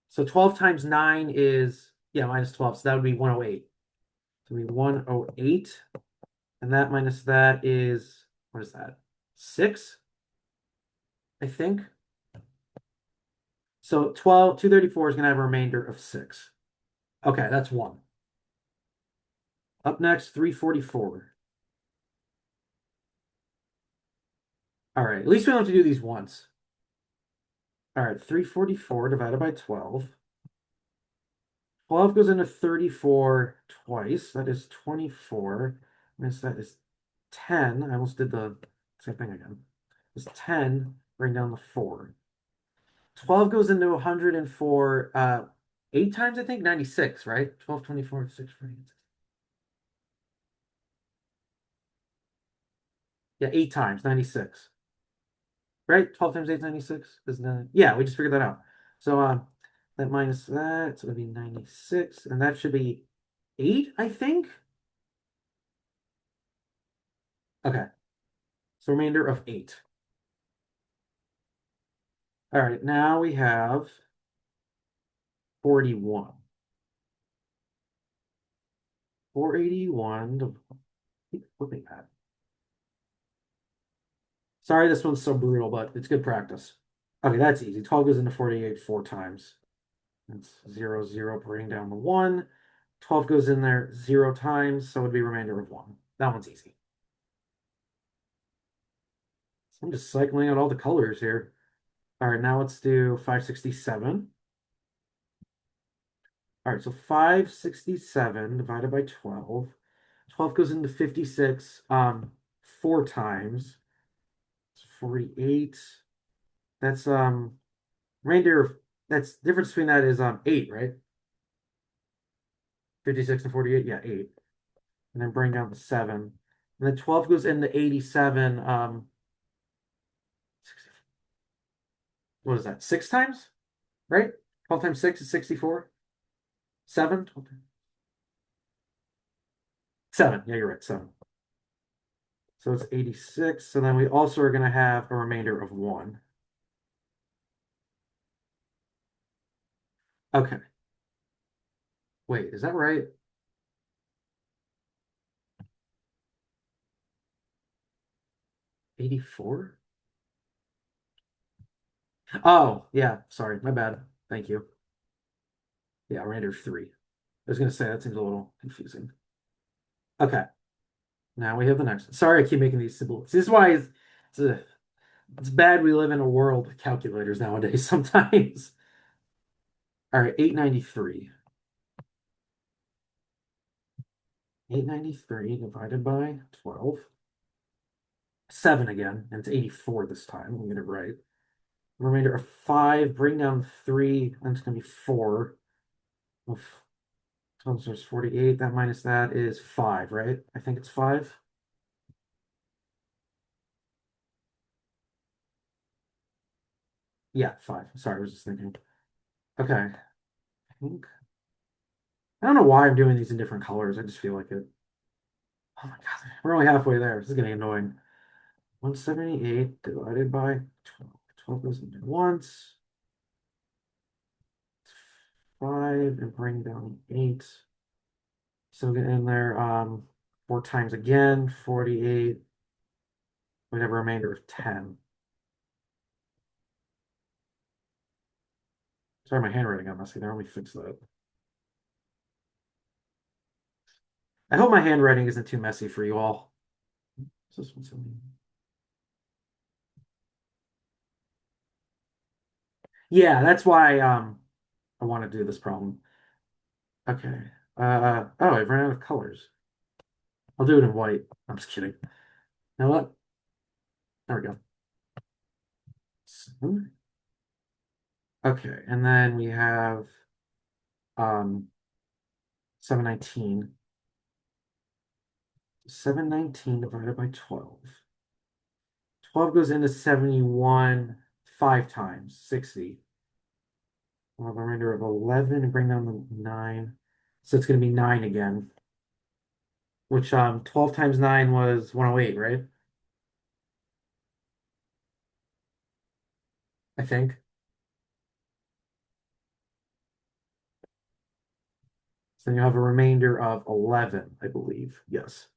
So 12 times 9 is, yeah, minus 12. So that would be 108. So it would be 108. And that minus that is, what is that? 6, I think. So 234 is going to have a remainder of 6. Okay, that's 1. Up next, 344. All right, at least we don't have to do these once. All right, 344 divided by 12. 12 goes into 34 twice. That is 24. Minus that is 10. I almost did the same thing again. It's 10. Bring down the 4. 12 goes into 104 8 times, I think. 96, right? 12, 24, 6, 48. Yeah, 8 times, 96. Right? 12 times 8 is 96. Isn't that? Yeah, we just figured that out. So that minus that, so it'll be 96. And that should be 8, I think. Okay. So remainder of 8. All right, now we have 41. 481 to keep flipping that. Sorry, this one's so brutal, but it's good practice. Okay, that's easy. 12 goes into 48 4 times. That's 0, 0, bring down the 1. 12 goes in there 0 times, so it would be a remainder of 1. That one's easy. So I'm just cycling out all the colors here. All right, now let's do 567. All right, so 567 divided by 12. 12 goes into 56 4 times. It's 48. That's reindeer. That's difference between that is 8, right? 56 and 48, yeah, 8. And then bring down the 7. And then 12 goes into 87 what is that? 6 times? Right? 12 times 6 is 64. 7? 7. Yeah, you're right. 7. So it's 86. So then we also are going to have a remainder of 1. Okay. Wait, is that right? 84? Oh, yeah. Sorry. My bad. Thank you. Yeah, remainder of 3. I was going to say that seems a little confusing. Okay. Now we have the next. Sorry, I keep making these simple. This is why it's bad we live in a world with calculators nowadays sometimes. All right, 893. 893 divided by 12. 7 again, and it's 84 this time. We'll get it right. Remainder of 5, bring down 3, and it's going to be 4. 12 is 48. That minus that is 5, right? I think it's 5. Yeah, 5. Sorry, I was just thinking. Okay. I think. I don't know why I'm doing these in different colors. I just feel like it. Oh my God. We're only halfway there. This is getting annoying. 178 divided by 12. 12 goes into once. 5 and bring down 8. So get in there 4 times again, 48. We have a remainder of 10. Sorry, my handwriting got messy there. Let me fix that. I hope my handwriting isn't too messy for you all. This one's yeah, that's why I want to do this problem. Okay. Oh, I ran out of colors. I'll do it in white. I'm just kidding. Now what? There we go. Okay, and then we have 719. 719 divided by 12. 12 goes into 71 5 times, 60. We'll have a remainder of 11 and bring down the 9. So it's going to be 9 again. Which 12 times 9 was 108, right? I think. So then you have a remainder of 11, I believe. Yes.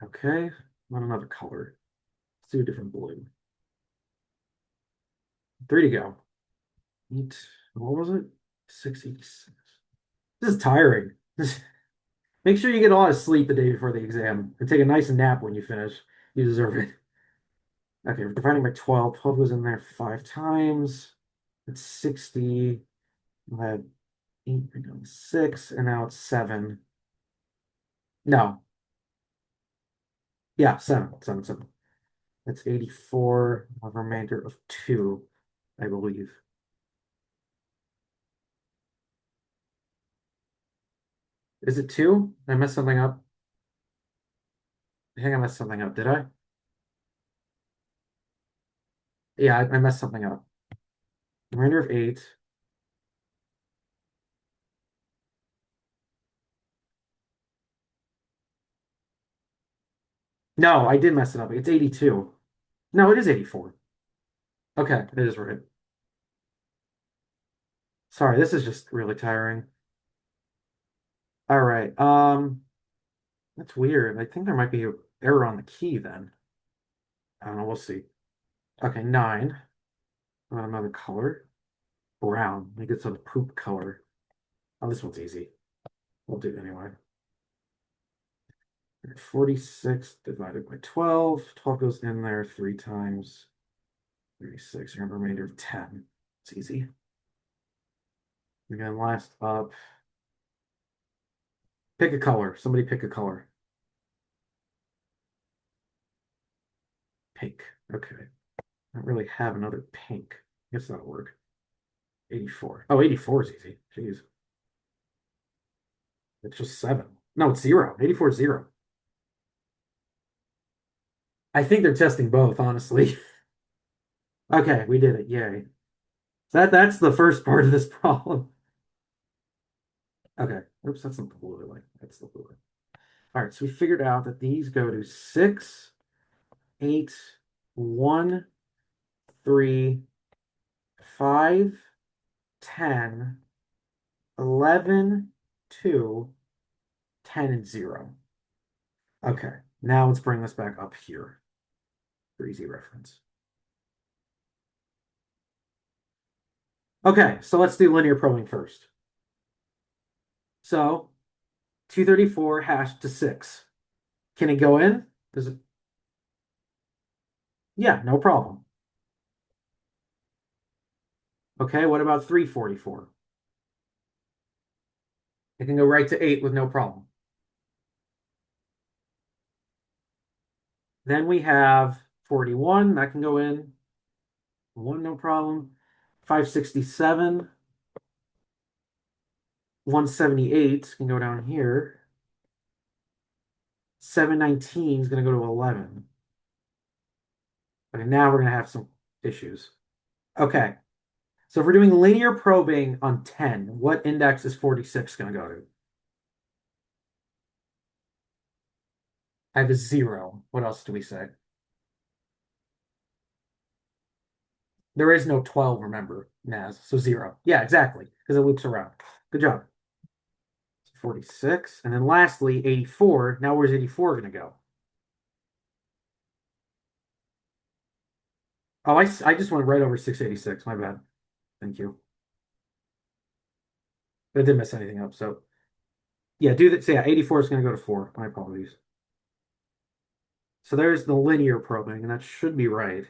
Okay. Want another color. Let's do a different blue. 3 to go. 8. What was it? 686. This is tiring. Make sure you get a lot of sleep the day before the exam and take a nice nap when you finish. You deserve it. Okay, we're dividing by 12. 12 goes in there 5 times. It's 60. We'll have 8, 6, and now it's 7. No. Yeah, 7. 7, 7. That's 84. We'll have a remainder of 2, I believe. Is it 2? Did I mess something up? I think I messed something up. Did I? Yeah, I messed something up. Remainder of 8. No, I did mess it up. It's 82. No, it is 84. Okay, it is right. Sorry, this is just really tiring. All right. That's weird. I think there might be an error on the key then. I don't know. We'll see. Okay, 9. Another color. Brown. Make it some poop color. Oh, this one's easy. We'll do it anyway. 46 divided by 12. 12 goes in there 3 times. 36. You have a remainder of 10. It's easy. Again, last up. Pick a color. Somebody pick a color. Pink. Okay. I don't really have another pink. I guess that'll work. 84. Oh, 84 is easy. Jeez. It's just 7. No, it's 0. 84 is 0. I think they're testing both, honestly. Okay, we did it. Yay. That's the first part of this problem. Okay. Oops, that's not the blue line. That's the blue line. All right, so we figured out that these go to 6, 8, 1, 3, 5, 10, 11, 2, 10, and 0. Okay, now let's bring this back up here for easy reference. Okay, so let's do linear probing first. So 234 hashed to 6. Can it go in? Does it? Yeah, no problem. Okay, what about 344? It can go right to 8 with no problem. Then we have 41, that can go in. 1, no problem. 567. 178 can go down here. 719 is going to go to 11. Okay, now we're going to have some issues. Okay, so if we're doing linear probing on 10, what index is 46 going to go to? I have a 0. What else do we say? There is no 12, remember, Naz, so 0. Yeah, exactly, because it loops around. Good job. 46. And then lastly, 84. Now where's 84 going to go? Oh, I just went right over 686. My bad. Thank you. But I didn't mess anything up, so yeah, do that. So yeah, 84 is going to go to 4. My apologies. So there's the linear probing, and that should be right.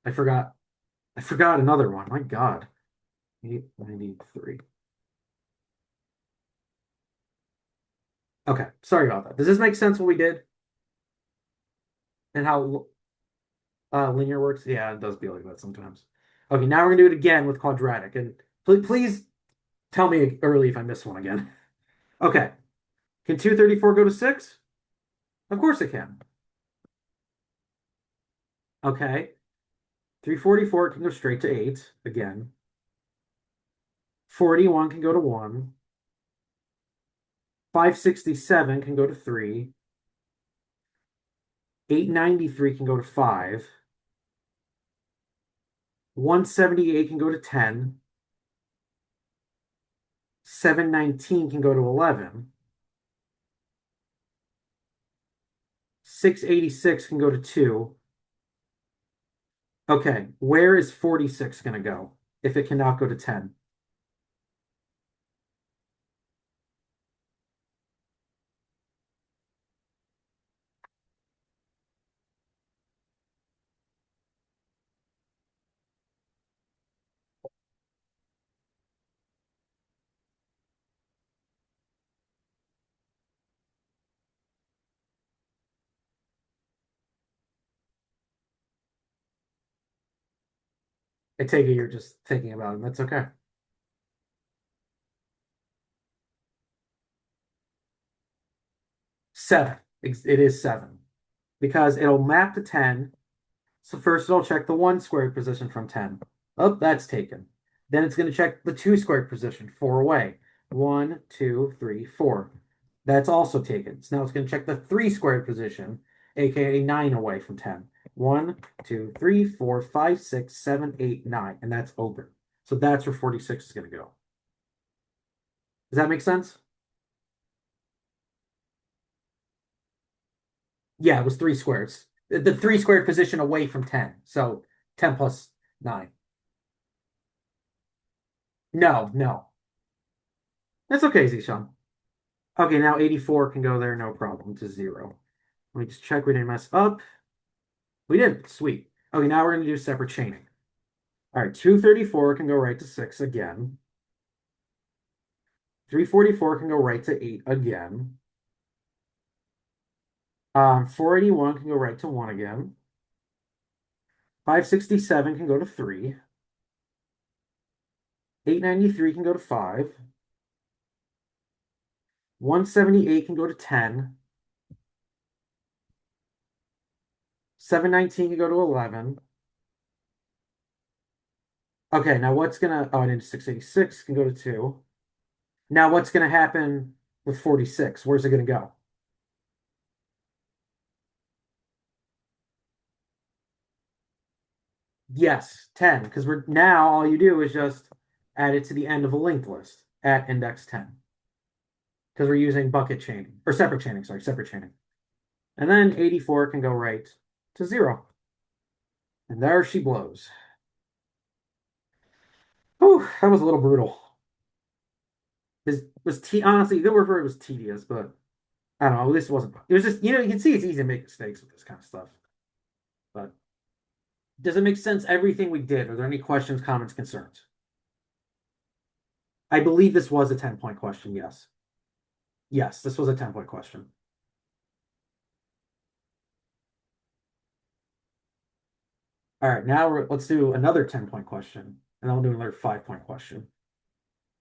I forgot. I forgot another one. My God. 893. Okay, sorry about that. Does this make sense what we did? And how linear works? Yeah, it does be like that sometimes. Okay, now we're gonna do it again with quadratic. And please tell me early if I miss one again. Okay. Can 234 go to 6? Of course it can. Okay. 344 can go straight to 8 again. 41 can go to 1. 567 can go to 3. 893 can go to 5. 178 can go to 10. 719 can go to 11. 686 can go to 2. Okay, where is 46 going to go if it cannot go to 10? I take it you're just thinking about it. That's okay. 7. It is 7 because it'll map to 10. So first it'll check the 1 squared position from 10. Oh, that's taken. Then it's going to check the 2 squared position, 4 away. 1, 2, 3, 4. That's also taken. So now it's going to check the 3 squared position, aka 9 away from 10. 1, 2, 3, 4, 5, 6, 7, 8, 9. And that's open. So that's where 46 is going to go. Does that make sense? Yeah, it was 3 squares. The 3 squared position away from 10. So 10 plus 9. No, no. That's okay, Zishan. Okay, now 84 can go there, no problem, to 0. Let me just check we didn't mess up. We didn't. Sweet. Okay, now we're going to do separate chaining. All right, 234 can go right to 6 again. 344 can go right to 8 again. 481 can go right to 1 again. 567 can go to 3. 893 can go to 5. 178 can go to 10. 719 can go to 11. Okay, now what's gonna, oh, and then 686 can go to 2. Now what's gonna happen with 46? Where's it gonna go? Yes, 10, because we're now all you do is just add it to the end of a linked list at index 10. Because we're using bucket chaining, or separate chaining, sorry, separate chaining. And then 84 can go right to 0. And there she blows. Whew, that was a little brutal. It was honestly, a good word for it was tedious, but I don't know, this wasn't, it was just, you can see it's easy to make mistakes with this kind of stuff. But does it make sense, everything we did? Are there any questions, comments, concerns? I believe this was a 10-point question, yes. Yes, this was a 10-point question. All right, now let's do another 10-point question, and then we'll do another 5-point question.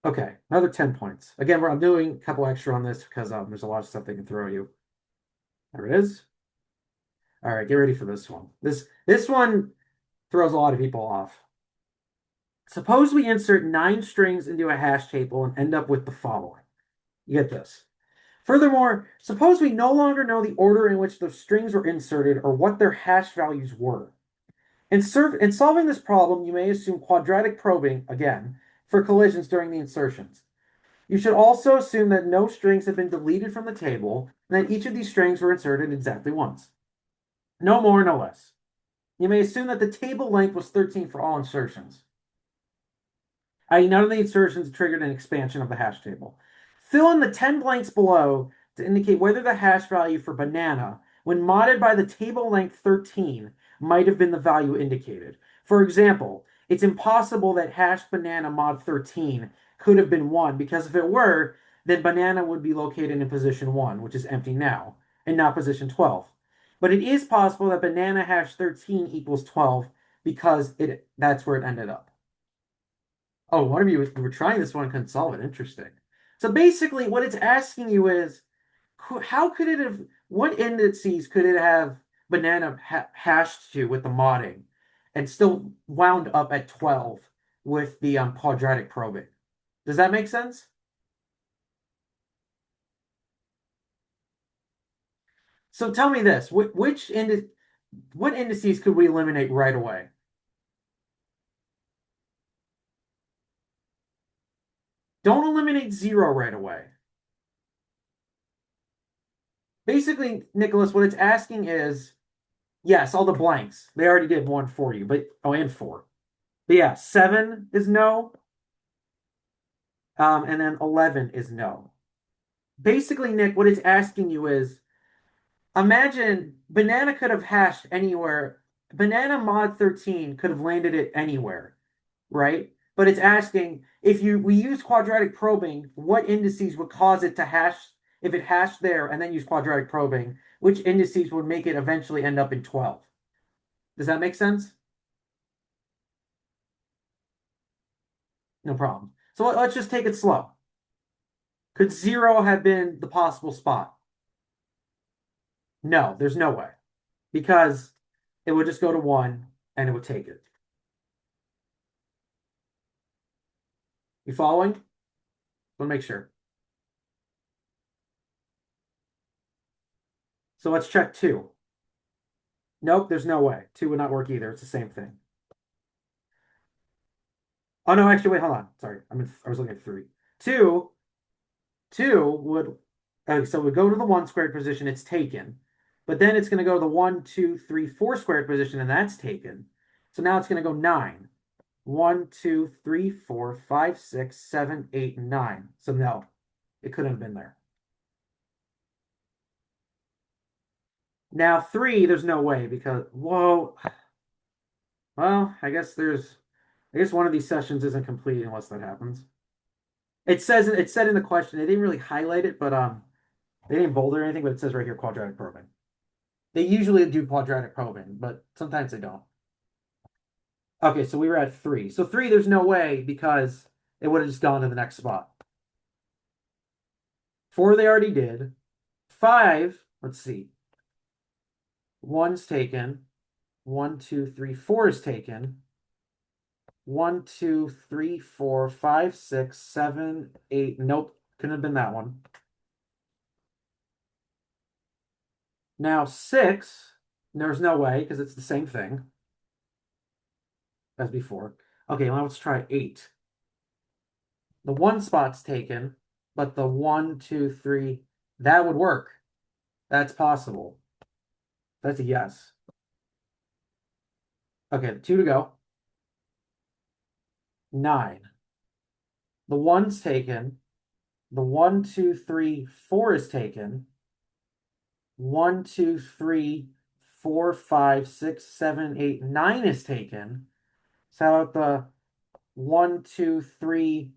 Okay, another 10 points. Again, I'm doing a couple extra on this because there's a lot of stuff they can throw you. There it is. All right, get ready for this one. This one throws a lot of people off. Suppose we insert 9 strings into a hash table and end up with the following. You get this. Furthermore, suppose we no longer know the order in which the strings were inserted or what their hash values were. In solving this problem, you may assume quadratic probing, again, for collisions during the insertions. You should also assume that no strings have been deleted from the table and that each of these strings were inserted exactly once. No more, no less. You may assume that the table length was 13 for all insertions. I.e., none of the insertions triggered an expansion of the hash table. Fill in the 10 blanks below to indicate whether the hash value for banana, when modded by the table length 13, might have been the value indicated. For example, it's impossible that hash banana mod 13 could have been 1, because if it were, then banana would be located in position 1, which is empty now, and not position 12. But it is possible that banana hash 13 equals 12 because that's where it ended up. Oh, one of you were trying this one and couldn't solve it. Interesting. So basically, what it's asking you is, how could it have, what indices could it have banana hashed to with the modding and still wound up at 12 with the quadratic probing? Does that make sense? So tell me this, what indices could we eliminate right away? Don't eliminate 0 right away. Basically, Nicholas, what it's asking is, yes, all the blanks. They already did 1 for you, but and 4. But yeah, 7 is no. And then 11 is no. Basically, Nick, what it's asking you is, imagine banana could have hashed anywhere. Banana mod 13 could have landed it anywhere, right? But it's asking, if we use quadratic probing, what indices would cause it to hash, if it hashed there and then use quadratic probing, which indices would make it eventually end up in 12? Does that make sense? No problem. So let's just take it slow. Could 0 have been the possible spot? No, there's no way. Because it would just go to 1 and it would take it. You following? Want to make sure. So let's check 2. Nope, there's no way. 2 would not work either. It's the same thing. Oh no, actually, wait, hold on. Sorry, I was looking at 3. 2 would, okay, so we go to the 1 squared position, it's taken. But then it's going to go to the 1, 2, 3, 4 squared position, and that's taken. So now it's going to go 9. 1, 2, 3, 4, 5, 6, 7, 8, 9. So no, it couldn't have been there. Now 3, there's no way because, whoa. Well, I guess one of these sessions isn't complete unless that happens. It said in the question, they didn't really highlight it, but they didn't bold or anything, but it says right here quadratic probing. They usually do quadratic probing, but sometimes they don't. Okay, so we were at 3. So 3, there's no way because it would have just gone to the next spot. 4, they already did. 5, let's see. 1's taken. 1, 2, 3, 4 is taken. 1, 2, 3, 4, 5, 6, 7, 8. Nope, couldn't have been that one. Now 6, there's no way because it's the same thing as before. Okay, now let's try 8. The 1 spot's taken, but the 1, 2, 3, that would work. That's possible. That's a yes. Okay, 2 to go. 9. The 1's taken. The 1, 2, 3, 4 is taken. 1, 2, 3, 4, 5, 6, 7, 8, 9 is taken. So how about the 1, 2, 3,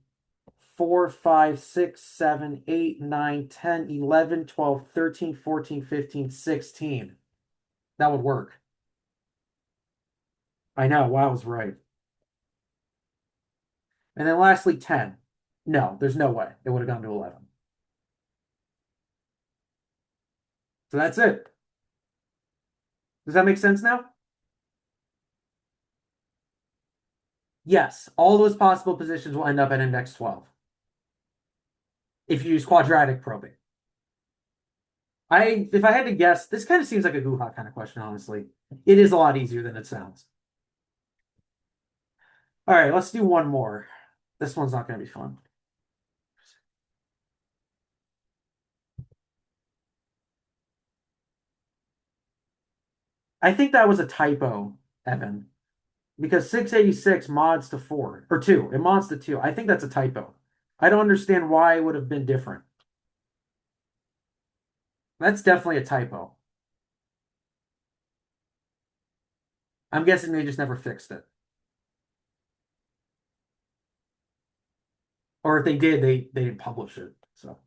4, 5, 6, 7, 8, 9, 10, 11, 12, 13, 14, 15, 16. That would work. I know, wow, I was right. And then lastly, 10. No, there's no way. It would have gone to 11. So that's it. Does that make sense now? Yes, all those possible positions will end up at index 12 if you use quadratic probing. If I had to guess, this kind of seems like a Guha kind of question, honestly. It is a lot easier than it sounds. All right, let's do one more. This one's not going to be fun. I think that was a typo, Evan, because 686 mods to 4 or 2. It mods to 2. I think that's a typo. I don't understand why it would have been different. That's definitely a typo. I'm guessing they just never fixed it. Or if they did, they didn't publish it. So, all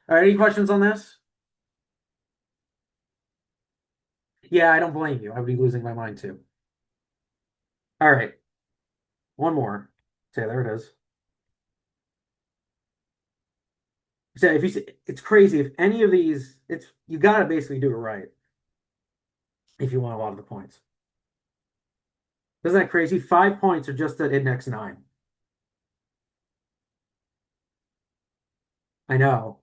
right, any questions on this? Yeah, I don't blame you. I would be losing my mind too. All right, one more. Okay, there it is. So if you see, it's crazy. If any of these, it's you got to basically do it right if you want a lot of the points. Isn't that crazy? 5 points are just at index 9. I know.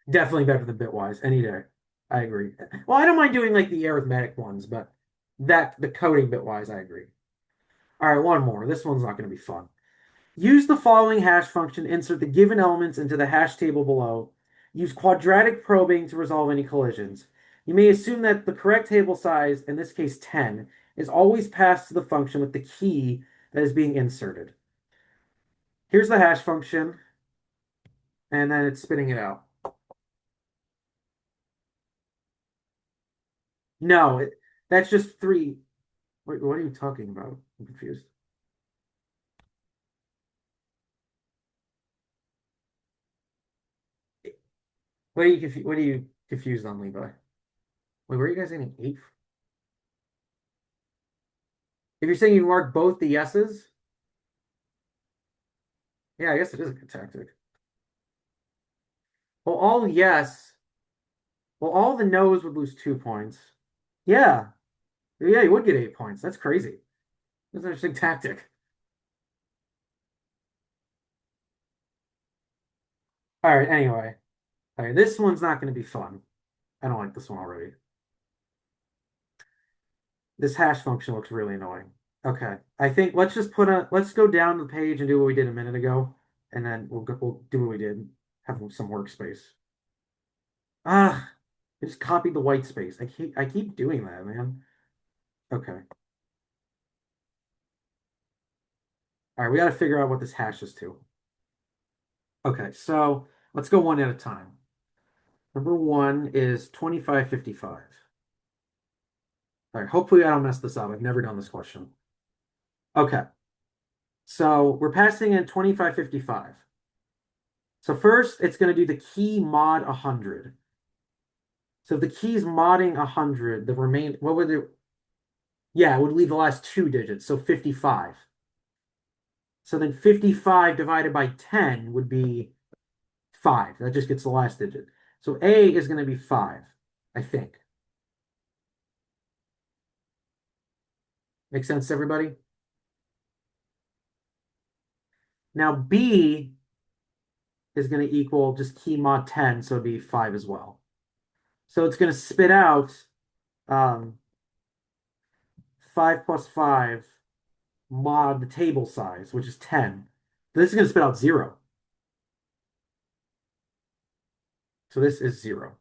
Definitely better than Bitwise any day. I agree. Well, I don't mind doing like the arithmetic ones, but that the coding Bitwise, I agree. All right, one more. This one's not going to be fun. Use the following hash function, insert the given elements into the hash table below. Use quadratic probing to resolve any collisions. You may assume that the correct table size, in this case 10, is always passed to the function with the key that is being inserted. Here's the hash function, and then it's spitting it out. No, that's just 3. Wait, what are you talking about? I'm confused. What are you confused on, Levi? Wait, where are you guys getting 8? If you're saying you mark both the yeses, yeah, I guess it is a good tactic. Well, all yes. Well, all the no's would lose 2 points. Yeah. Yeah, you would get 8 points. That's crazy. That's an interesting tactic. All right, anyway. All right, this one's not going to be fun. I don't like this one already. This hash function looks really annoying. Okay. I think let's go down the page and do what we did a minute ago, and then we'll do what we did. Have some workspace. Ah, I just copied the white space. I keep doing that, man. Okay. All right, we got to figure out what this hashes to. Okay, so let's go one at a time. Number one is 2555. All right, hopefully I don't mess this up. I've never done this question. Okay, so we're passing in 2555. So first, it's going to do the key mod 100. So if the key's modding 100, what would it? Yeah, it would leave the last 2 digits, so 55. So then 55 divided by 10 would be 5. That just gets the last digit. So A is going to be 5, I think. Make sense to everybody? Now B is going to equal just key mod 10, so it'd be 5 as well. So it's going to spit out 5 plus 5 mod the table size, which is 10. This is going to spit out 0. So this is 0.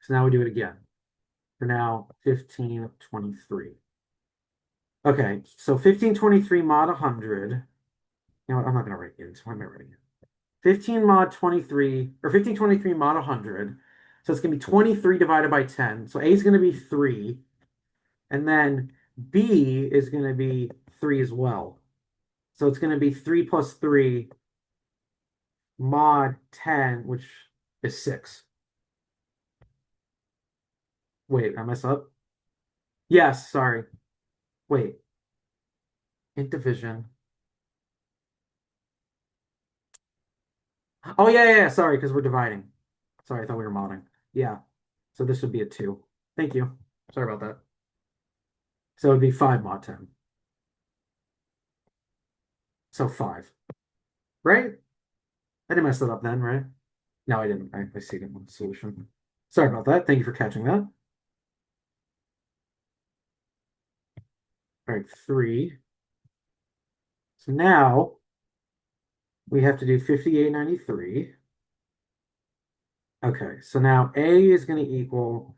So now we do it again. For now, 1523. Okay, so 1523 mod 100. You know what? I'm not going to write it. Why am I writing it? 15 mod 23, or 1523 mod 100. So it's going to be 23 divided by 10. So A is going to be 3. And then B is going to be 3 as well. So it's going to be 3 plus 3 mod 10, which is 6. Wait, I mess up? Yes, sorry. Wait. Int division. Oh, yeah. Sorry, because we're dividing. Sorry, I thought we were modding. Yeah. So this would be a 2. Thank you. Sorry about that. So it would be 5 mod 10. So 5. Right? I didn't mess that up then, right? No, I didn't. I see the solution. Sorry about that. Thank you for catching that. All right, 3. So now we have to do 5893. Okay, so now A is going to equal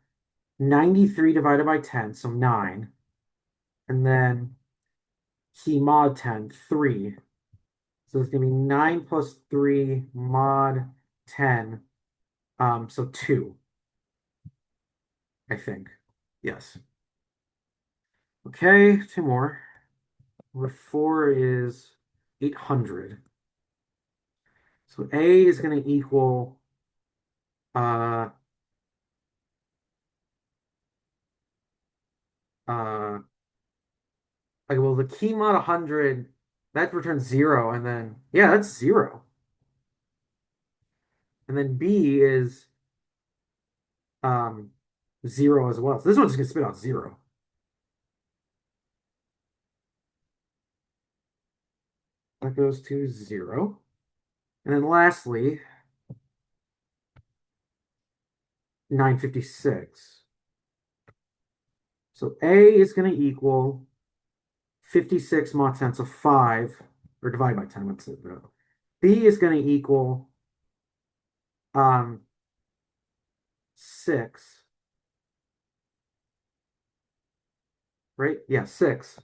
93 divided by 10, so 9. And then C mod 10, 3. So it's going to be 9 plus 3 mod 10, so 2, I think. Yes. Okay, two more. Number 4 is 800. So A is going to equal uh uh like, well, the key mod 100 that returns 0, and then yeah, that's 0. And then B is um 0 as well. So this one's just gonna spit out 0. That goes to 0. And then lastly, 956. So A is going to equal 56 mod 10, so 5, or divide by 10, let's say. B is going to equal um 6, right? Yeah, 6.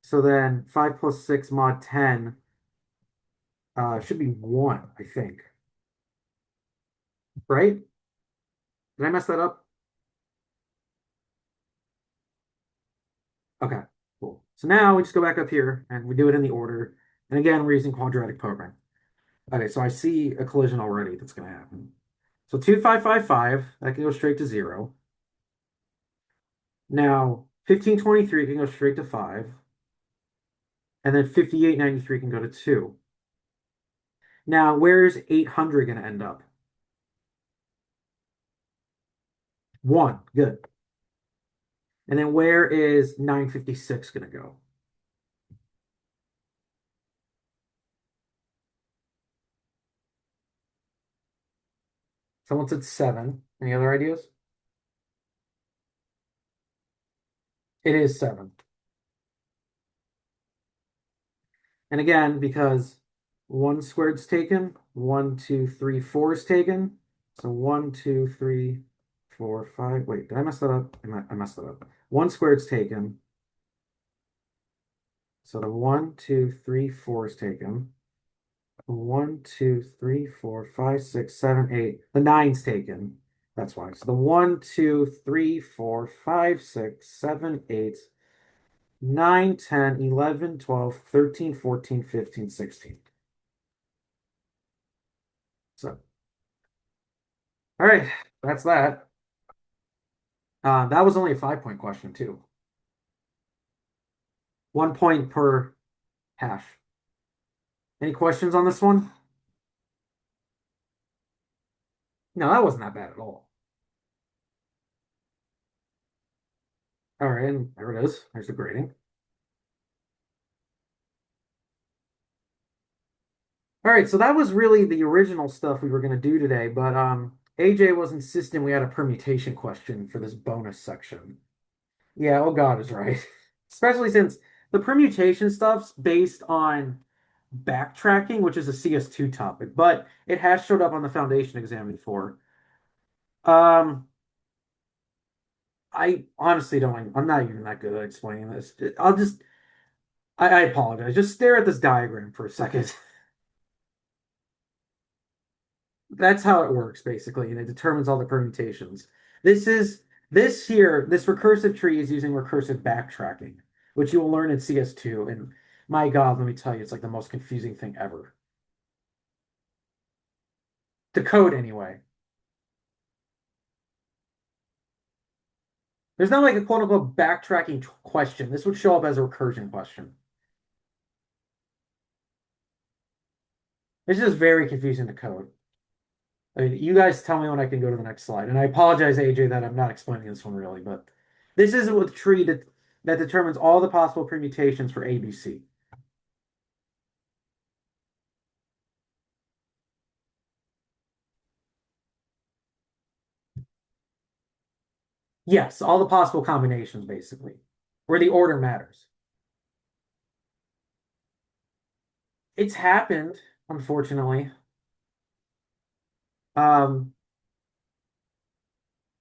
So then 5 plus 6 mod 10 should be 1, I think. Right? Did I mess that up? Okay, cool. So now we just go back up here and we do it in the order. And again, we're using quadratic programming. Okay, so I see a collision already that's going to happen. So 2555, that can go straight to 0. Now 1523 can go straight to 5. And then 5893 can go to 2. Now, where's 800 going to end up? 1. Good. And then where is 956 going to go? Someone said 7. Any other ideas? It is 7. And again, because 1 squared's taken, 1, 2, 3, 4 is taken. So 1, 2, 3, 4, 5. Wait, did I mess that up? I messed that up. 1 squared's taken. So the 1, 2, 3, 4 is taken. 1, 2, 3, 4, 5, 6, 7, 8. The 9's taken. That's why. So the 1, 2, 3, 4, 5, 6, 7, 8, 9, 10, 11, 12, 13, 14, 15, 16. So, all right, that's that. That was only a 5-point question, too. 1 point per hash. Any questions on this one? No, that wasn't that bad at all. All right, and there it is. There's the grading. All right, so that was really the original stuff we were going to do today, but AJ was insistent we had a permutation question for this bonus section. Yeah, oh God is right. Especially since the permutation stuff's based on backtracking, which is a CS2 topic, but it has showed up on the foundation exam before. Um, I honestly don't, I'm not even that good at explaining this. I apologize. Just stare at this diagram for a second. That's how it works, basically, and it determines all the permutations. This is this recursive tree is using recursive backtracking, which you will learn in CS2. And my God, let me tell you, it's like the most confusing thing ever. To code anyway. There's not like a quote unquote backtracking question. This would show up as a recursion question. It's just very confusing to code. I mean, you guys tell me when I can go to the next slide. And I apologize, AJ, that I'm not explaining this one really, but this is a tree that determines all the possible permutations for ABC. Yes, all the possible combinations, basically, where the order matters. It's happened, unfortunately.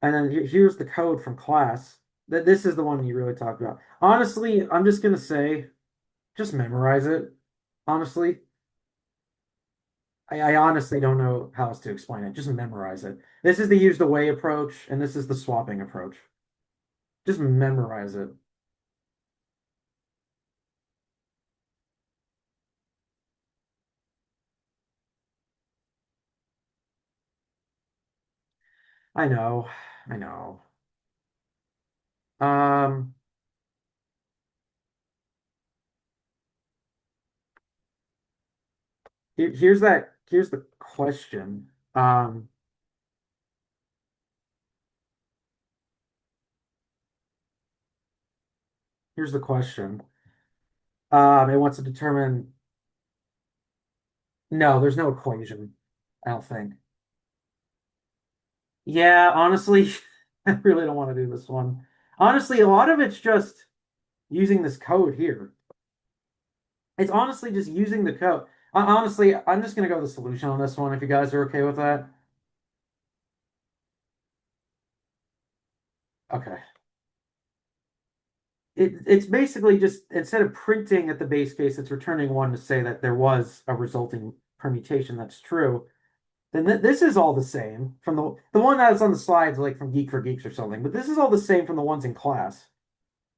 And then here's the code from class. That this is the one you really talked about. Honestly, I'm just gonna say, just memorize it. Honestly, I honestly don't know how else to explain it. Just memorize it. This is the use the way approach, and this is the swapping approach. Just memorize it. I know, I know. Um, here's the question. Here's the question. It wants to determine. No, there's no equation. I don't think. Yeah, honestly, I really don't want to do this one. Honestly, a lot of it's just using this code here. It's honestly just using the code. Honestly, I'm just gonna go with the solution on this one if you guys are okay with that. Okay. It's basically just instead of printing at the base case, it's returning one to say that there was a resulting permutation that's true. Then this is all the same from the one that's on the slides, like from Geek for Geeks or something. But this is all the same from the ones in class.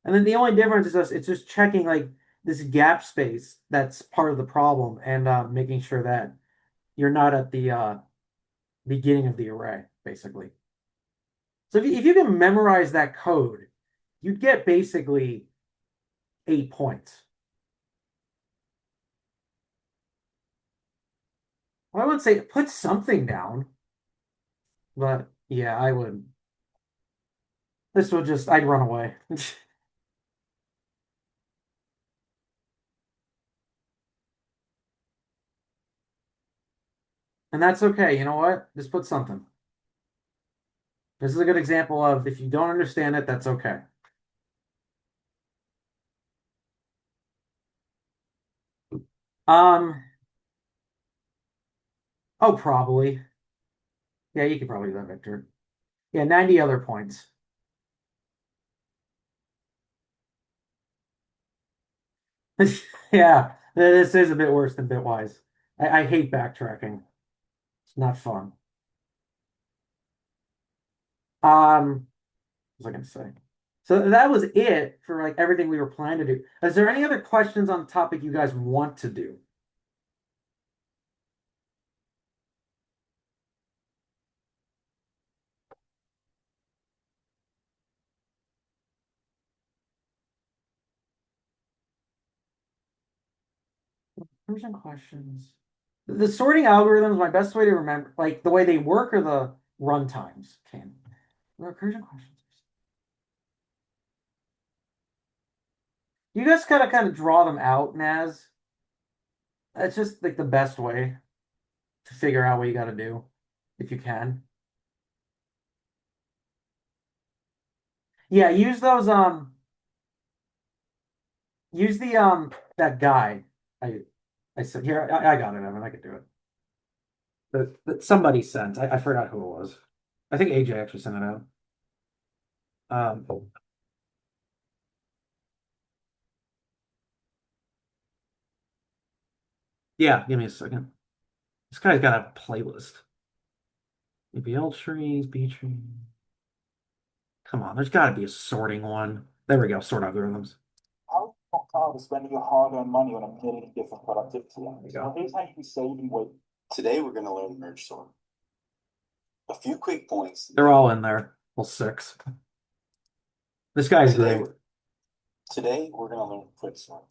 And then the only difference is just it's just checking like this gap space that's part of the problem and making sure that you're not at the beginning of the array, basically. So if you can memorize that code, you get basically 8 points. Well, I wouldn't say put something down, but yeah, I would. This would just, I'd run away. And that's okay. You know what? Just put something. This is a good example of if you don't understand it, that's okay. Um, oh, probably. Yeah, you could probably do that, Victor. Yeah, 90 other points. Yeah, this is a bit worse than Bitwise. I hate backtracking. It's not fun. What was I going to say? So that was it for like everything we were planning to do. Is there any other questions on the topic you guys want to do? Recursion questions. The sorting algorithms, my best way to remember, like the way they work or the run times can. Recursion questions. You guys gotta kind of draw them out, Naz. That's just like the best way to figure out what you gotta do, if you can. Yeah, use those use the that guide. I I said here, I got it, Evan, I could do it. That somebody sent. I forgot who it was. I think AJ actually sent it out. Um, yeah, give me a second. This guy's got a playlist. ABL trees, B trees. Come on, there's got to be a sorting one. There we go, sort algorithms. How proud of spending your hard-earned money on a million different productivity apps? go. Now, here's how you can save and wait. Today, we're going to learn merge sort. A few quick points. They're all in there. Well, six. This guy's Today, great. today we're going to learn quick sort.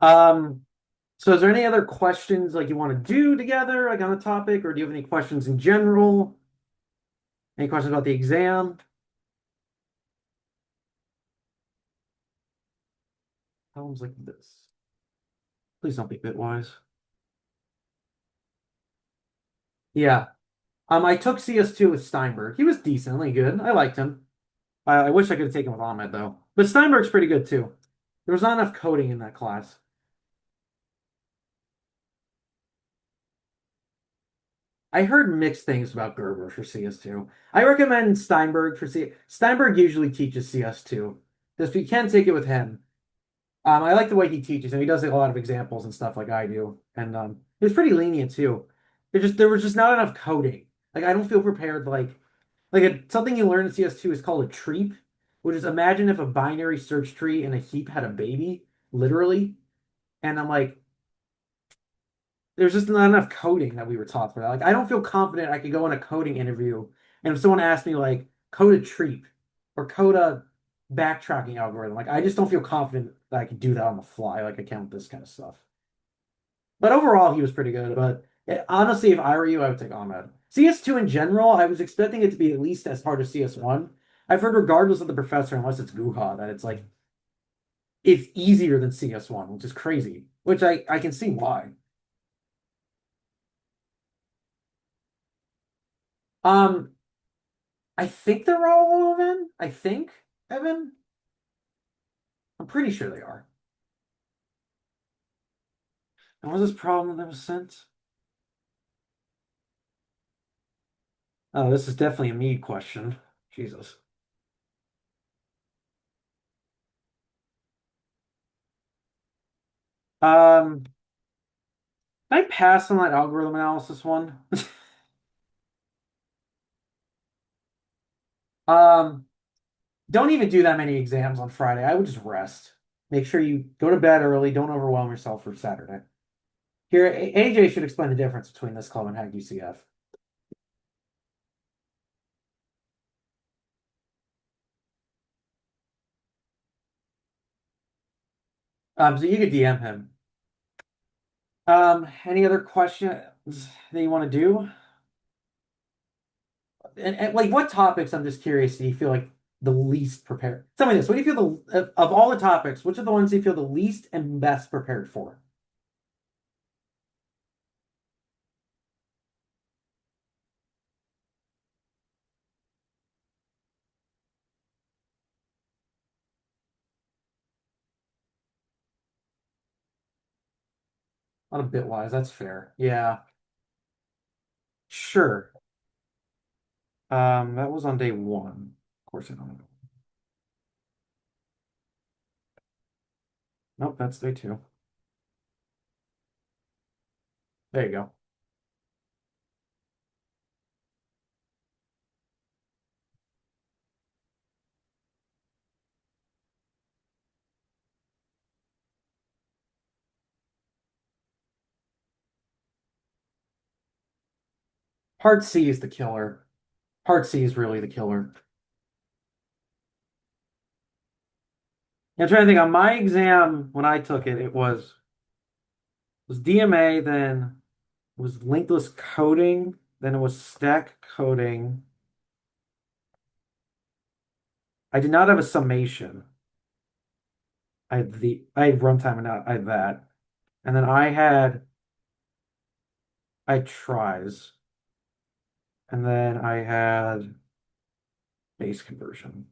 Um, so is there any other questions like you want to do together, like on the topic, or do you have any questions in general? Any questions about the exam? Problems like this. Please don't be bitwise. Yeah. I took CS2 with Steinberg. He was decently good. I liked him. I wish I could have taken with Ahmed though. But Steinberg's pretty good too. There was not enough coding in that class. I heard mixed things about Gerber for CS2. I recommend Steinberg for C. Steinberg usually teaches CS2. Just you can take it with him. I like the way he teaches, and he does like, a lot of examples and stuff like I do. And he was pretty lenient too. There was just not enough coding. Like I don't feel prepared. Something you learn in CS2 is called a treep, which is imagine if a binary search tree and a heap had a baby, literally. And I'm like, there's just not enough coding that we were taught for that. Like, I don't feel confident I could go in a coding interview, and if someone asked me like code a treep or code a backtracking algorithm, like I just don't feel confident that I could do that on the fly, like I can with this kind of stuff. But overall, he was pretty good. But honestly, if I were you, I would take Ahmed. CS2 in general, I was expecting it to be at least as hard as CS1. I've heard, regardless of the professor, unless it's Guha, that it's easier than CS1, which is crazy. Which I can see why. Um, I think they're all Evan. I think Evan. I'm pretty sure they are. And what was this problem that was sent? Oh, this is definitely a me question. Jesus. Did I pass on that algorithm analysis one? Um, don't even do that many exams on Friday. I would just rest. Make sure you go to bed early. Don't overwhelm yourself for Saturday. Here, AJ should explain the difference between this club and Hack UCF. So you could DM him. Any other questions that you want to do? And like what topics, I'm just curious, do you feel like the least prepared? Tell me this, what do you feel of all the topics, which are the ones you feel the least and best prepared for? A lot of bitwise, that's fair. Yeah, sure. That was on day one. Of course I don't know. Nope, that's day two. There you go. Part C is the killer. Part C is really the killer. I'm trying to think on my exam when I took it, it was DMA, then it was linkless coding, then it was stack coding. I did not have a summation. I had runtime and I had that. And then I had tries. And then I had base conversion.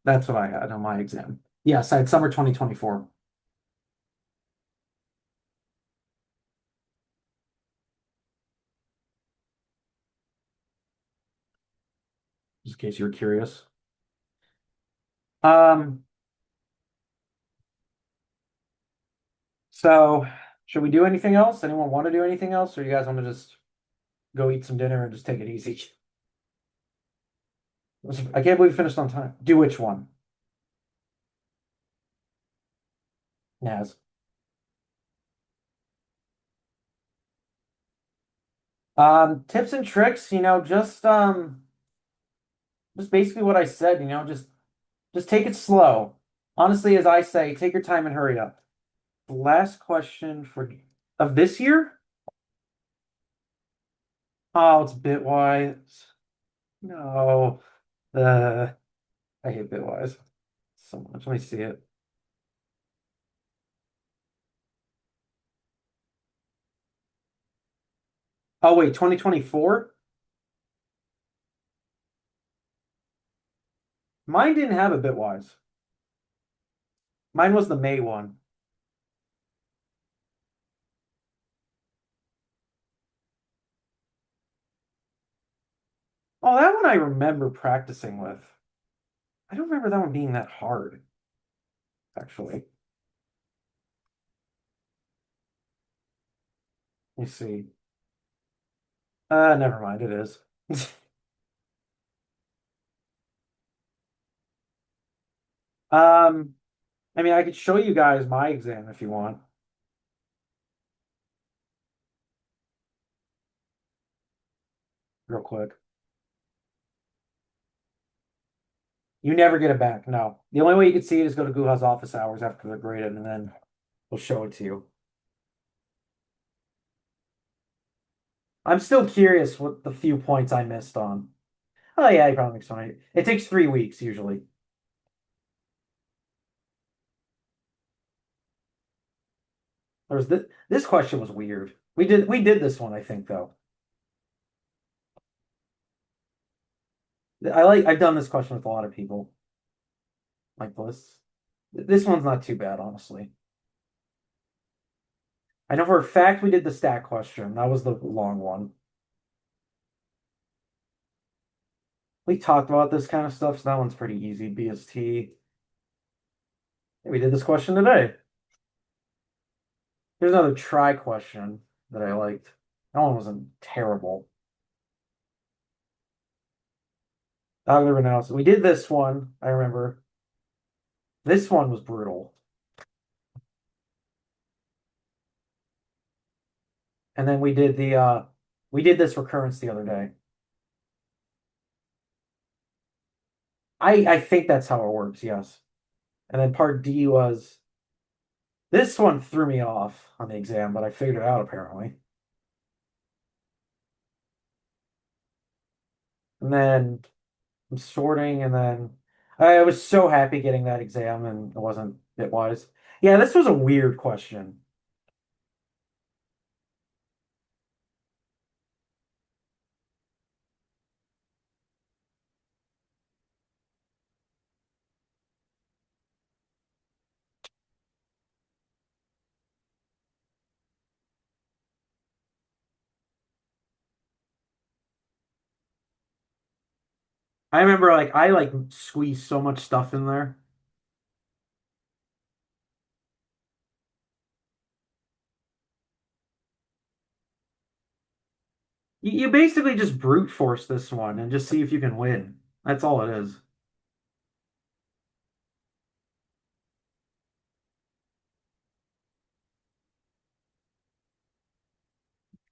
That's what I had on my exam. Yes, I had summer 2024. Just in case you were curious. Um, so should we do anything else? Anyone want to do anything else? Or you guys want to just go eat some dinner and just take it easy? I can't believe we finished on time. Do which one? Naz. Tips and tricks, just basically what I said, just take it slow. Honestly, as I say, take your time and hurry up. Last question of this year? Oh, it's Bitwise. No. Uh, I hate Bitwise so much. Let me see it. Oh wait, 2024? Mine didn't have a Bitwise. Mine was the May one. Oh, that one I remember practicing with. I don't remember that one being that hard, actually. Let me see. Never mind, it is. Um, I mean, I could show you guys my exam if you want, real quick. You never get it back, no. The only way you can see it is go to Google office hours after they're graded, and then we'll show it to you. I'm still curious what the few points I missed on. Oh yeah, you probably makes fun. It takes 3 weeks usually. There's this question was weird. We did this one, I think, though. I've done this question with a lot of people like this. This one's not too bad, honestly. I know for a fact we did the stat question. That was the long one. We talked about this kind of stuff, so that one's pretty easy. BST. We did this question today. There's another try question that I liked. That one wasn't terrible. Algorithm analysis. We did this one, I remember. This one was brutal. And then we did this recurrence the other day. I think that's how it works, yes. And then part D was this one threw me off on the exam, but I figured it out apparently. And then I'm sorting, and then I was so happy getting that exam, and it wasn't Bitwise. Yeah, this was a weird question. I remember I squeezed so much stuff in there. You basically just brute force this one and just see if you can win. That's all it is.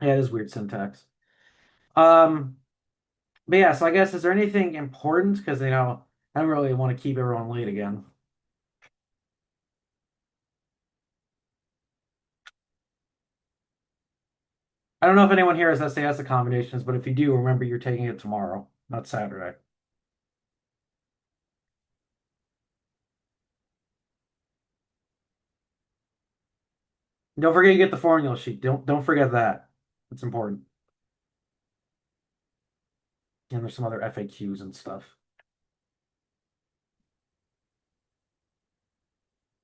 Yeah, it is weird syntax. Um, but yeah, so I guess is there anything important? Because I don't really want to keep everyone late again. I don't know if anyone here has SAS accommodations, but if you do, remember you're taking it tomorrow, not Saturday. Don't forget you get the formula sheet. Don't forget that. It's important. And there's some other FAQs and stuff.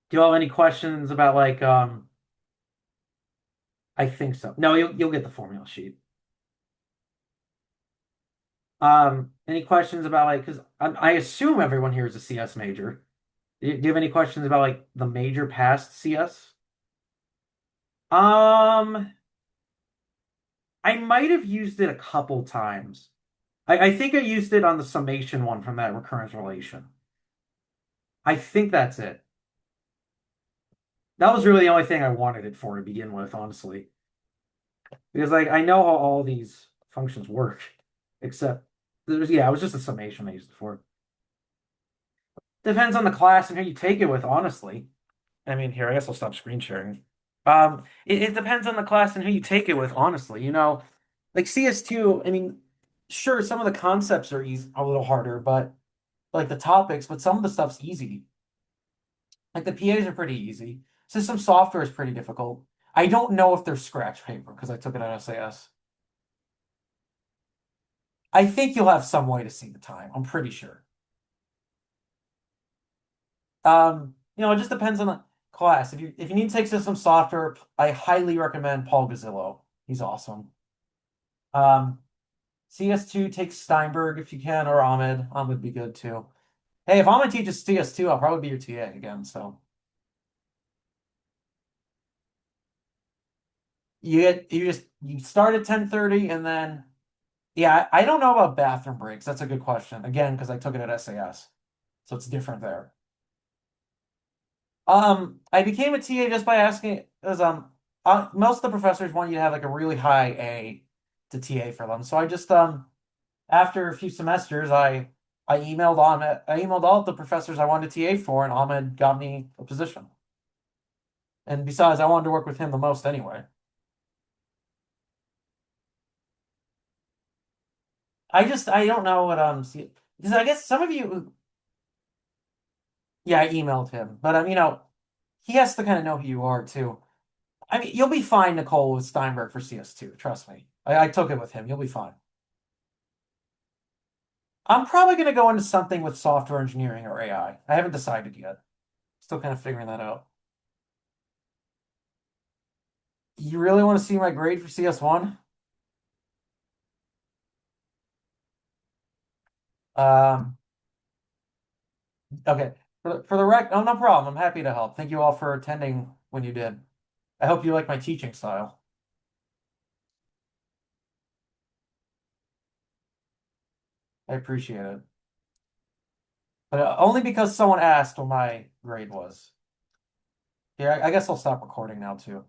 Do you all have any questions about I think so. No, you'll get the formula sheet. Any questions about because I assume everyone here is a CS major. Do you have any questions about the major past CS? Um, I might have used it a couple times. I think I used it on the summation one from that recurrence relation. I think that's it. That was really the only thing I wanted it for to begin with, honestly. Because I know how all these functions work, except it was just a summation I used it for. Depends on the class and who you take it with, honestly. I mean, here, I guess I'll stop screen sharing. It depends on the class and who you take it with, honestly. Like CS2, I mean, sure, some of the concepts are a little harder, but like the topics, but some of the stuff's easy. Like the PAs are pretty easy. System software is pretty difficult. I don't know if there's scratch paper because I took it on SAS. I think you'll have some way to see the time. I'm pretty sure. It just depends on the class. If you need to take system software, I highly recommend Paul Gazzillo. He's awesome. Um, CS2 takes Steinberg if you can, or Ahmed. Ahmed would be good too. Hey, if Ahmed teaches CS2, I'll probably be your TA again. So you start at 10:30 and then yeah, I don't know about bathroom breaks. That's a good question. Again, because I took it at SAS. So it's different there. I became a TA just by asking because most of the professors want you to have like a really high A to TA for them. So I just after a few semesters I emailed Ahmed, I emailed all of the professors I wanted to TA for, and Ahmed got me a position. And besides, I wanted to work with him the most anyway. I don't know what see, because I guess some of you, yeah, I emailed him, but he has to kind of know who you are too. I mean, you'll be fine, Nicole, with Steinberg for CS2. Trust me. I took it with him. You'll be fine. I'm probably going to go into something with software engineering or AI. I haven't decided yet. Still kind of figuring that out. You really want to see my grade for CS1? Um, okay. For the rec, oh, no problem. I'm happy to help. Thank you all for attending when you did. I hope you like my teaching style. I appreciate it. But only because someone asked what my grade was. Yeah, I guess I'll stop recording now too.